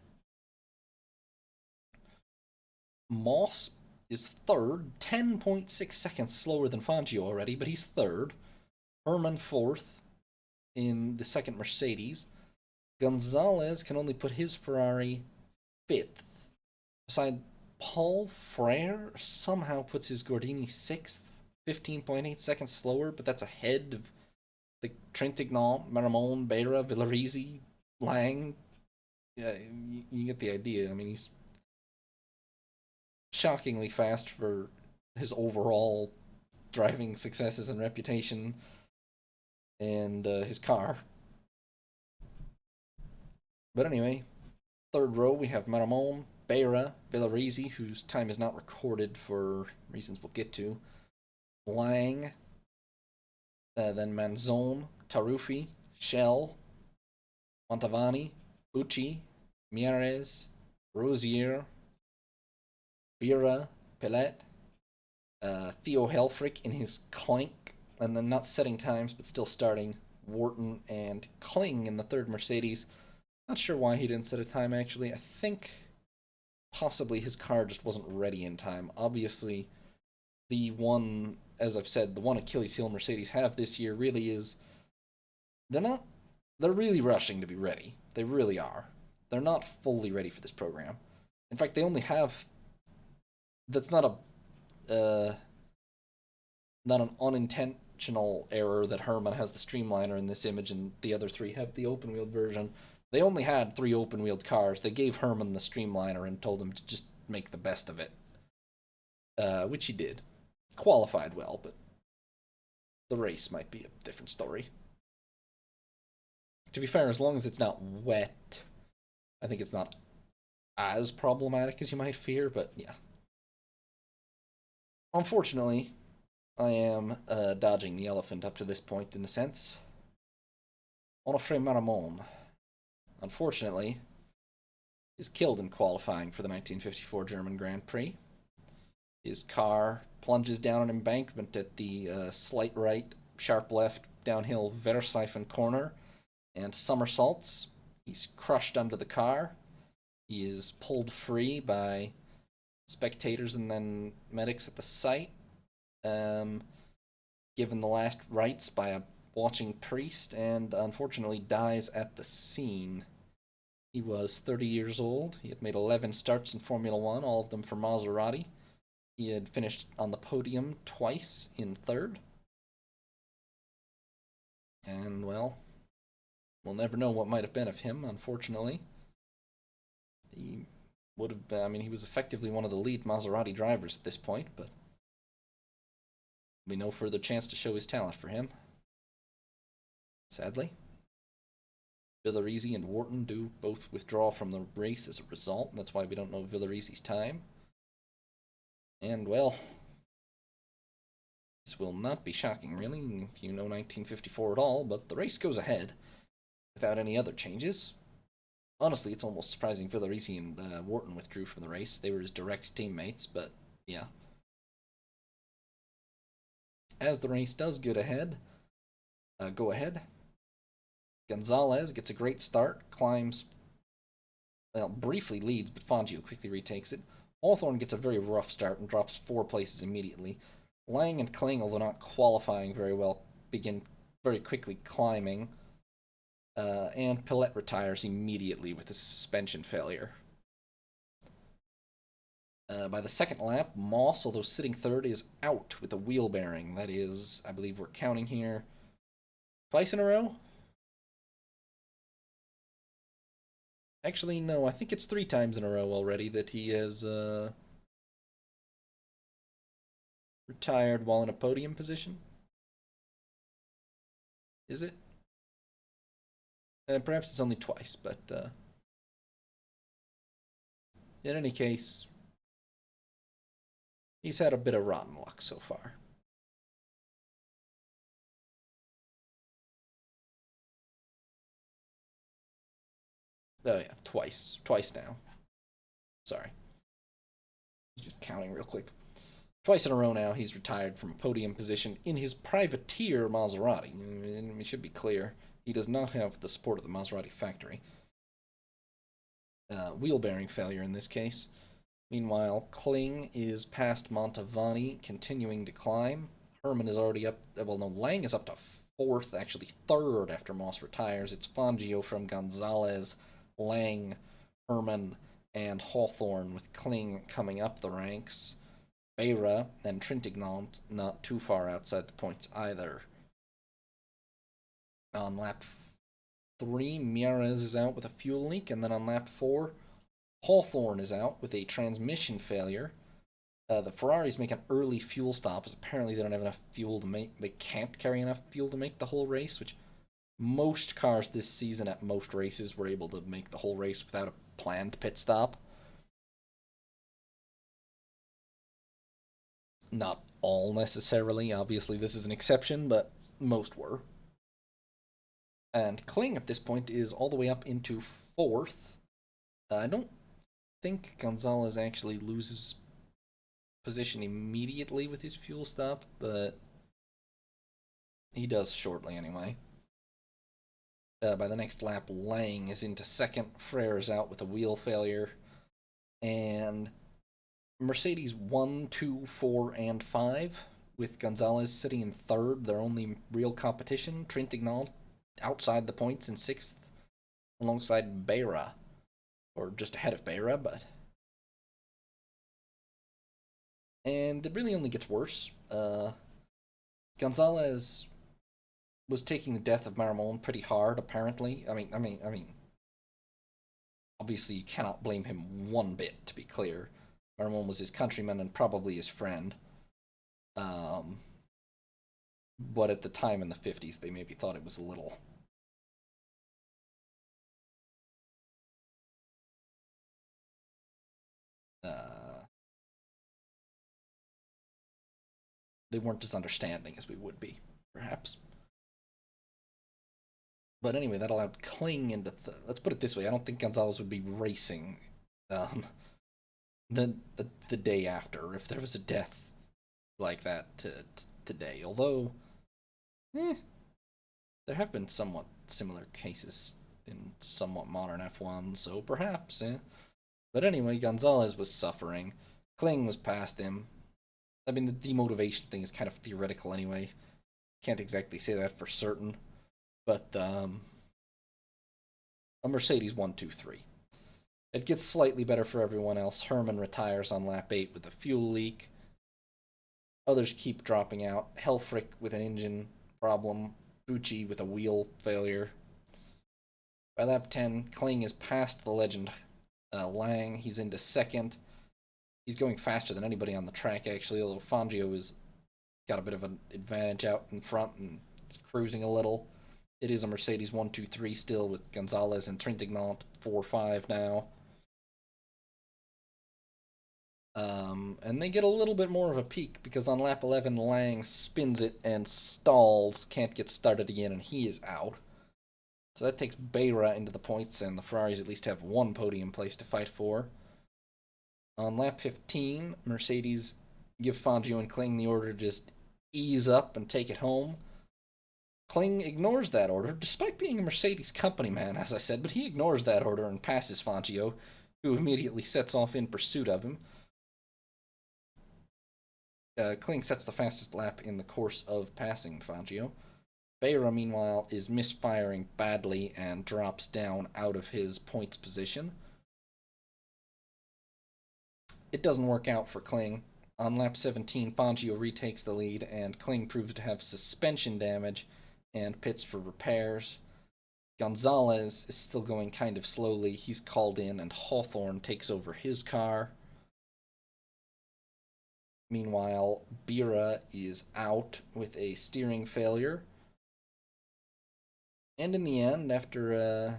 Moss is third, 10.6 seconds slower than Fangio already, but he's third. Herman fourth in the second Mercedes. Gonzalez can only put his Ferrari fifth. Beside Paul Frere somehow puts his Gordini sixth, 15.8 seconds slower, but that's ahead of the Trintignant, Maramon, Beira, Villarizi, Lang. Yeah, you get the idea. I mean, he's shockingly fast for his overall driving successes and reputation, and his car. But anyway, third row we have Maramon, Beira, Villarizi, whose time is not recorded for reasons we'll get to, Lang, then Manzone, Taruffi, Schell, Montavani, Bucci, Mieres, Rosier, Bira, Pellet, Theo Helfrich in his Clank, and then not setting times but still starting, Wharton and Kling in the third Mercedes. Not sure why he didn't set a time, actually. I think possibly his car just wasn't ready in time. Obviously, the one, as I've said, the one Achilles heel Mercedes have this year really is, they're really rushing to be ready. They really are. They're not fully ready for this program. In fact, they only have, that's not an unintentional error that Herman has the Streamliner in this image and the other 3 have the open-wheeled version. They only had 3 open-wheeled cars. They gave Herman the Streamliner and told him to just make the best of it. Which he did. Qualified well, but the race might be a different story. To be fair, as long as it's not wet, I think it's not as problematic as you might fear, but yeah. Unfortunately, I am dodging the elephant up to this point, in a sense. Onofre Maramon, unfortunately, is killed in qualifying for the 1954 German Grand Prix. His car plunges down an embankment at the slight right, sharp left downhill Versifen corner and somersaults. He's crushed under the car. He is pulled free by spectators and then medics at the site. Given the last rites by a watching priest, and unfortunately dies at the scene. He was 30 years old. He had made 11 starts in Formula One, all of them for Maserati. He had finished on the podium twice in third. And, well, we'll never know what might have been of him, unfortunately. He would have been, I mean, he was effectively one of the lead Maserati drivers at this point, but there'll be no further chance to show his talent for him. Sadly. Villarizi and Wharton do both withdraw from the race as a result. That's why we don't know Villarizi's time. And, well, this will not be shocking, really, if you know 1954 at all, but the race goes ahead without any other changes. Honestly, it's almost surprising Villarizi and Wharton withdrew from the race. They were his direct teammates, but yeah. As the race does go ahead, Gonzalez gets a great start, climbs, well, briefly leads, but Fangio quickly retakes it. Hawthorne gets a very rough start and drops 4 places immediately. Lang and Kling, although not qualifying very well, begin very quickly climbing. And Pillet retires immediately with a suspension failure. By the second lap, Moss, although sitting third, is out with a wheel bearing. That is, I believe we're counting here, twice in a row? Actually, no, I think it's 3 times in a row already that he has retired while in a podium position. Is it? Perhaps it's only twice, but in any case, he's had a bit of rotten luck so far. Oh yeah, twice now. Sorry. Just counting real quick. Twice in a row now, he's retired from a podium position in his privateer Maserati. It should be clear, he does not have the support of the Maserati factory. Wheel bearing failure in this case. Meanwhile, Kling is past Montavani, continuing to climb. Herman is already up, well no, Lang is up to 4th, actually 3rd after Moss retires. It's Fangio from Gonzalez, Lang, Herman, and Hawthorne, with Kling coming up the ranks. Beira and Trintignant not too far outside the points either. On lap 3, Mieres is out with a fuel leak, and then on lap 4, Hawthorne is out with a transmission failure. The Ferraris make an early fuel stop, as apparently they don't have enough fuel to make, they can't carry enough fuel to make the whole race, which most cars this season at most races were able to make the whole race without a planned pit stop. Not all necessarily, obviously this is an exception, but most were. And Kling at this point is all the way up into 4th. I don't think Gonzalez actually loses position immediately with his fuel stop, but he does shortly anyway. By the next lap, Lang is into 2nd, Frere is out with a wheel failure, and Mercedes 1, 2, 4, and 5, with Gonzalez sitting in 3rd, their only real competition. Trintignant outside the points in 6th, alongside Beira, or just ahead of Beira, but... And it really only gets worse. Gonzalez was taking the death of Maramon pretty hard, apparently. I mean, obviously you cannot blame him one bit, to be clear. Maramon was his countryman and probably his friend. But at the time in the 50s, they maybe thought it was a little... they weren't as understanding as we would be, perhaps. But anyway, that allowed Kling into... let's put it this way, I don't think Gonzalez would be racing the day after if there was a death like that today. Although, There have been somewhat similar cases in somewhat modern F1, so perhaps, eh? But anyway, Gonzalez was suffering. Kling was past him. I mean, the demotivation thing is kind of theoretical anyway. Can't exactly say that for certain. But a Mercedes 1-2-3. It gets slightly better for everyone else. Herman retires on lap 8 with a fuel leak. Others keep dropping out. Helfrich with an engine problem. Bucci with a wheel failure. By lap 10, Kling is past the legend Lang. He's into second. He's going faster than anybody on the track, actually, although Fangio has got a bit of an advantage out in front and cruising a little. It is a Mercedes 1-2-3 still with Gonzalez and Trintignant 4-5 now. And they get a little bit more of a peak because on lap 11, Lang spins it and stalls, can't get started again, and he is out. So that takes Beira into the points, and the Ferraris at least have one podium place to fight for. On lap 15, Mercedes give Fangio and Kling the order to just ease up and take it home. Kling ignores that order, despite being a Mercedes company man, as I said, but he ignores that order and passes Fangio, who immediately sets off in pursuit of him. Kling sets the fastest lap in the course of passing Fangio. Beira, meanwhile, is misfiring badly and drops down out of his points position. It doesn't work out for Kling. On lap 17, Fangio retakes the lead, and Kling proves to have suspension damage and pits for repairs. Gonzalez is still going kind of slowly. He's called in, and Hawthorne takes over his car. Meanwhile, Beira is out with a steering failure. And in the end, after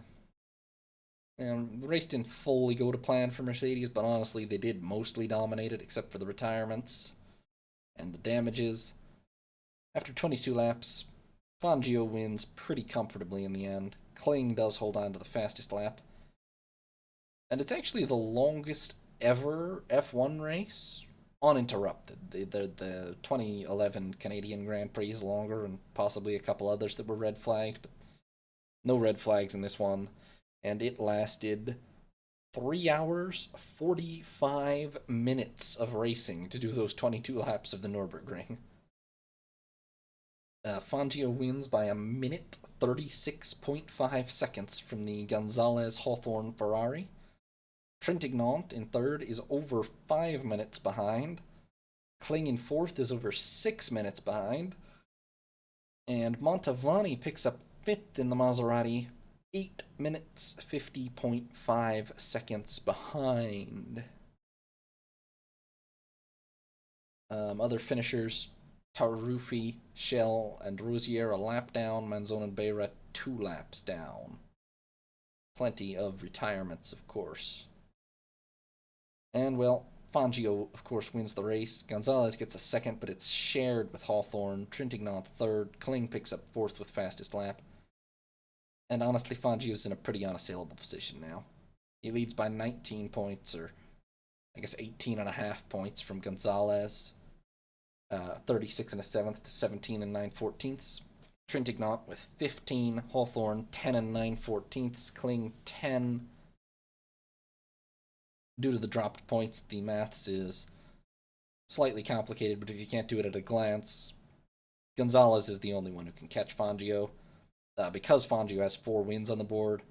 the race didn't fully go to plan for Mercedes, but honestly, they did mostly dominate it, except for the retirements and the damages. After 22 laps, Fangio wins pretty comfortably in the end. Kling does hold on to the fastest lap. And it's actually the longest ever F1 race uninterrupted. The 2011 Canadian Grand Prix is longer, and possibly a couple others that were red flagged, but no red flags in this one. And it lasted 3 hours, 45 minutes of racing to do those 22 laps of the Nürburgring. Fangio wins by a minute 36.5 seconds from the Gonzalez Hawthorne Ferrari. Trintignant in third is over 5 minutes behind. Kling in fourth is over 6 minutes behind. And Montavani picks up fifth in the Maserati, 8 minutes 50.5 seconds behind. Other finishers, Taruffi, Shell, and Rosier a lap down. Manzone and Beira 2 laps down. Plenty of retirements, of course. And, well, Fangio, of course, wins the race. Gonzalez gets a second, but it's shared with Hawthorne. Trintignant third. Kling picks up fourth with fastest lap. And honestly, Fangio's in a pretty unassailable position now. He leads by 19 points, or I guess 18.5 points from Gonzalez. 36 and a 7th to 17 and 9/14. Trintignant with 15. Hawthorne 10 and 9/14. Kling 10. Due to the dropped points, the maths is slightly complicated, but if you can't do it at a glance, Gonzalez is the only one who can catch Fangio. Because Fangio has 4 wins on the board,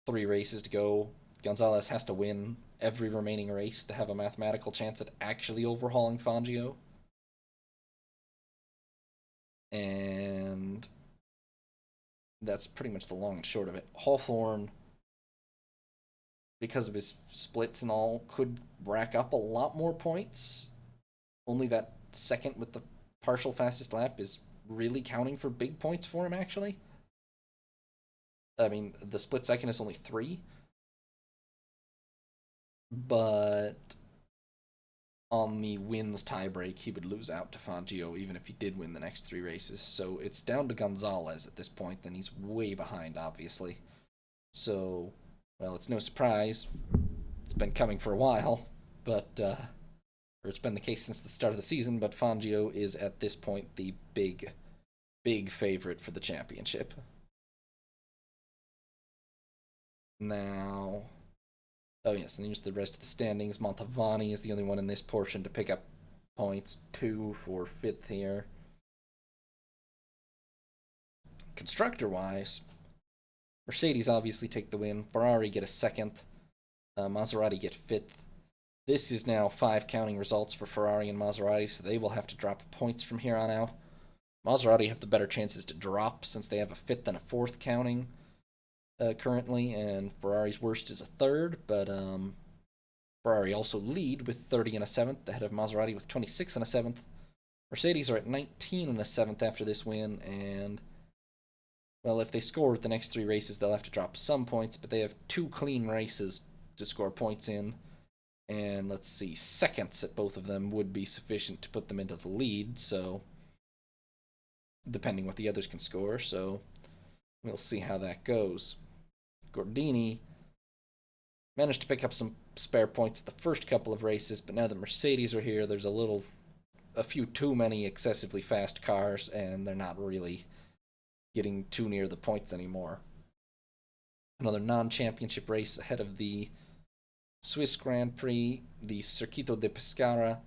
3 races to go, Gonzalez has to win every remaining race to have a mathematical chance at actually overhauling Fangio. And that's pretty much the long and short of it. Hawthorne, because of his splits and all, could rack up a lot more points. Only that second with the partial fastest lap is really counting for big points for him, actually. I mean, the split second is only 3. But on the wins tiebreak, he would lose out to Fangio even if he did win the next 3 races. So it's down to Gonzalez at this point, and he's way behind, obviously. So, well, it's no surprise. It's been coming for a while, but or it's been the case since the start of the season, but Fangio is at this point the big big favorite for the championship. Now, oh yes, and here's the rest of the standings. Montavani is the only one in this portion to pick up points. 2 for 5th here. Constructor-wise, Mercedes obviously take the win. Ferrari get a 2nd. Maserati get 5th. This is now 5 counting results for Ferrari and Maserati, so they will have to drop points from here on out. Maserati have the better chances to drop since they have a 5th and a 4th counting currently, and Ferrari's worst is a 3rd, but Ferrari also lead with 30 and a 7th, ahead of Maserati with 26 and a 7th. Mercedes are at 19 and a 7th after this win, and, well, if they score the next 3 races, they'll have to drop some points, but they have 2 clean races to score points in. And let's see, seconds at both of them would be sufficient to put them into the lead, so depending what the others can score, so we'll see how that goes. Gordini managed to pick up some spare points the first couple of races, but now that Mercedes are here, there's a few too many excessively fast cars, and they're not really getting too near the points anymore. Another non-championship race ahead of the Swiss Grand Prix, the Circuito de Pescara.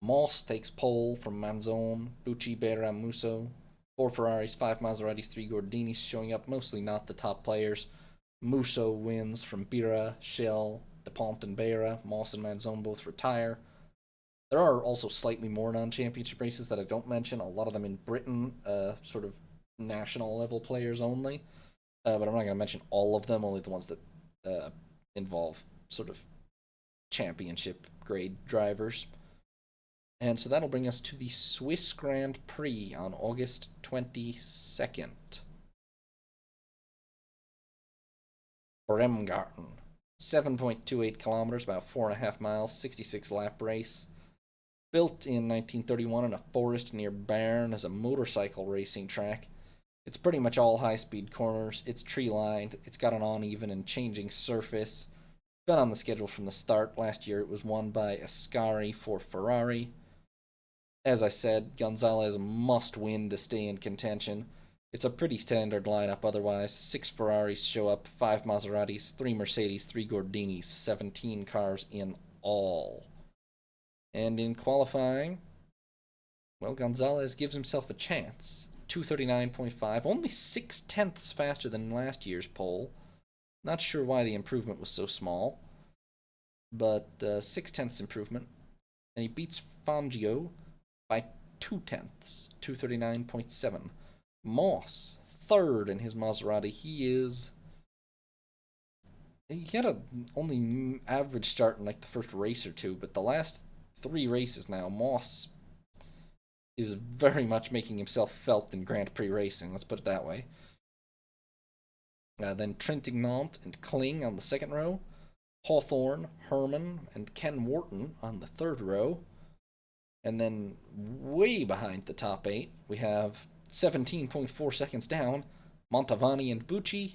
Moss takes pole from Manzon, Bucci, Berra, Musso. 4 Ferraris, 5 Maseratis, 3 Gordinis showing up, mostly not the top players. Musso wins from Birra, Shell, DePont, and Berra. Moss and Manzon both retire. There are also slightly more non-championship races that I don't mention, a lot of them in Britain, sort of national level players only. But I'm not going to mention all of them, only the ones that involve sort of championship grade drivers. And so that'll bring us to the Swiss Grand Prix on August 22nd. Bremgarten, 7.28 kilometers, about 4.5 miles, 66 lap race. Built in 1931 in a forest near Bern as a motorcycle racing track. It's pretty much all high-speed corners. It's tree-lined. It's got an uneven and changing surface. Been on the schedule from the start. Last year it was won by Ascari for Ferrari. As I said, Gonzalez must win to stay in contention. It's a pretty standard lineup otherwise. 6 Ferraris show up, 5 Maseratis, 3 Mercedes, 3 Gordinis, 17 cars in all. And in qualifying, well, Gonzalez gives himself a chance. 239.5, only 6/10 faster than last year's pole. Not sure why the improvement was so small, but 6/10 improvement. And he beats Fangio by 2/10, 239.7. Moss, 3rd in his Maserati. He had a only average start in like the first race or two, but the last 3 races now, Moss is very much making himself felt in Grand Prix racing, let's put it that way. Then Trintignant and Kling on the 2nd row. Hawthorne, Herman, and Ken Wharton on the 3rd row. And then way behind the top 8, we have 17.4 seconds down, Montavani and Bucci.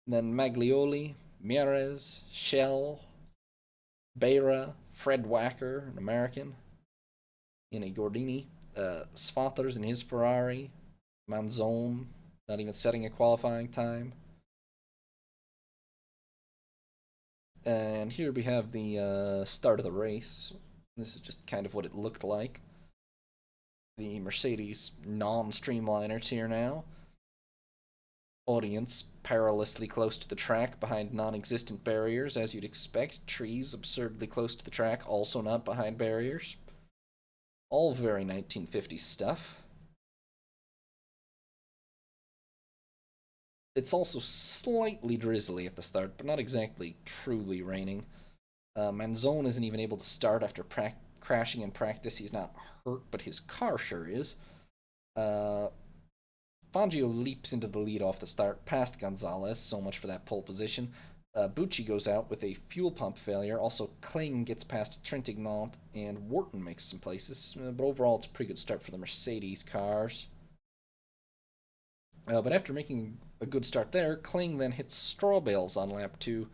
Then Maglioli, Mieres, Shell, Beira, Fred Wacker, an American, in a Gordini. Svathers in his Ferrari. Manzon, not even setting a qualifying time. And here we have the start of the race. This is just kind of what it looked like. The Mercedes non-streamliners here now. Audience perilously close to the track behind non-existent barriers, as you'd expect. Trees absurdly close to the track, also not behind barriers. All very 1950s stuff. It's also slightly drizzly at the start, but not exactly truly raining. Manzon isn't even able to start after crashing in practice. He's not hurt, but his car sure is. Fangio leaps into the lead off the start, past Gonzalez, so much for that pole position. Bucci goes out with a fuel pump failure. Also, Kling gets past Trintignant, and Wharton makes some places. But overall, it's a pretty good start for the Mercedes cars. But after making a good start there, Kling then hits straw bales on lap 2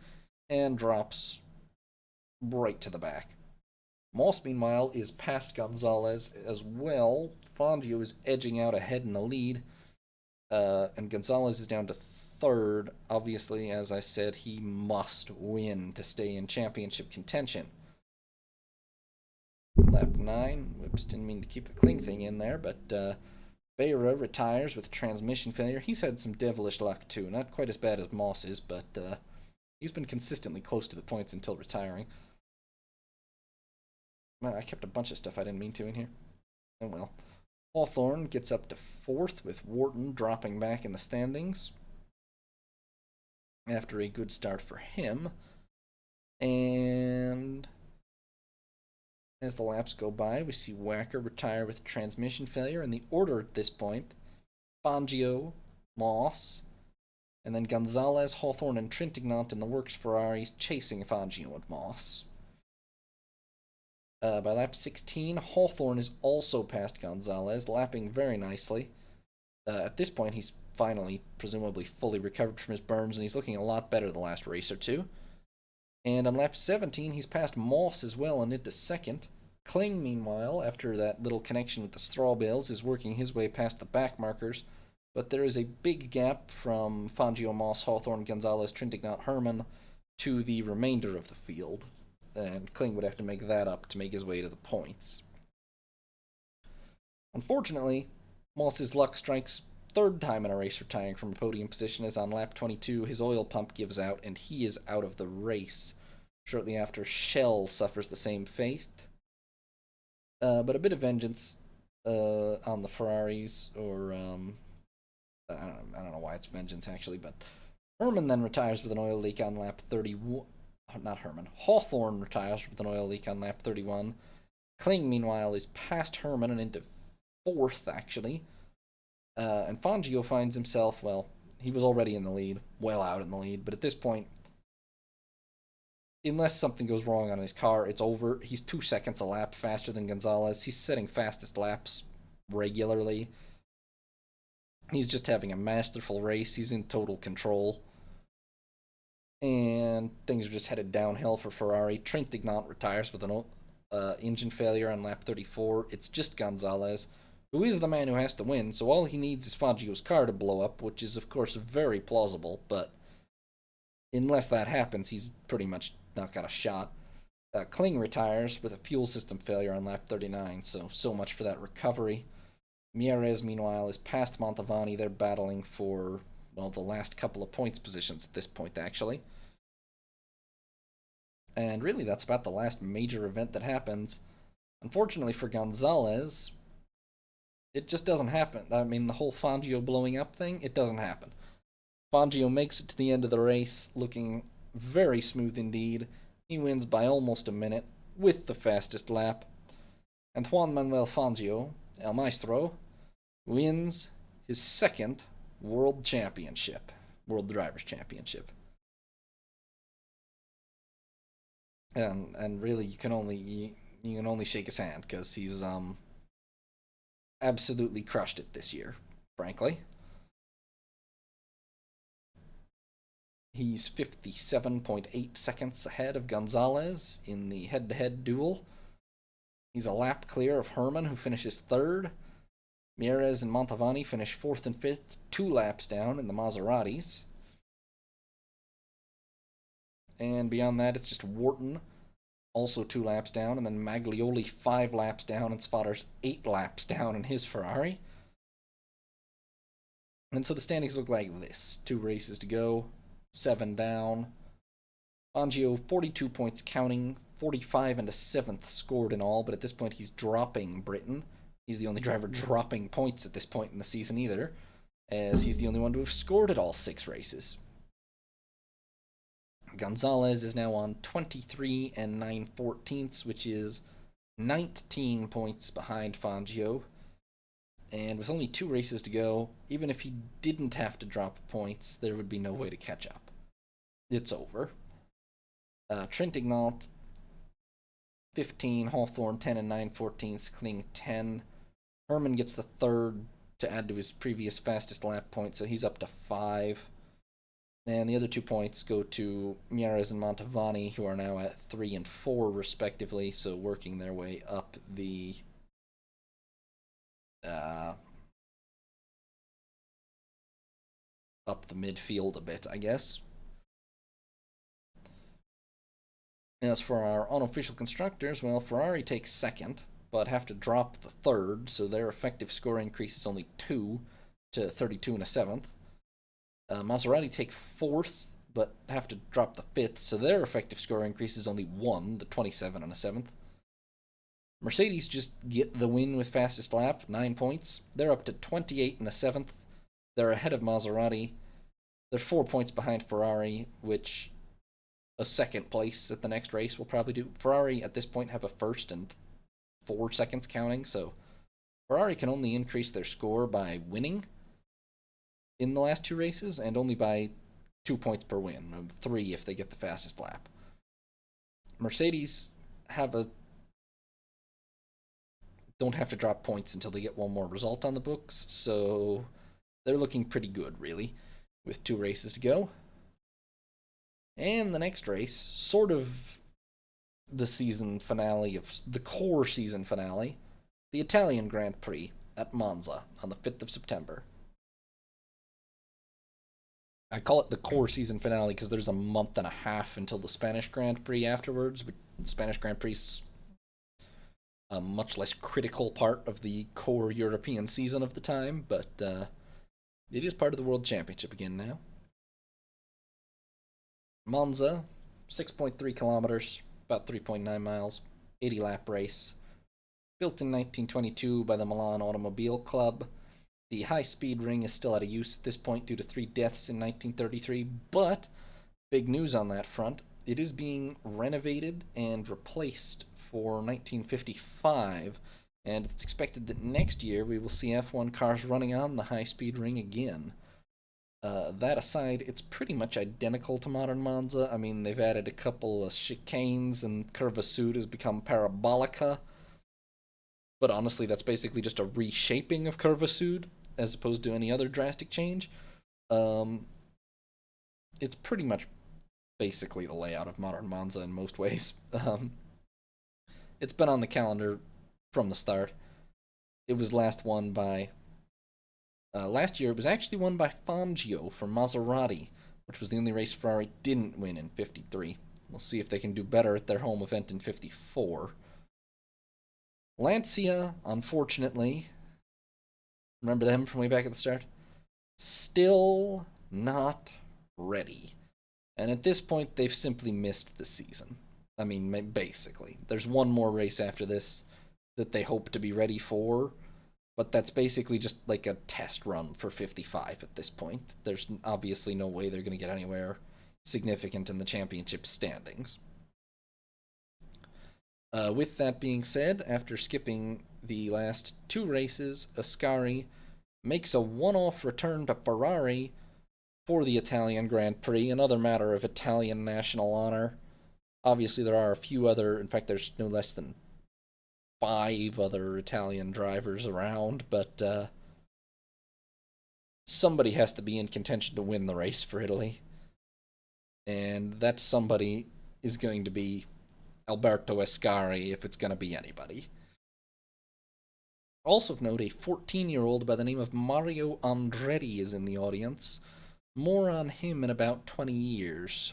and drops right to the back. Moss, meanwhile, is past Gonzalez as well. Fangio is edging out ahead in the lead. And Gonzalez is down to third. Obviously, as I said, he must win to stay in championship contention. Lap 9. Whoops, didn't mean to keep the cling thing in there, but Beira retires with transmission failure. He's had some devilish luck, too. Not quite as bad as Moss's, but he's been consistently close to the points until retiring. Well, I kept a bunch of stuff I didn't mean to in here. Oh well. Hawthorne gets up to fourth, with Wharton dropping back in the standings after a good start for him. And as the laps go by, we see Wacker retire with transmission failure. And the order at this point: Fangio, Moss, and then Gonzalez, Hawthorne, and Trintignant in the works Ferraris chasing Fangio and Moss. By lap 16, Hawthorne is also past Gonzalez, lapping very nicely. At this point, he's finally, presumably, fully recovered from his burns, and he's looking a lot better the last race or two. And on lap 17, he's passed Moss as well and into second. Kling, meanwhile, after that little connection with the straw bales, is working his way past the back markers, but there is a big gap from Fangio, Moss, Hawthorne, Gonzalez, Trintignant, Herman to the remainder of the field. And Kling would have to make that up to make his way to the points. Unfortunately, Moss's luck strikes third time in a race retiring from a podium position, as on lap 22 his oil pump gives out and he is out of the race. Shortly after, Shell suffers the same fate. But a bit of vengeance on the Ferraris, or I don't know why it's vengeance actually, but Herman then retires with an oil leak on lap 31. Not Herman. Hawthorne retires with an oil leak on lap 31. Kling, meanwhile, is past Herman and into fourth, actually. And Fangio finds himself, well, he was already in the lead, well out in the lead, but at this point, unless something goes wrong on his car, it's over. He's 2 seconds a lap faster than Gonzalez. He's setting fastest laps regularly. He's just having a masterful race. He's in total control. And things are just headed downhill for Ferrari. Trintignant retires with an engine failure on lap 34. It's just Gonzalez, who is the man who has to win, so all he needs is Fangio's car to blow up, which is, of course, very plausible, but unless that happens, he's pretty much not got a shot. Kling retires with a fuel system failure on lap 39, so much for that recovery. Mieres, meanwhile, is past Mantovani. They're battling for, well, the last couple of points positions at this point, actually. And really, that's about the last major event that happens. Unfortunately for Gonzalez, it just doesn't happen. I mean, the whole Fangio blowing up thing, it doesn't happen. Fangio makes it to the end of the race looking very smooth indeed. He wins by almost a minute with the fastest lap. And Juan Manuel Fangio, El Maestro, wins his second World Championship, World Drivers' Championship. And really, you can only shake his hand, because he's absolutely crushed it this year, frankly. He's 57.8 seconds ahead of Gonzalez in the head-to-head duel. He's a lap clear of Herman, who finishes third. Mieres and Mantovani finish fourth and fifth, 2 laps down in the Maseratis. And beyond that, it's just Wharton, also 2 laps down, and then Maglioli 5 laps down, and Spotter's 8 laps down in his Ferrari. And so the standings look like this. 2 races to go, 7 down. Fangio, 42 points counting, 45 and a 7th scored in all, but at this point he's dropping Britain. He's the only driver dropping points at this point in the season either, as he's the only one to have scored at all 6 races. Gonzalez is now on 23 and 9/14, which is 19 points behind Fangio. And with only 2 races to go, even if he didn't have to drop points, there would be no way to catch up. It's over. Trintignant, 15, Hawthorne, 10 and 9/14, Kling, 10. Herman gets the third to add to his previous fastest lap point, so he's up to 5. And the other 2 points go to Mieres and Mantovani, who are now at 3 and 4 respectively, so working their way up the midfield a bit, I guess. As for our unofficial constructors, well, Ferrari takes second, but have to drop the third, so their effective score increase is only 2 to 32 and a seventh. Maserati take fourth, but have to drop the fifth, so their effective score increase is only 1 to 27 and a seventh. Mercedes just get the win with fastest lap, 9 points. They're up to 28 and a seventh. They're ahead of Maserati. They're 4 points behind Ferrari, which a second place at the next race will probably do. Ferrari at this point have a first and 4 seconds counting, so Ferrari can only increase their score by winning in the last 2 races, and only by 2 points per win, 3 if they get the fastest lap. Mercedes don't have to drop points until they get one more result on the books, so they're looking pretty good, really, with 2 races to go. And the next race, sort of the season finale of the core season finale, the Italian Grand Prix at Monza on the 5th of September. I call it the core season finale because there's a month and a half until the Spanish Grand Prix afterwards. But the Spanish Grand Prix is a much less critical part of the core European season of the time, but it is part of the World Championship again now. Monza, 6.3 kilometers, about 3.9 miles, 80 lap race. Built in 1922 by the Milan Automobile Club. The high-speed ring is still out of use at this point due to 3 deaths in 1933, but big news on that front. It is being renovated and replaced for 1955, and it's expected that next year we will see F1 cars running on the high-speed ring again. That aside, it's pretty much identical to modern Monza. I mean, they've added a couple of chicanes, and Curva Sud has become Parabolica. But honestly, that's basically just a reshaping of Curva Sud, as opposed to any other drastic change. It's pretty much basically the layout of modern Monza in most ways. It's been on the calendar from the start. It was last won by... last year, it was actually won by Fangio for Maserati, which was the only race Ferrari didn't win in 53. We'll see if they can do better at their home event in 54. Lancia, unfortunately, remember them from way back at the start? Still not ready. And at this point, they've simply missed the season. I mean, basically. There's one more race after this that they hope to be ready for, but that's basically just like a test run for 55 at this point. There's obviously no way they're going to get anywhere significant in the championship standings. With that being said, after skipping the last 2 races, Ascari makes a one-off return to Ferrari for the Italian Grand Prix, another matter of Italian national honor. Obviously, there are a few other, in fact, there's no less than 5 other Italian drivers around, but somebody has to be in contention to win the race for Italy. And that somebody is going to be Alberto Ascari, if it's going to be anybody. Also of note, a 14-year-old by the name of Mario Andretti is in the audience. More on him in about 20 years.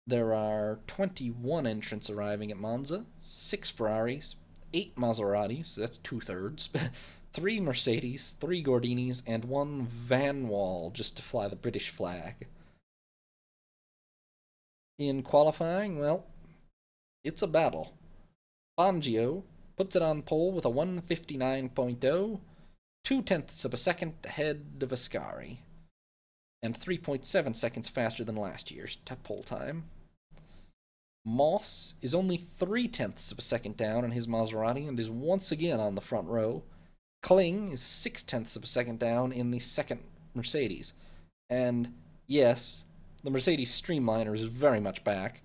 There are 21 entrants arriving at Monza, 6 Ferraris, 8 Maseratis, that's 2/3, 3 Mercedes, 3 Gordinis, and 1 Van Wall just to fly the British flag. In qualifying, well, it's a battle. Fangio puts it on pole with a 1:59.0, 0.2 of a second ahead of Ascari, and 3.7 seconds faster than last year's pole time. Moss is only 0.3 of a second down in his Maserati and is once again on the front row. Kling is 0.6 of a second down in the second Mercedes. And yes, the Mercedes Streamliner is very much back.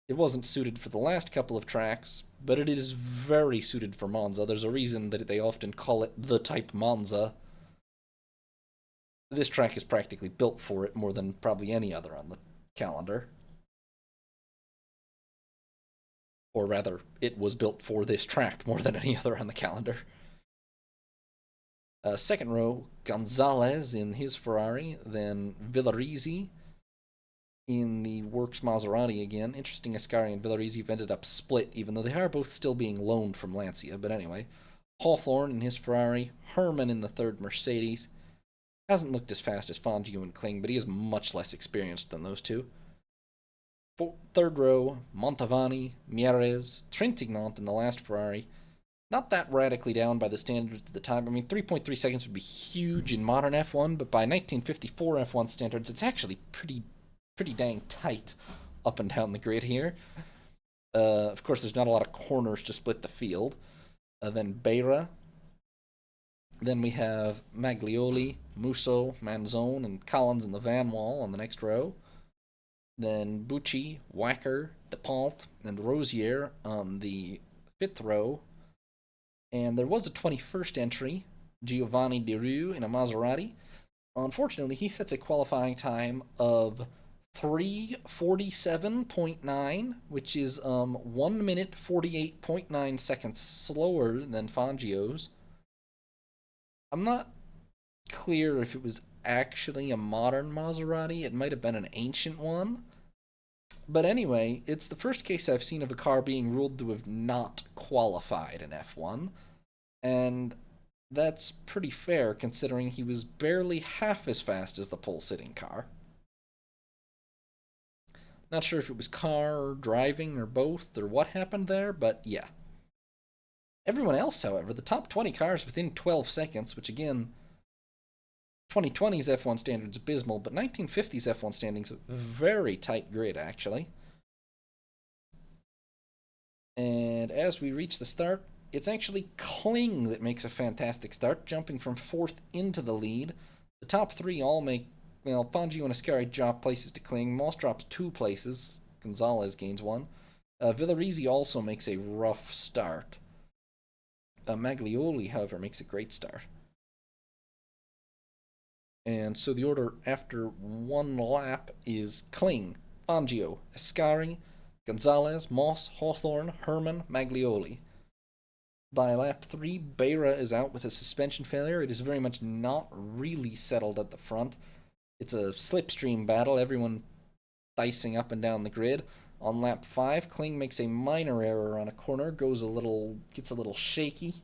It wasn't suited for the last couple of tracks, but it is very suited for Monza. There's a reason that they often call it the Type Monza. This track is practically built for it more than probably any other on the calendar. Or rather, it was built for this track more than any other on the calendar. Second row, Gonzalez in his Ferrari, then Villarizi in the Works Maserati again. Interesting, Ascari and Villarizi have ended up split, even though they are both still being loaned from Lancia. But anyway, Hawthorne in his Ferrari, Herman in the third Mercedes. Hasn't looked as fast as Fangio and Kling, but he is much less experienced than those two. Third row, Montavani, Mieres, Trintignant in the last Ferrari. Not that radically down by the standards at the time. I mean, 3.3 seconds would be huge in modern F1, but by 1954 F1 standards, it's actually pretty dang tight up and down the grid here. Of course, there's not a lot of corners to split the field. Then Beira. Then we have Maglioli, Musso, Manzone, and Collins in the van wall on the next row. Then Bucci, Wacker, DePault, and Rosier on the fifth row. And there was a 21st entry, Giovanni De Rue in a Maserati. Unfortunately, he sets a qualifying time of 3:47.9, which is 1 minute 48.9 seconds slower than Fangio's. I'm not clear if it was actually a modern Maserati. It might have been an ancient one. But anyway, it's the first case I've seen of a car being ruled to have not qualified in F1. And that's pretty fair considering he was barely half as fast as the pole-sitting car. Not sure if it was car or driving or both or what happened there, but yeah. Everyone else, however, the top 20 cars within 12 seconds, which again, 2020's F1 standards abysmal, but 1950's F1 standings very tight grid actually. And as we reach the start, it's actually Kling that makes a fantastic start, jumping from fourth into the lead. The top three all make, well, Fangio and Ascari drop places to Kling. Moss drops 2 places. Gonzalez gains 1. Villarizi also makes a rough start. Maglioli, however, makes a great start. And so the order after 1 lap is Kling, Fangio, Ascari, Gonzalez, Moss, Hawthorne, Herman, Maglioli. By lap 3, Beira is out with a suspension failure. It is very much not really settled at the front. It's a slipstream battle, everyone dicing up and down the grid. On lap 5, Kling makes a minor error on a corner, gets a little shaky,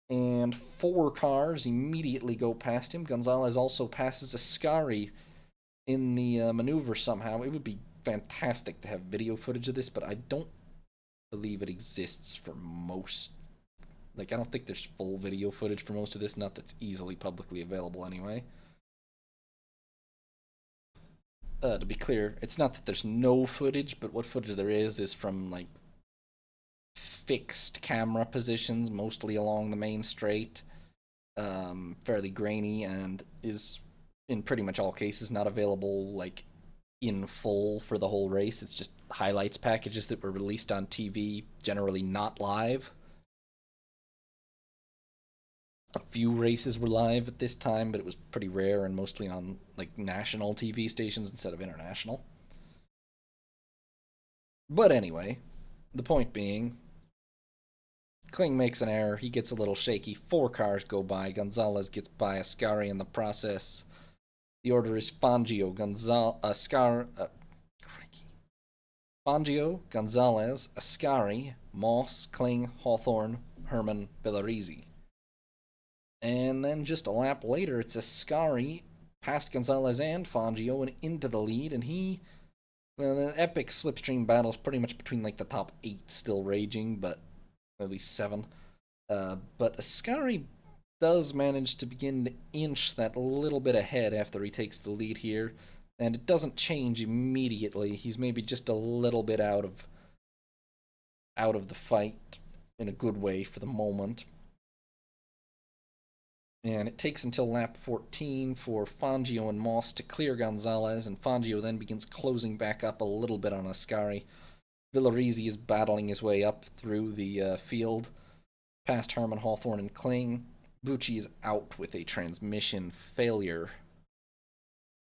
and 4 cars immediately go past him. Gonzalez also passes Ascari in the maneuver somehow. It would be fantastic to have video footage of this, but I don't believe it exists for most. I don't think there's full video footage for most of this, not that's easily publicly available anyway. To be clear, it's not that there's no footage, but what footage there is from, fixed camera positions, mostly along the main straight, fairly grainy, and is, in pretty much all cases, not available, in full for the whole race. It's just highlights packages that were released on TV, generally not live. A few races were live at this time, but it was pretty rare and mostly on national TV stations instead of international. But anyway, the point being, Kling makes an error, he gets a little shaky, 4 cars go by, Gonzalez gets by Ascari in the process. The order is Fangio, Gonzalez, Ascari, Moss, Kling, Hawthorne, Herman, Villarizi. And then just a lap later, it's Ascari past Gonzalez and Fangio and into the lead, and the epic slipstream battle is pretty much between the top 8 still raging, but at least 7. But Ascari does manage to begin to inch that little bit ahead after he takes the lead here, and it doesn't change immediately. He's maybe just a little bit out of the fight in a good way for the moment. And it takes until lap 14 for Fangio and Moss to clear Gonzalez, and Fangio then begins closing back up a little bit on Ascari. Villarizi is battling his way up through the field, past Herman, Hawthorne, and Kling. Bucci is out with a transmission failure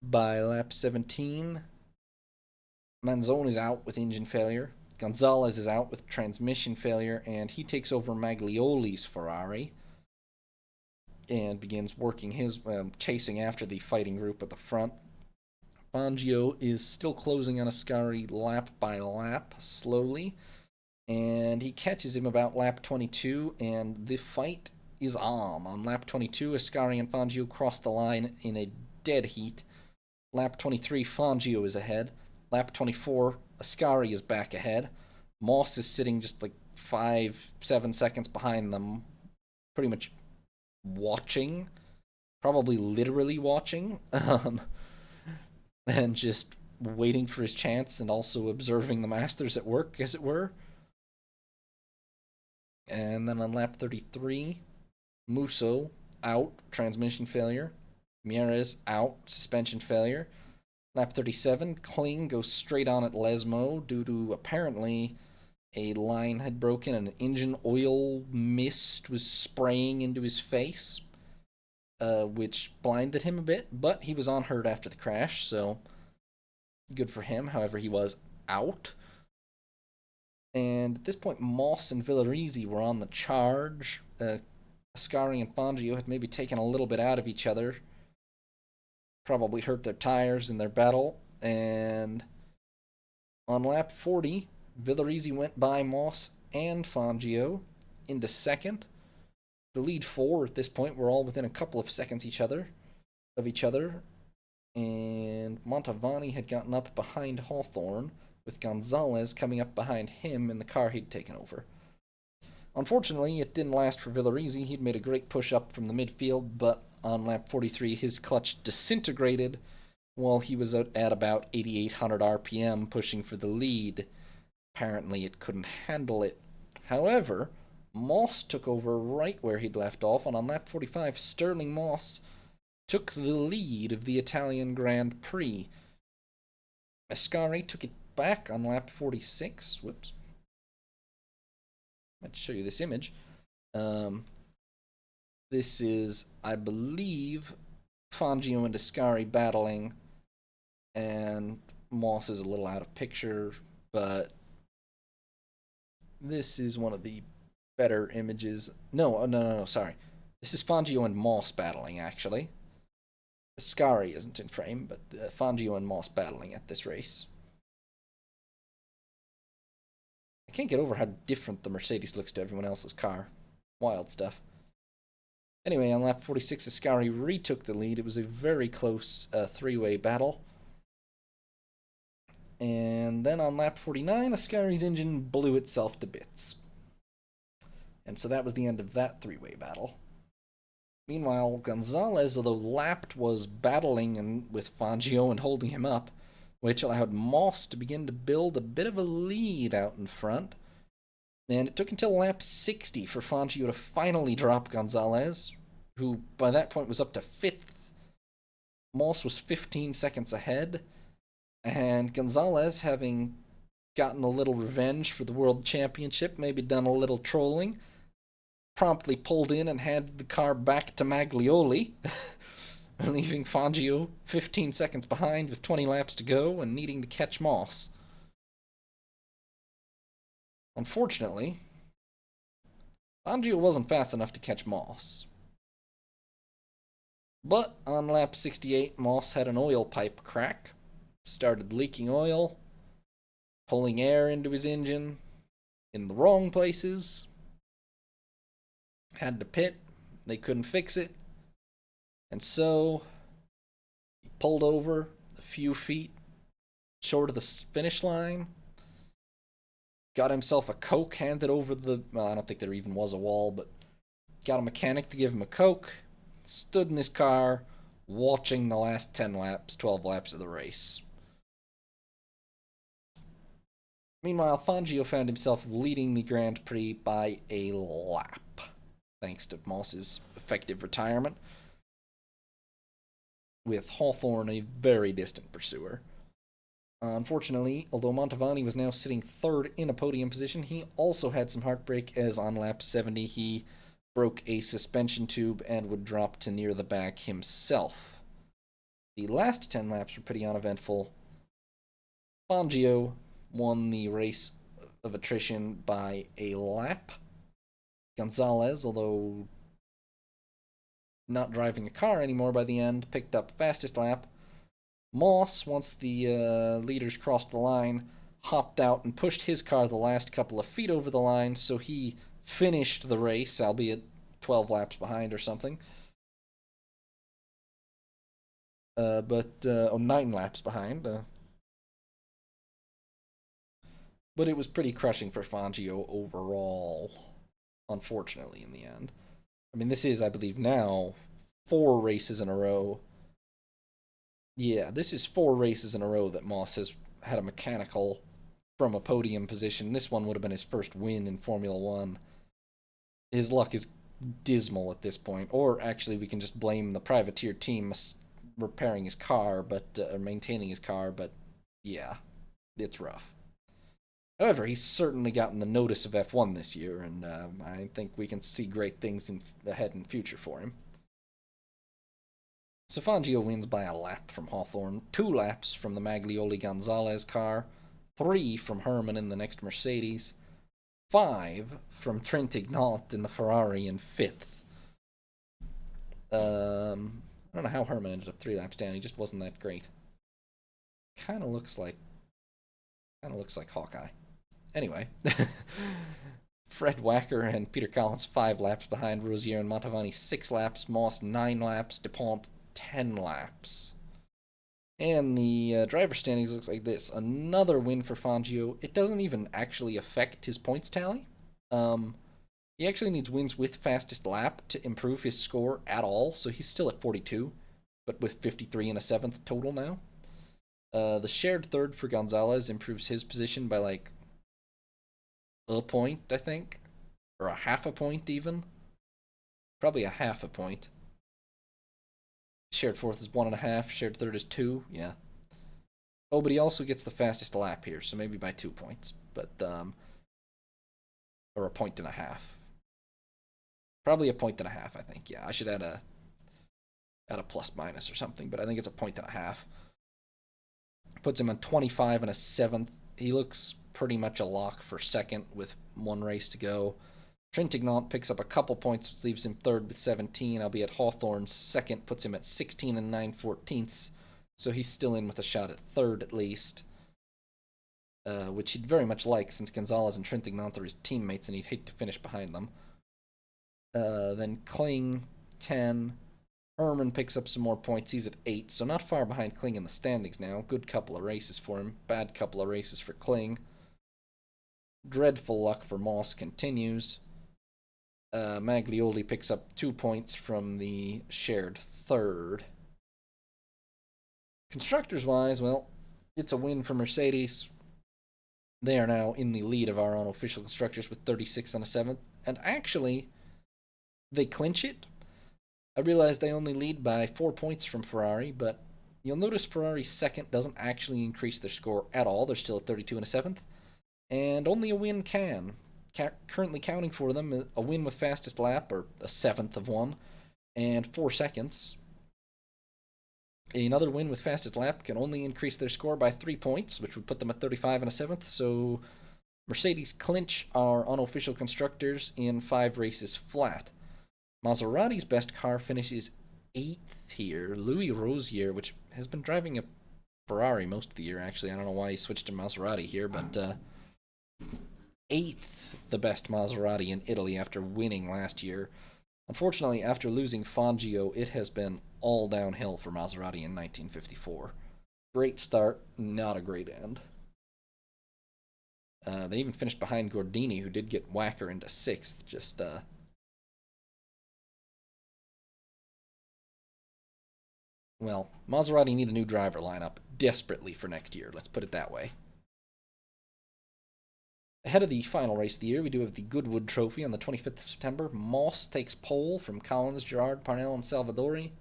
By lap 17, Manzone is out with engine failure. Gonzalez is out with transmission failure, and he takes over Maglioli's Ferrari and begins working his chasing after the fighting group at the front. Fangio is still closing on Ascari lap by lap, slowly, and he catches him about lap 22, and the fight is on. On lap 22, Ascari and Fangio cross the line in a dead heat. Lap 23, Fangio is ahead. Lap 24, Ascari is back ahead. Moss is sitting just like 5-7 seconds behind them, pretty much watching, probably literally watching, and just waiting for his chance and also observing the Masters at work, as it were. And then on lap 33, Musso out, transmission failure. Mieres out, suspension failure. Lap 37, Kling goes straight on at Lesmo due to apparently a line had broken and engine oil mist was spraying into his face, which blinded him a bit, but he was unhurt after the crash, so good for him. However, he was out. And at this point, Moss and Villarizi were on the charge. Ascari and Fangio had maybe taken a little bit out of each other, probably hurt their tires in their battle, and on lap 40, Villarizi went by Moss and Fangio into second. The lead four at this point were all within a couple of seconds of each other, and Montavani had gotten up behind Hawthorne, with Gonzalez coming up behind him in the car he'd taken over. Unfortunately, it didn't last for Villarizi. He'd made a great push up from the midfield, but on lap 43, his clutch disintegrated while he was at about 8,800 RPM pushing for the lead. Apparently, it couldn't handle it. However, Moss took over right where he'd left off, and on lap 45, Sterling Moss took the lead of the Italian Grand Prix. Ascari took it back on lap 46. Whoops. Let's show you this image. This is, I believe, Fangio and Ascari battling, and Moss is a little out of picture, but this is one of the better images. No, sorry. This is Fangio and Moss battling, actually. Ascari isn't in frame, but Fangio and Moss battling at this race. I can't get over how different the Mercedes looks to everyone else's car. Wild stuff. Anyway, on lap 46, Ascari retook the lead. It was a very close three-way battle. And then on lap 49, Ascari's engine blew itself to bits. And so that was the end of that three-way battle. Meanwhile, Gonzalez, although lapped, was battling with Fangio and holding him up, which allowed Moss to begin to build a bit of a lead out in front. And it took until lap 60 for Fangio to finally drop Gonzalez, who by that point was up to 5th. Moss was 15 seconds ahead, and Gonzalez, having gotten a little revenge for the World Championship, maybe done a little trolling, promptly pulled in and handed the car back to Maglioli, leaving Fangio 15 seconds behind with 20 laps to go and needing to catch Moss. Unfortunately, Fangio wasn't fast enough to catch Moss. But on lap 68, Moss had an oil pipe crack, started leaking oil, pulling air into his engine in the wrong places, had to pit, they couldn't fix it, and so he pulled over a few feet short of the finish line, got himself a Coke handed over well, I don't think there even was a wall, but got a mechanic to give him a Coke, stood in his car, watching the last 10 laps, 12 laps of the race. Meanwhile, Fangio found himself leading the Grand Prix by a lap, thanks to Moss's effective retirement, with Hawthorne a very distant pursuer. Unfortunately, although Montavani was now sitting third in a podium position, he also had some heartbreak, as on lap 70 he broke a suspension tube and would drop to near the back himself. The last 10 laps were pretty uneventful. Fangio won the race of attrition by a lap. Gonzalez, although not driving a car anymore by the end, picked up fastest lap. Moss, once the leaders crossed the line, hopped out and pushed his car the last couple of feet over the line, so he finished the race, albeit 12 laps behind or something. 9 laps behind. But it was pretty crushing for Fangio overall, unfortunately, in the end. I mean, this is, I believe, now 4 races in a row. Yeah, this is 4 races in a row that Moss has had a mechanical from a podium position. This one would have been his first win in Formula One. His luck is dismal at this point. Or actually, we can just blame the privateer team repairing his car, or maintaining his car. But yeah, it's rough. However, he's certainly gotten the notice of F1 this year, and I think we can see great things ahead in the future for him. So Fangio wins by a lap from Hawthorne, 2 laps from the Maglioli-Gonzalez car, 3 from Herman in the next Mercedes, 5 from Trintignant in the Ferrari in 5th. I don't know how Herman ended up 3 laps down. He just wasn't that great. Kind of looks like Hawkeye. Anyway, Fred Wacker and Peter Collins 5 laps behind Rosier and Mantovani 6 laps, Moss 9 laps, DuPont 10 laps. And the driver standings looks like this. Another win for Fangio. It doesn't even actually affect his points tally. He actually needs wins with fastest lap to improve his score at all, so he's still at 42, but with 53 and a 7th total now. The shared third for Gonzalez improves his position by like a point, I think, or a half a point even. Probably a half a point. Shared fourth is 1.5. Shared third is 2. Yeah. Oh, but he also gets the fastest lap here, so maybe by 2 points, but or a point and a half. Probably a point and a half, I think. Yeah, I should add a plus minus or something, but I think it's a point and a half. Puts him on 25 and a 7th. He looks pretty much a lock for second with 1 race to go. Trintignant picks up a couple points, which leaves him third with 17, albeit Hawthorne's second puts him at 16 and 9/14ths, so he's still in with a shot at third at least, which he'd very much like since Gonzalez and Trintignant are his teammates and he'd hate to finish behind them. Then Kling, 10. Herman picks up some more points. He's at 8, so not far behind Kling in the standings now. Good couple of races for him. Bad couple of races for Kling. Dreadful luck for Moss continues. Maglioli picks up 2 points from the shared third. Constructors-wise, well, it's a win for Mercedes. They are now in the lead of our unofficial constructors with 36 and a 7th. And actually, they clinch it. I realize they only lead by 4 points from Ferrari, but you'll notice Ferrari's second doesn't actually increase their score at all. They're still at 32 and a 7th. And only a win can. Currently counting for them, a win with fastest lap, or a 7th of one, and 4 seconds. Another win with fastest lap can only increase their score by 3 points, which would put them at 35 and a 7th. So Mercedes clinch our unofficial constructors in 5 races flat. Maserati's best car finishes 8th here. Louis Rosier, which has been driving a Ferrari most of the year, actually. I don't know why he switched to Maserati here, but 8th, the best Maserati in Italy after winning last year. Unfortunately, after losing Fangio, it has been all downhill for Maserati in 1954. Great start, not a great end. They even finished behind Gordini, who did get Wacker into 6th, just well, Maserati need a new driver lineup desperately for next year, let's put it that way. Ahead of the final race of the year, we do have the Goodwood Trophy on the 25th of September. Moss takes pole from Collins, Gerard, Parnell, and Salvadori.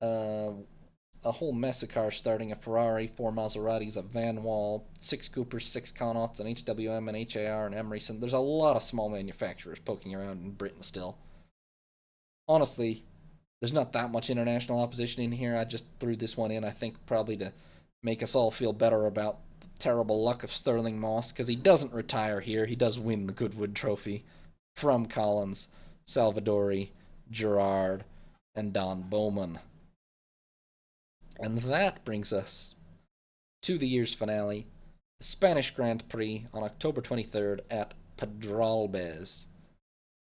A whole mess of cars starting: a Ferrari, 4 Maseratis, a Van Wall, 6 Coopers, 6 Connaughts, an HWM, an HAR, an Emerson. There's a lot of small manufacturers poking around in Britain still. Honestly, There's not that much international opposition in here. I just threw this one in, I think, probably to make us all feel better about the terrible luck of Sterling Moss, because he doesn't retire here. He does win the Goodwood Trophy from Collins, Salvadori, Gerard, and Don Bowman. And that brings us to the year's finale, the Spanish Grand Prix on October 23rd at Pedralbes.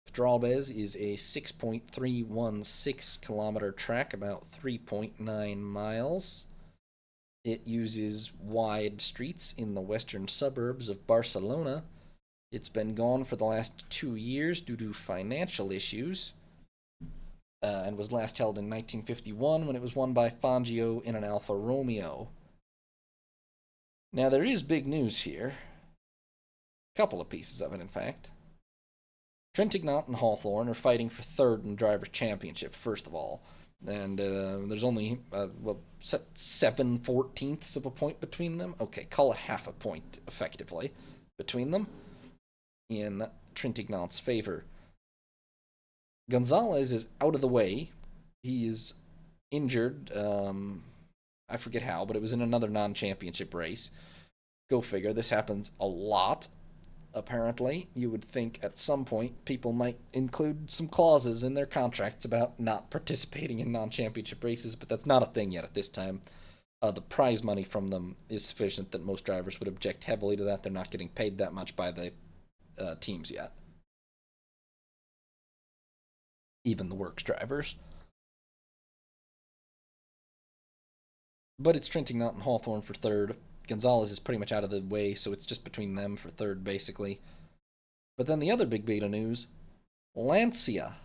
Pedralbes is a 6.316 kilometer track, about 3.9 miles. It uses wide streets in the western suburbs of Barcelona. It's been gone for the last 2 years due to financial issues, and was last held in 1951 when it was won by Fangio in an Alfa Romeo. Now, there is big news here. A couple of pieces of it, in fact. Trintignant and Hawthorne are fighting for third in the Drivers' Championship, first of all. And there's only, 7/14ths of a point between them. Okay, call it half a point, effectively, between them in Trintignant's favor. Gonzalez is out of the way. He is injured. I forget how, but it was in another non-championship race. Go figure. This happens a lot, apparently. You would think at some point people might include some clauses in their contracts about not participating in non-championship races, but that's not a thing yet at this time. The prize money from them is sufficient that most drivers would object heavily to that. They're not getting paid that much by the teams yet. Even the works drivers. But it's Trintignant and Hawthorne for third. Gonzalez is pretty much out of the way, so it's just between them for third, basically. But then the other big bit of news, Lancia.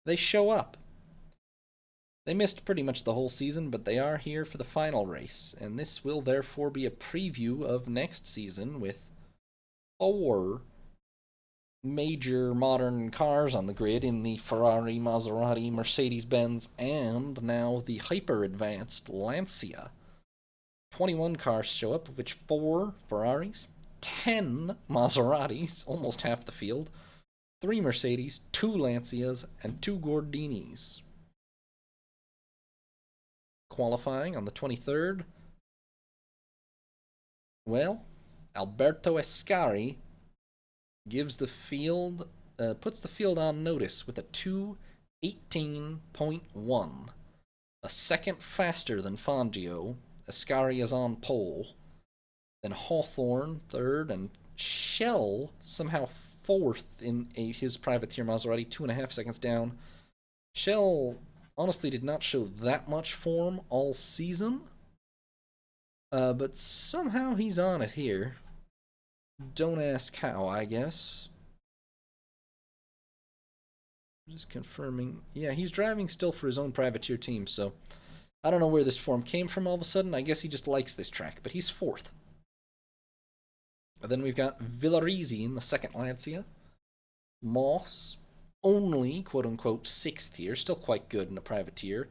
They show up. They missed pretty much the whole season, but they are here for the final race, and this will therefore be a preview of next season with 4 major modern cars on the grid in the Ferrari, Maserati, Mercedes-Benz, and now the hyper-advanced Lancia. 21 cars show up, of which 4 Ferraris, 10 Maseratis, almost half the field, 3 Mercedes, 2 Lancias, and 2 Gordinis. Qualifying on the 23rd, well, Alberto Ascari gives the field, puts the field on notice with a 2:18.1, a second faster than Fangio. Ascari is on pole. Then Hawthorne third, and Shell somehow fourth in his privateer Maserati, 2.5 seconds down. Shell honestly did not show that much form all season, but somehow he's on it here. Don't ask how, I guess. Just confirming. Yeah, he's driving still for his own privateer team, so I don't know where this form came from all of a sudden. I guess he just likes this track, but he's fourth. And then we've got Villarizi in the second Lancia. Moss, only quote-unquote 6th here, still quite good in a privateer.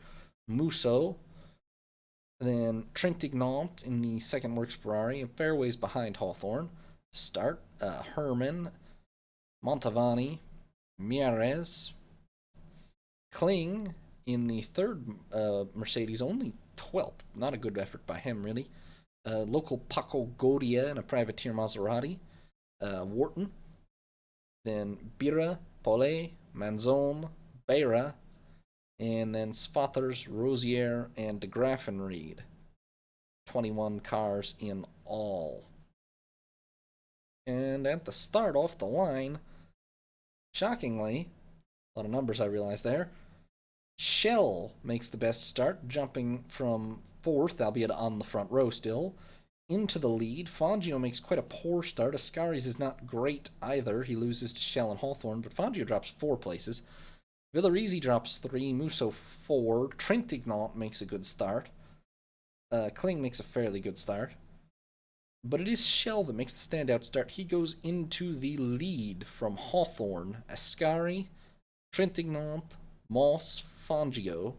Musso. And then Trintignant in the second works Ferrari, and fairways behind Hawthorne. Start, Herman, Montavani, Mieres, Kling in the third Mercedes, only 12th. Not a good effort by him, really. Local Paco Godia in a privateer Maserati. Wharton. Then Bira, Paulet, Manzone, Beira, and then Svathers, Rosier, and de Graffenried. 21 cars in all. And at the start off the line, shockingly, a lot of numbers I realize there, Shell makes the best start, jumping from 4th, albeit on the front row still, into the lead. Fangio makes quite a poor start. Ascari's is not great either. He loses to Shell and Hawthorne, but Fangio drops 4 places. Villarizi drops 3, Musso 4, Trintignant makes a good start. Kling makes a fairly good start. But it is Shell that makes the standout start. He goes into the lead from Hawthorne, Ascari, Trintignant, Moss, Fangio,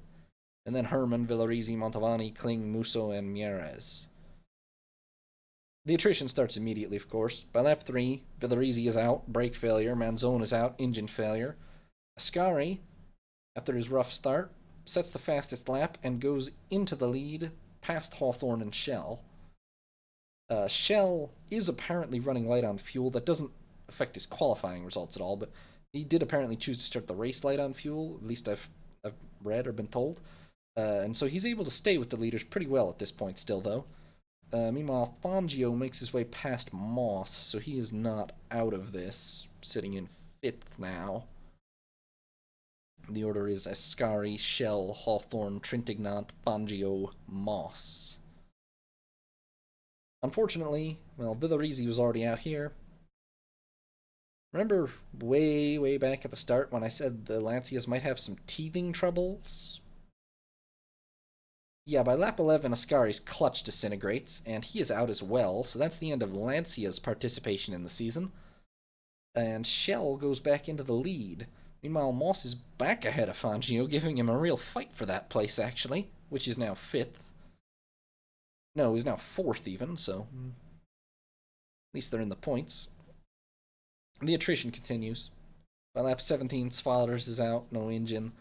and then Herman, Villarizi, Montavani, Kling, Musso, and Mieres. The attrition starts immediately, of course. By lap 3, Villarizi is out, brake failure, Manzone is out, engine failure. Ascari, after his rough start, sets the fastest lap and goes into the lead past Hawthorne and Shell. Shell is apparently running light on fuel. That doesn't affect his qualifying results at all, but he did apparently choose to start the race light on fuel, at least I've read or been told. And so he's able to stay with the leaders pretty well at this point still, though. Meanwhile, Fangio makes his way past Moss, so he is not out of this, sitting in 5th now. The order is Ascari, Shell, Hawthorne, Trintignant, Fangio, Moss. Unfortunately, well, Villarizi was already out here. Remember way back at the start when I said the Lancias might have some teething troubles? Yeah, by lap 11, Ascari's clutch disintegrates, and he is out as well, so that's the end of Lancia's participation in the season. And Shell goes back into the lead. Meanwhile, Moss is back ahead of Fangio, giving him a real fight for that place, actually, which is now 5th. No, he's now 4th even, so at least they're in the points. The attrition continues. By lap 17, Svalers is out, no engine.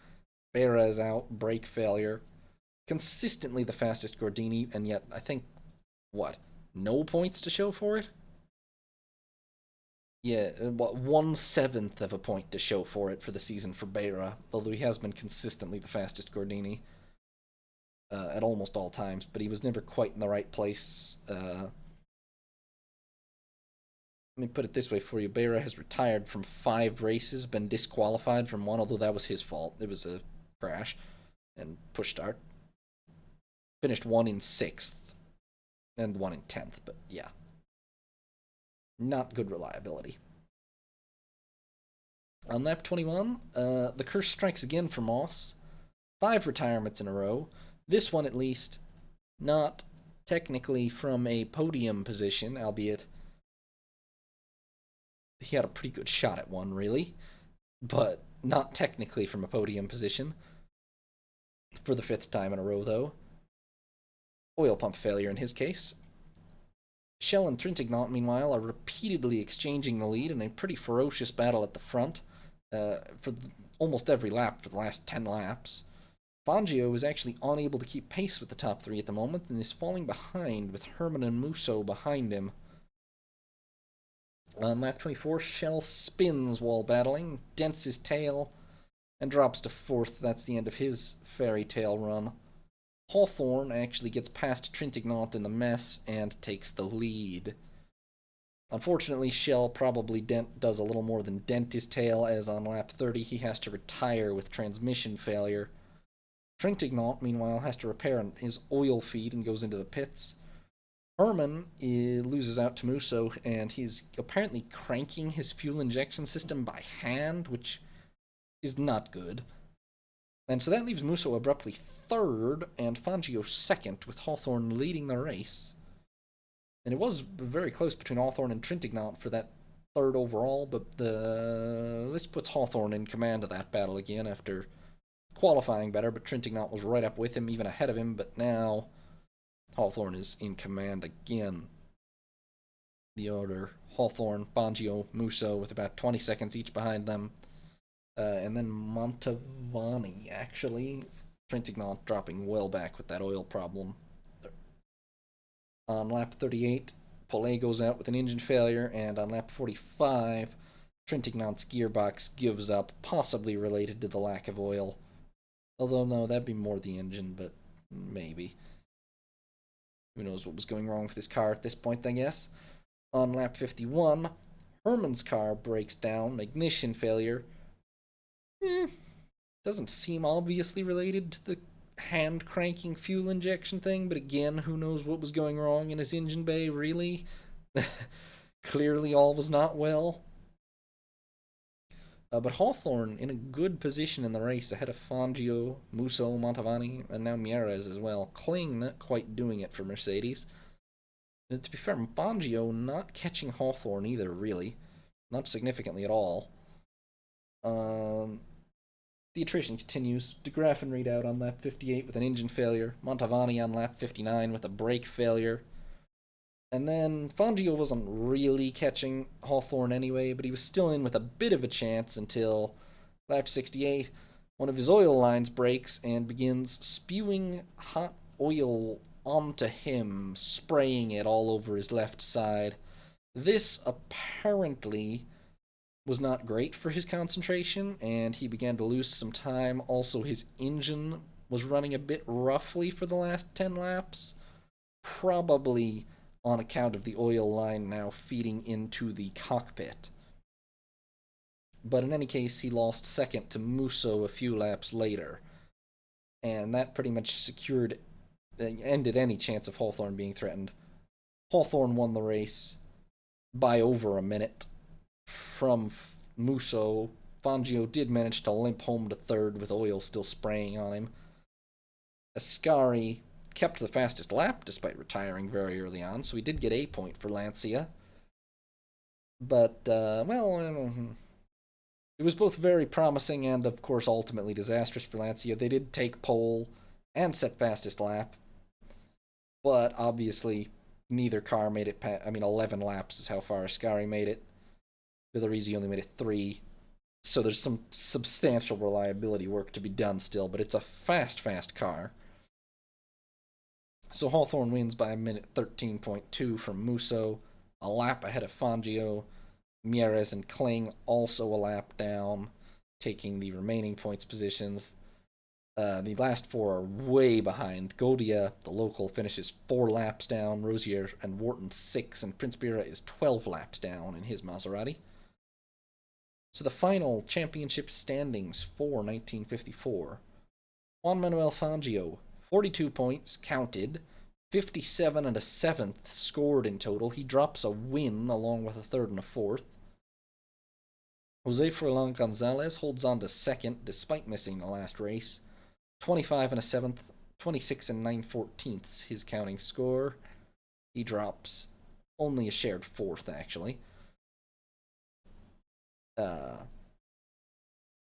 Bera is out, brake failure. Consistently the fastest Gordini, and yet I think, what, no points to show for it? Yeah, 1/7 of a point to show for it for the season for Bera, although he has been consistently the fastest Gordini at almost all times, but he was never quite in the right place. Let me put it this way for you. Bera has retired from 5 races, been disqualified from 1, although that was his fault. It was a crash and push start. Finished 1 in 6th and 1 in 10th, but yeah. Not good reliability. On lap 21, the curse strikes again for Moss. 5 retirements in a row. This one, at least, not technically from a podium position, albeit he had a pretty good shot at one, really, but not technically from a podium position. For the 5th time in a row, though. Oil pump failure in his case. Shell and Trintignant, meanwhile, are repeatedly exchanging the lead in a pretty ferocious battle at the front for almost every lap for the last 10 laps. Fangio is actually unable to keep pace with the top 3 at the moment and is falling behind with Herman and Musso behind him. On lap 24, Shell spins while battling, dents his tail, and drops to 4th. That's the end of his fairy tale run. Hawthorne actually gets past Trintignant in the mess and takes the lead. Unfortunately, Shell probably does a little more than dent his tail, as on lap 30 he has to retire with transmission failure. Trintignant, meanwhile, has to repair his oil feed and goes into the pits. Herman loses out to Musso, and he's apparently cranking his fuel injection system by hand, which is not good. And so that leaves Musso abruptly 3rd and Fangio 2nd, with Hawthorne leading the race. And it was very close between Hawthorne and Trintignant for that 3rd overall, but this puts Hawthorne in command of that battle again after qualifying better, but Trintignant was right up with him, even ahead of him, but now Hawthorne is in command again. The order: Hawthorne, Fangio, Musso, with about 20 seconds each behind them. And then Mantovani, actually. Trintignant dropping well back with that oil problem. On lap 38, Paulet goes out with an engine failure, and on lap 45, Trintignant's gearbox gives up, possibly related to the lack of oil. Although, no, that'd be more the engine, but maybe. Who knows what was going wrong with his car at this point, I guess. On lap 51, Herman's car breaks down, ignition failure. Doesn't seem obviously related to the hand cranking fuel injection thing, but again, who knows what was going wrong in his engine bay, really? Clearly all was not well. But Hawthorne in a good position in the race, ahead of Fangio, Musso, Mantovani, and now Mieres as well. Kling not quite doing it for Mercedes. To be fair, Fangio not catching Hawthorne either, really. Not significantly at all. The attrition continues. De Graffen readout on lap 58 with an engine failure. Mantovani on lap 59 with a brake failure. And then Fangio wasn't really catching Hawthorne anyway, but he was still in with a bit of a chance until lap 68, one of his oil lines breaks and begins spewing hot oil onto him, spraying it all over his left side. This apparently was not great for his concentration, and he began to lose some time. Also, his engine was running a bit roughly for the last 10 laps, probably on account of the oil line now feeding into the cockpit. But in any case, he lost second to Musso a few laps later, and that pretty much ended any chance of Hawthorne being threatened. Hawthorne won the race by over a minute from Musso. Fangio did manage to limp home to third with oil still spraying on him. Ascari kept the fastest lap despite retiring very early on, so he did get a point for Lancia. But, it was both very promising and, of course, ultimately disastrous for Lancia. They did take pole and set fastest lap, but obviously neither car made it 11 laps is how far Ascari made it. Villarizi only made it 3. So there's some substantial reliability work to be done still, but it's a fast car. So Hawthorne wins by a minute 13.2 from Musso, a lap ahead of Fangio. Mieres and Kling also a lap down, taking the remaining points positions. The last 4 are way behind. Godia, the local, finishes 4 laps down. Rosier and Wharton 6, and Prince Bira is 12 laps down in his Maserati. So the final championship standings for 1954. Juan Manuel Fangio, 42 points counted, 57 and a 7th scored in total. He drops a win along with a 3rd and a 4th. Jose Furlan Gonzalez holds on to 2nd despite missing the last race. 25 and a 7th, 26 and 9/14ths his counting score. He drops only a shared 4th, actually.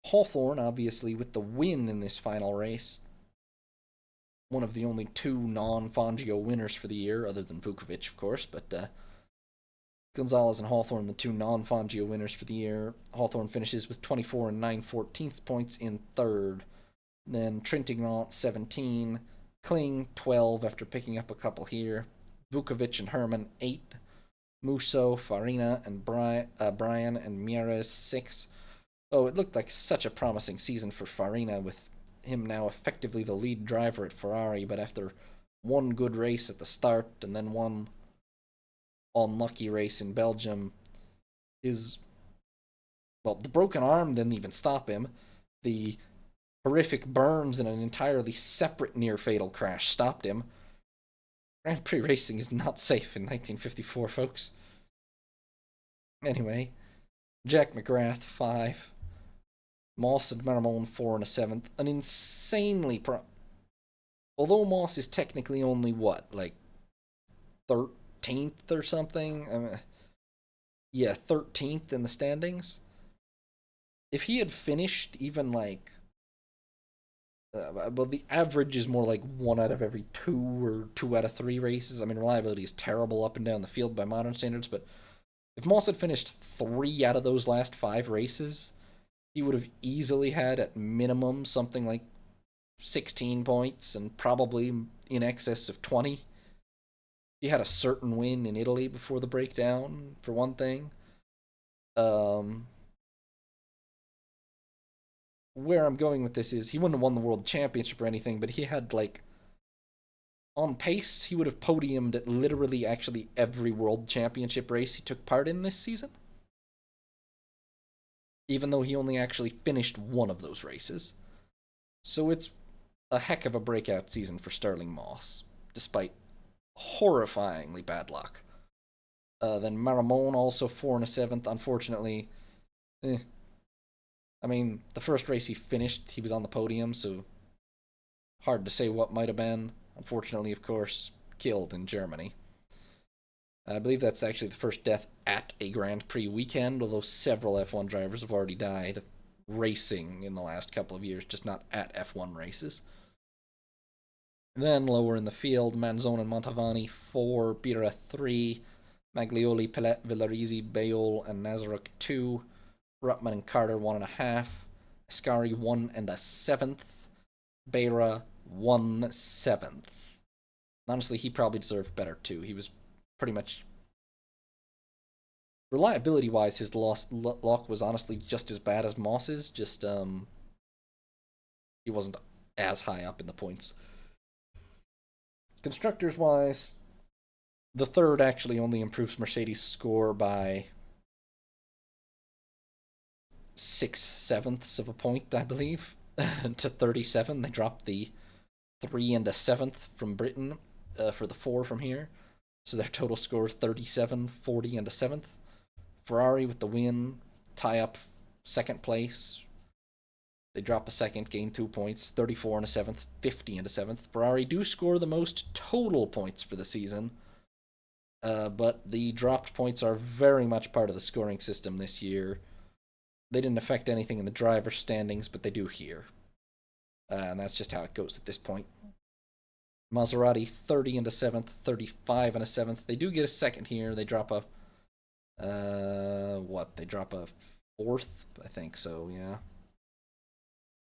Hawthorne, obviously, with the win in this final race, one of the only 2 non-Fangio winners for the year, other than Vukovic, of course, but Gonzalez and Hawthorne, the 2 non-Fangio winners for the year. Hawthorne finishes with 24 and 9/14ths points in 3rd. Then Trintignant, 17. Kling, 12 after picking up a couple here. Vukovic and Herman, 8. Musso, Farina, and Brian and Mieres, 6. Oh, it looked like such a promising season for Farina, with him now effectively the lead driver at Ferrari, but after one good race at the start and then one unlucky race in Belgium, the broken arm didn't even stop him. The horrific burns in an entirely separate near-fatal crash stopped him. Grand Prix racing is not safe in 1954, folks. Anyway, Jack McGrath, 5. Moss and Marmon, 4 and a 7th. An insanely although Moss is technically only, 13th or something? 13th in the standings. If he had finished even the average is more like 1 out of every 2 or 2 out of 3 races. I mean, reliability is terrible up and down the field by modern standards, but if Moss had finished 3 out of those last 5 races, he would have easily had, at minimum, something like 16 points and probably in excess of 20. He had a certain win in Italy before the breakdown, for one thing. Where I'm going with this is, he wouldn't have won the World Championship or anything, but he had, on pace, he would have podiumed at literally actually every World Championship race he took part in this season. Even though he only actually finished one of those races. So it's a heck of a breakout season for Sterling Moss, despite horrifyingly bad luck. Then Maramon, also 4 and a 7th, unfortunately. I mean, the first race he finished, he was on the podium, so hard to say what might have been. Unfortunately, of course, killed in Germany. I believe that's actually the first death at a Grand Prix weekend, although several F1 drivers have already died racing in the last couple of years, just not at F1 races. Then lower in the field, Manzone and Montavani 4, Bira 3, Maglioli, Pellet, Villarizi, Bayol, and Nazaruk 2, Ruttman and Carter 1.5, Ascari 1 and a 7th. Beira 1/7. Honestly, he probably deserved better too. He was pretty much reliability wise, his luck was honestly just as bad as Moss's. Just he wasn't as high up in the points. Constructors wise, the third actually only improves Mercedes' score by 6/7 of a point, I believe, to 37. They dropped the 3 and a 7th from Britain for the 4 from here. So their total score 37, 40, and a 7th. Ferrari with the win, tie up second place. They drop a second, gain 2 points, 34 and a 7th, 50 and a 7th. Ferrari do score the most total points for the season, but the dropped points are very much part of the scoring system this year. They didn't affect anything in the driver's standings, but they do here. And that's just how it goes at this point. Maserati 30 and a 7th, 35 and a 7th. They do get a second here. They drop a they drop a 4th, I think so, yeah.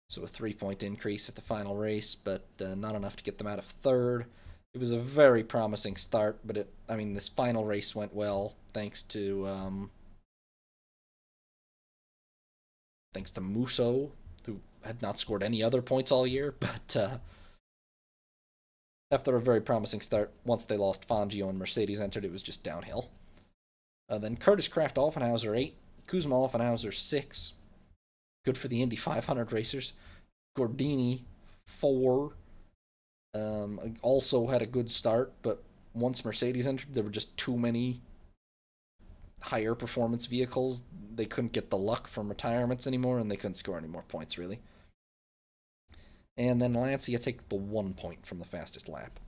So a 3-point increase at the final race, but not enough to get them out of 3rd. It was a very promising start, but this final race went well thanks to Musso, who had not scored any other points all year, but after a very promising start, once they lost Fangio and Mercedes entered, it was just downhill. Then Curtis Kraft Offenhauser 8, Kuzma Offenhauser 6. Good for the Indy 500 racers. Gordini 4. Also had a good start, but once Mercedes entered, there were just too many higher performance vehicles. They couldn't get the luck from retirements anymore, and they couldn't score any more points, really. And then Lancia take the 1 point from the fastest lap.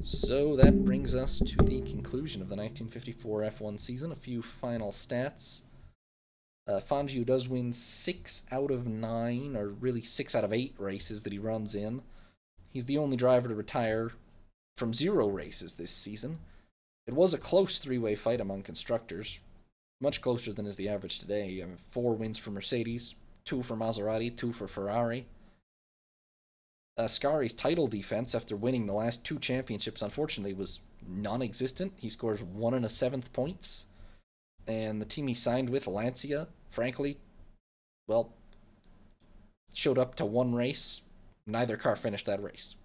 So that brings us to the conclusion of the 1954 F1 season. A few final stats. Fangio does win 6 out of 9, or really 6 out of 8 races that he runs in. He's the only driver to retire from 0 races this season. It was a close 3-way fight among constructors, much closer than is the average today. 4 wins for Mercedes, 2 for Maserati, 2 for Ferrari. Ascari's title defense after winning the last 2 championships, unfortunately, was non-existent. He scores 1 and a 7th points. And the team he signed with, Lancia, frankly, showed up to 1 race. Neither car finished that race.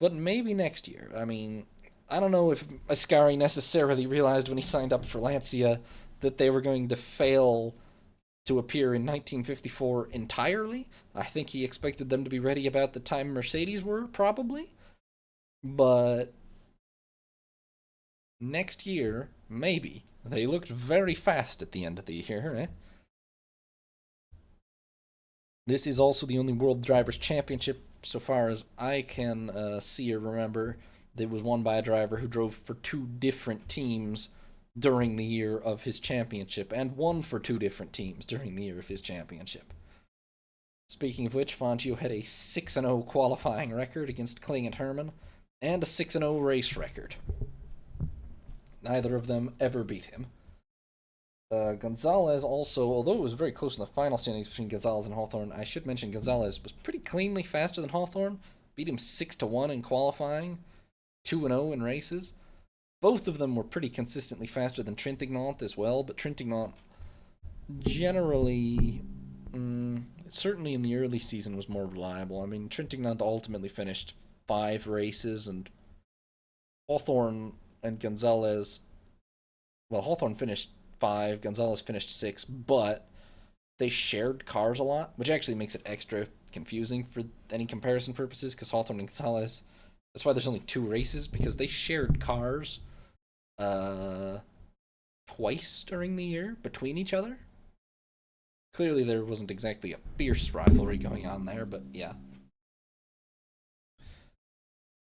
But maybe next year. I don't know if Ascari necessarily realized when he signed up for Lancia that they were going to fail to appear in 1954 entirely. I think he expected them to be ready about the time Mercedes were, probably. But next year, maybe. They looked very fast at the end of the year, eh? This is also the only World Drivers' Championship, so far as I can see or remember, that was won by a driver who drove for 2 different teams during the year of his championship, and won for 2 different teams during the year of his championship. Speaking of which, Fangio had a 6-0 qualifying record against Kling and Herman, and a 6-0 race record. Neither of them ever beat him. Gonzalez also, although it was very close in the final standings between Gonzalez and Hawthorne, I should mention Gonzalez was pretty cleanly faster than Hawthorne, beat him 6-1 in qualifying, 2-0 in races. Both of them were pretty consistently faster than Trintignant as well, but Trintignant generally, certainly in the early season, was more reliable. Trintignant ultimately finished 5 races, and Hawthorne and Gonzalez, Hawthorne finished 5, Gonzalez finished 6, but they shared cars a lot, which actually makes it extra confusing for any comparison purposes, because Hawthorne and Gonzalez, that's why there's only 2 races, because they shared cars twice during the year between each other. Clearly there wasn't exactly a fierce rivalry going on there, but yeah.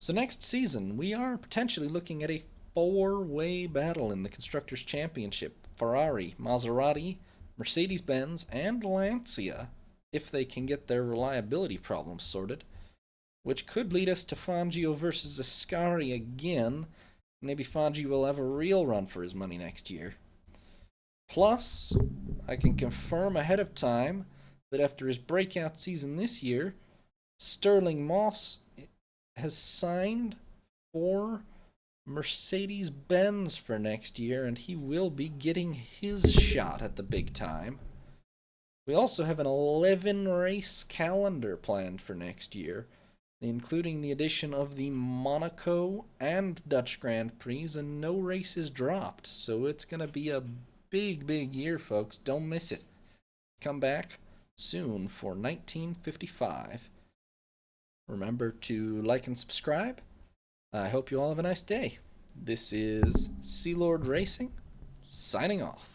So next season, we are potentially looking at a 4-way battle in the Constructors' Championship. Ferrari, Maserati, Mercedes-Benz, and Lancia, if they can get their reliability problems sorted, which could lead us to Fangio versus Ascari again. Maybe Fangio will have a real run for his money next year. Plus, I can confirm ahead of time that after his breakout season this year, Sterling Moss has signed for Mercedes-Benz for next year, and he will be getting his shot at the big time. We also have an 11 race calendar planned for next year, including the addition of the Monaco and Dutch Grand Prix, and no races dropped. So it's going to be a big year, folks. Don't miss it. Come back soon for 1955. Remember to like and subscribe. I hope you all have a nice day. This is Sea Lord Racing, signing off.